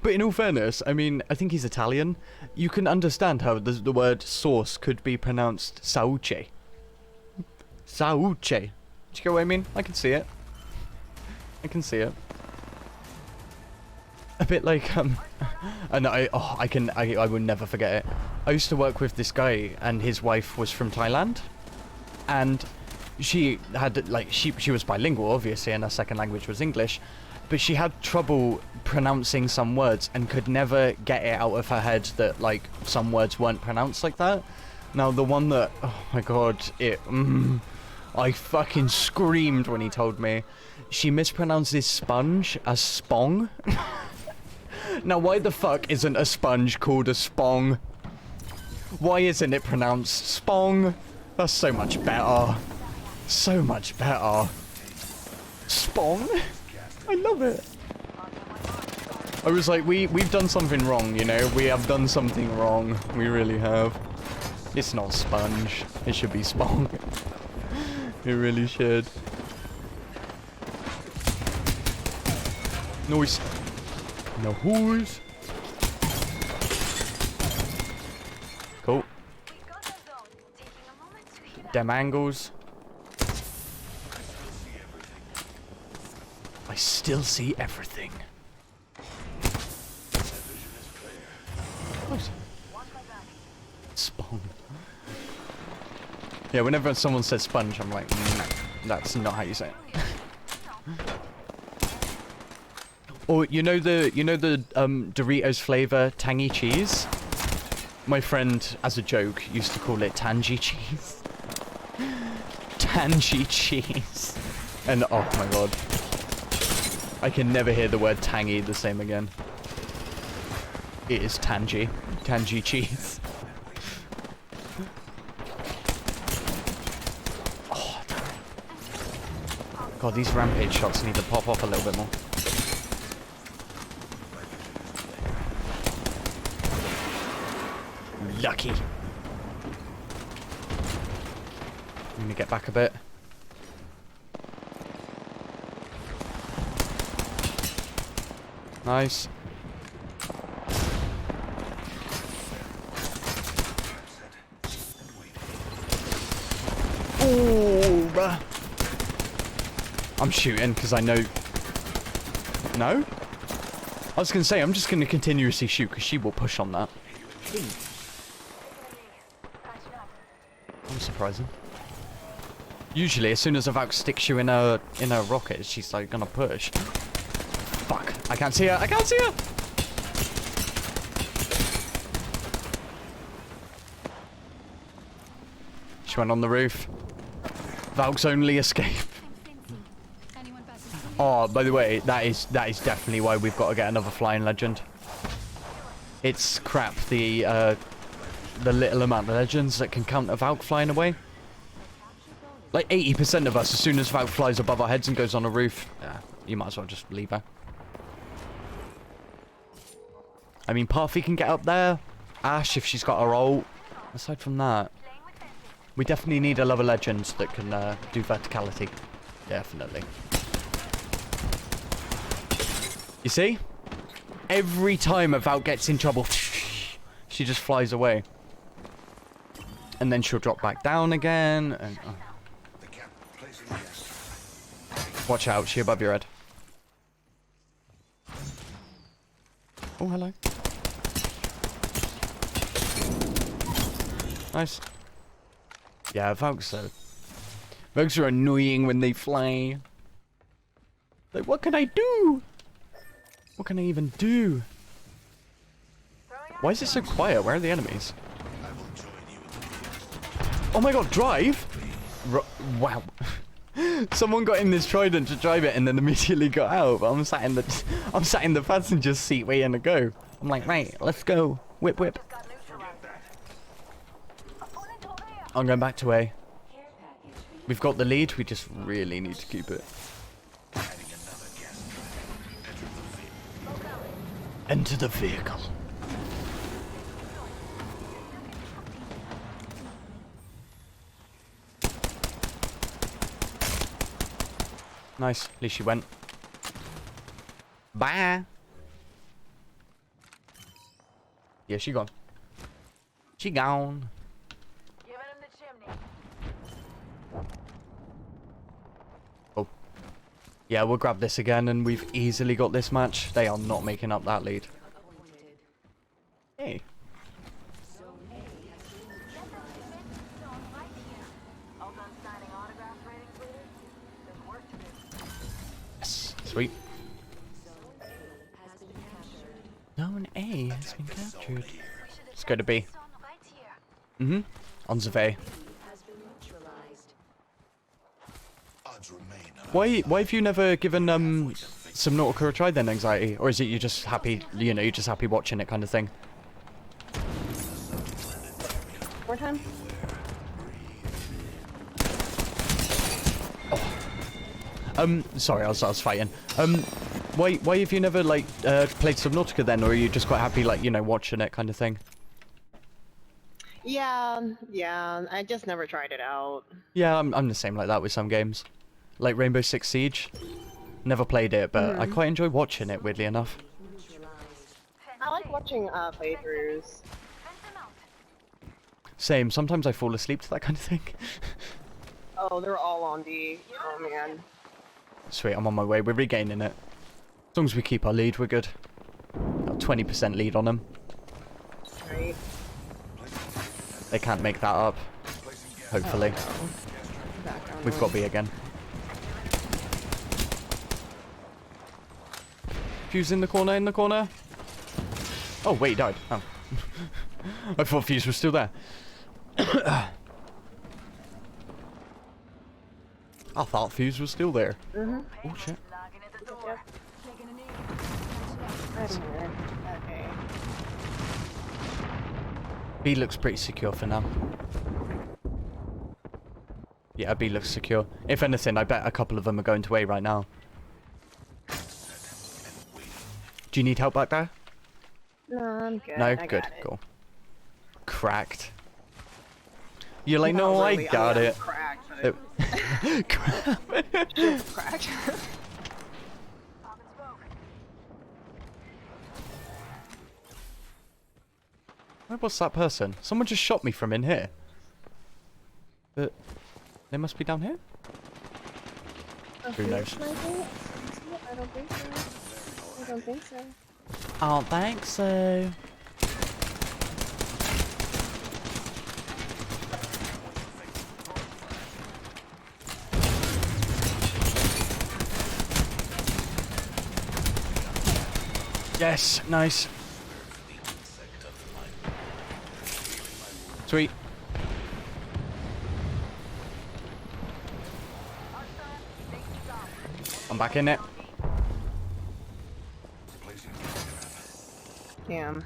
But in all fairness, I mean, I think he's Italian. You can understand how the word sauce could be pronounced Sauce. Sauce. Do you get what I mean? I can see it. I can see it. A bit like, and I will never forget it. I used to work with this guy, and his wife was from Thailand. And she had, like, she was bilingual, obviously, and her second language was English. But she had trouble pronouncing some words and could never get it out of her head that, like, some words weren't pronounced like that. Now, the one that, oh my god, I fucking screamed when he told me. She mispronounces sponge as spong. Now, why the fuck isn't a sponge called a spong? Why isn't it pronounced spong? That's so much better. So much better. Spong? I love it. I was like, we've done something wrong, you know? We have done something wrong. We really have. It's not sponge. It should be spong. It really should. Noise. No holes. Cool. Them angles. I still see everything. What? Spawn. Yeah, whenever someone says sponge, I'm like, no, that's not how you say it. Or you know the Doritos flavor tangy cheese? My friend, as a joke, used to call it tangy cheese. Tangy cheese. And oh my god. I can never hear the word tangy the same again. It is tangy. Tangy cheese. Oh, god, these rampage shots need to pop off a little bit more. Lucky. I'm gonna get back a bit. Nice. Oh, bruh. I'm shooting because I know. No? I was gonna say I'm just gonna continuously shoot because she will push on that. I'm surprising. Usually, as soon as a Valk sticks you in a rocket, she's like gonna push. Fuck! I can't see her. I can't see her. She went on the roof. Valk's only escape. Oh, by the way, that is definitely why we've got to get another flying legend. It's crap, the little amount of legends that can counter Valk flying away. Like 80% of us, as soon as Valk flies above our heads and goes on a roof, you might as well just leave her. I mean, Parfy can get up there. Ash, if she's got her ult. Aside from that, we definitely need a lower legends that can do verticality. Definitely. You see? Every time a Valk gets in trouble, she just flies away. And then she'll drop back down again. And, watch out, she above your head. Oh, hello. Nice. Yeah, Valks are annoying when they fly. Like, what can I do? What can I even do? Why is it so quiet? Where are the enemies? Oh my god, drive? Wow. Someone got in this trident to drive it and then immediately got out. But I'm sat in the passenger seat waiting to go. I'm like, right, let's go. Whip, whip. I'm going back to A. We've got the lead, we just really need to keep it. Enter the vehicle. Nice, at least she went. Bye. Yeah, she gone. She gone. Oh. Yeah, we'll grab this again and we've easily got this match. They are not making up that lead. Hey. Yes, sweet. Zone A has been captured. Let's go to B. Mm-hmm. On the way. Why have you never given Subnautica a try then, Anxiety? Or is it you just happy, you know, you're just happy watching it kind of thing? More time? Oh. Sorry, I was fighting. Why have you never like played Subnautica then, or are you just quite happy like, you know, watching it kind of thing? Yeah, I just never tried it out. Yeah, I'm the same like that with some games. Like Rainbow Six Siege. Never played it, but I quite enjoy watching it, weirdly enough. I like watching playthroughs. Same, sometimes I fall asleep to that kind of thing. Oh, they're all on D. Oh man. Sweet, I'm on my way, we're regaining it. As long as we keep our lead, we're good. Got 20% lead on them. Right. They can't make that up. Hopefully. Oh, no. We've got B again. Fuse in the corner, Oh, wait, he died. Oh. I thought Fuse was still there. I thought Fuse was still there. Oh, shit. Yep. Okay. B looks pretty secure for now. Yeah, B looks secure. If anything, I bet a couple of them are going to A right now. Do you need help back there? No, I'm good. No? I Good. got it. Cool. Cracked. You're like, no, Not really. I got it. Cracked, but just cracked. Where was that person? Someone just shot me from in here. But they must be down here? Who knows? I don't think so. I don't think so. I don't think so. Yes, nice. Sweet. I'm back in it. Damn.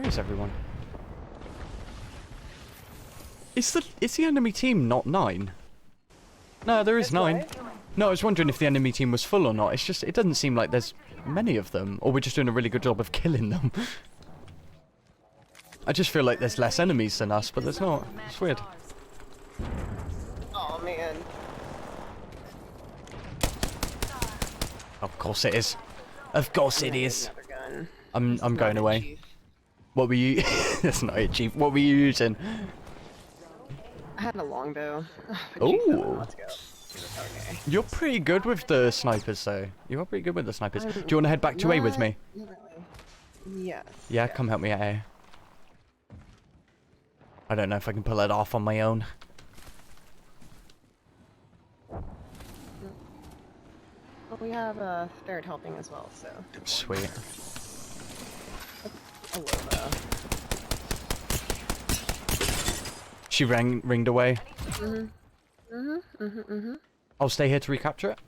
Where is everyone? Is the enemy team not 9? No, there is It's 9. what? No, I was wondering if the enemy team was full or not. It's just, it doesn't seem like there's many of them. Or we're just doing a really good job of killing them. I just feel like there's less enemies than us, but there's not. It's weird. Oh man. Of course it is. Of course it is. Another gun. I'm going Not a away. chief. What were you... That's not it, Chief. What were you using? I had a longbow. Ooh. Let's go. Okay. You're pretty good with the snipers, though. You are pretty good with the snipers. Do you want to head back to A with me? Not really. Yes. Yeah, come help me at A. I don't know if I can pull it off on my own. Well, we have a third helping as well, so. Sweet. Aloha. She ringed away. I'll stay here to recapture it.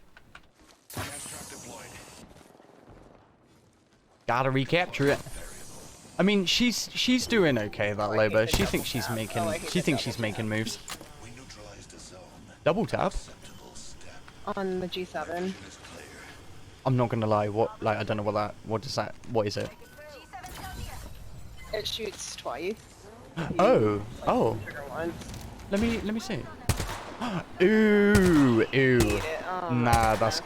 Gotta recapture it. I mean, she's doing okay, that Loba. She thinks she's making moves. Double tap. On the G7. I'm not gonna lie. I don't know what is it? It shoots twice. Oh. Trigger once. Let me see. Ooh. Oh, Nah, that's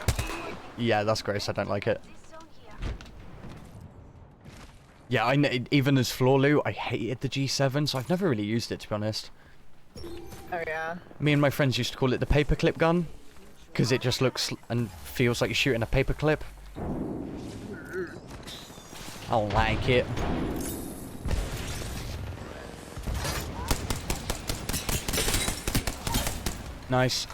gross. I don't like it. Yeah, even as Florlu, I hated the G7, so I've never really used it, to be honest. Oh yeah. Me and my friends used to call it the paperclip gun, because it just looks and feels like you're shooting a paperclip. I don't like it. Nice.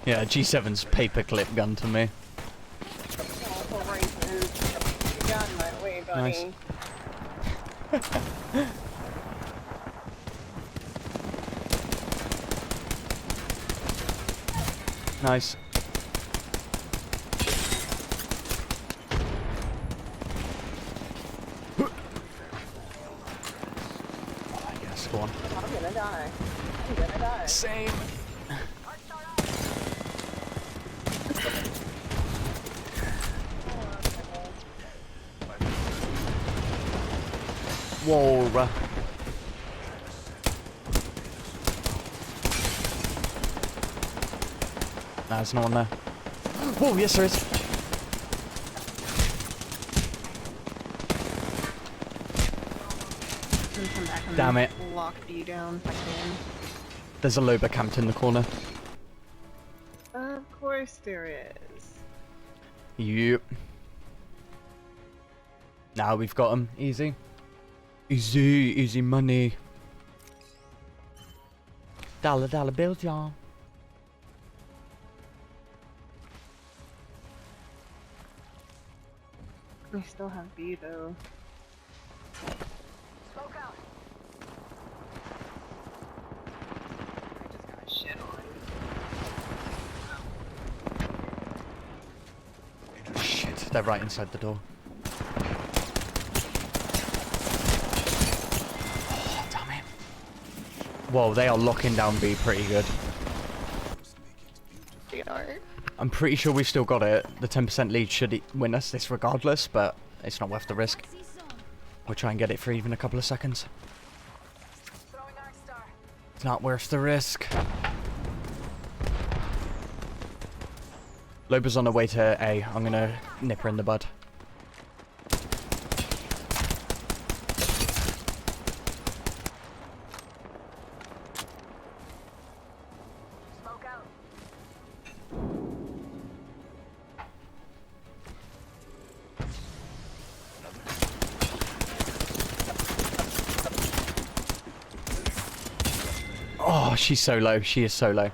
Yeah, G7's paperclip gun to me. Nice. Nice. Yes, go on. I'm gonna die. I'm gonna die. Same. Whoa. Nah, there's no one there. Whoa, yes there is. Damn it. Lock you down if I can. There's a Loba camped in the corner. Of course there is. Yep. Now we've got him. Easy. Easy money. Dollar bills, y'all. We still have B though. Smoke out. I just got shit on. Shit, they're right inside the door. Oh, damn it. Whoa, they are locking down B pretty good. They are. I'm pretty sure we've still got it. The 10% lead should win us this regardless, but it's not worth the risk. We'll try and get it for even a couple of seconds. It's not worth the risk. Loba's on the way to A. I'm gonna nip her in the bud. Smoke out. Oh, she's so low. She is so low.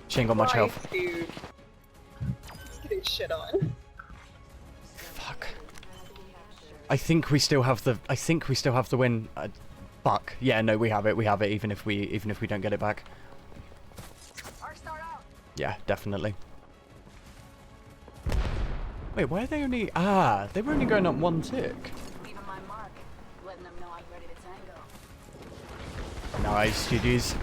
She ain't got much health. Dude. Just getting shit on. Fuck. I think we still have the win. Fuck. Yeah, no, we have it. We have it. Even if we don't get it back. Arc start out. Yeah, definitely. Wait, why are they only... Ah, they were only going up one tick. Leaving my mark, letting them know I'm ready to tango. Nice, GG's.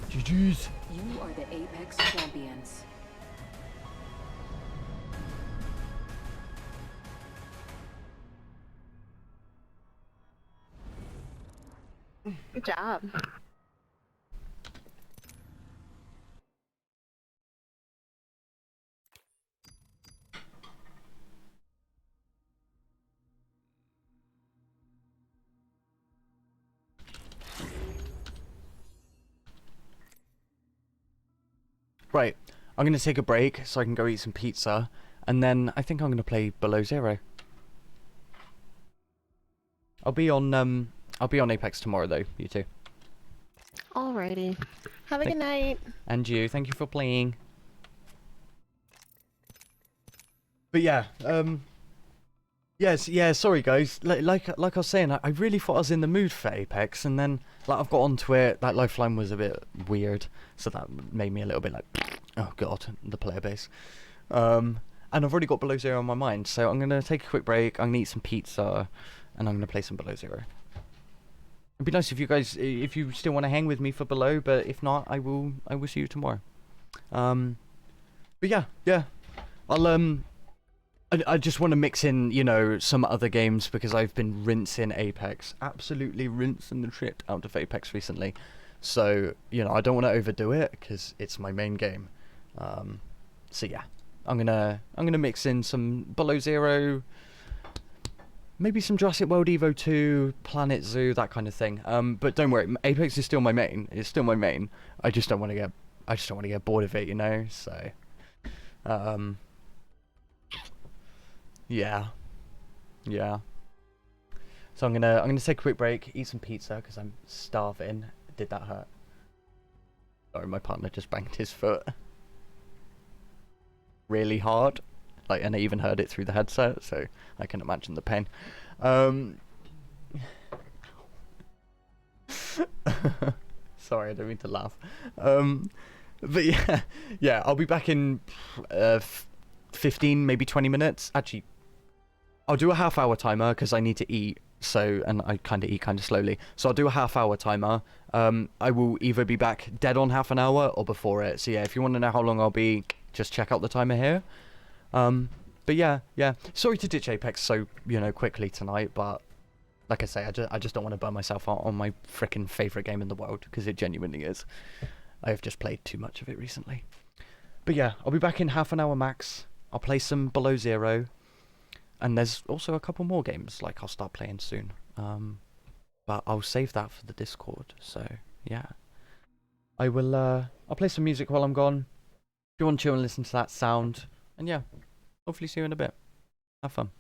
GG's. You are the Apex champions. Good job. Right, I'm going to take a break so I can go eat some pizza, and then I think I'm going to play Below Zero. I'll be on Apex tomorrow though, you two. Alrighty. Have a good night. And you, thank you for playing. But yeah, yes, yeah, sorry guys, like I was saying, I really thought I was in the mood for Apex, and then like I've got onto it, that lifeline was a bit weird, so that made me a little bit like, oh god, the player base. And I've already got Below Zero on my mind, so I'm gonna take a quick break, I'm gonna eat some pizza, and I'm gonna play some Below Zero. It'd be nice if you guys, if you still want to hang with me for Below, but if not, I will see you tomorrow. But yeah, I just want to mix in, you know, some other games because I've been rinsing Apex. Absolutely rinsing the shit out of Apex recently. So, you know, I don't want to overdo it because it's my main game. So yeah, I'm gonna mix in some Below Zero, maybe some Jurassic World Evo 2, Planet Zoo, that kind of thing. But don't worry, Apex is still my main. It's still my main. I just don't want to get bored of it, you know. So, yeah. So I'm gonna take a quick break, eat some pizza because I'm starving. Did that hurt? Sorry, my partner just banged his foot really hard, like, and I even heard it through the headset, so I can imagine the pain. Sorry, I don't mean to laugh. But yeah, I'll be back in 15, maybe 20 minutes. Actually, I'll do a half-hour timer because I need to eat. So, and I kind of eat kind of slowly. So I'll do a half-hour timer. I will either be back dead on half an hour or before it. So yeah, if you want to know how long I'll be, just check out the timer here. But yeah. Sorry to ditch Apex so, you know, quickly tonight, but like I say, I just don't want to burn myself out on my freaking favorite game in the world because it genuinely is. I have just played too much of it recently. But yeah, I'll be back in half an hour max. I'll play some Below Zero. And there's also a couple more games, like I'll start playing soon. But I'll save that for the Discord, so yeah. I will, I'll play some music while I'm gone. If you want to chill and listen to that sound, and yeah, hopefully see you in a bit. Have fun.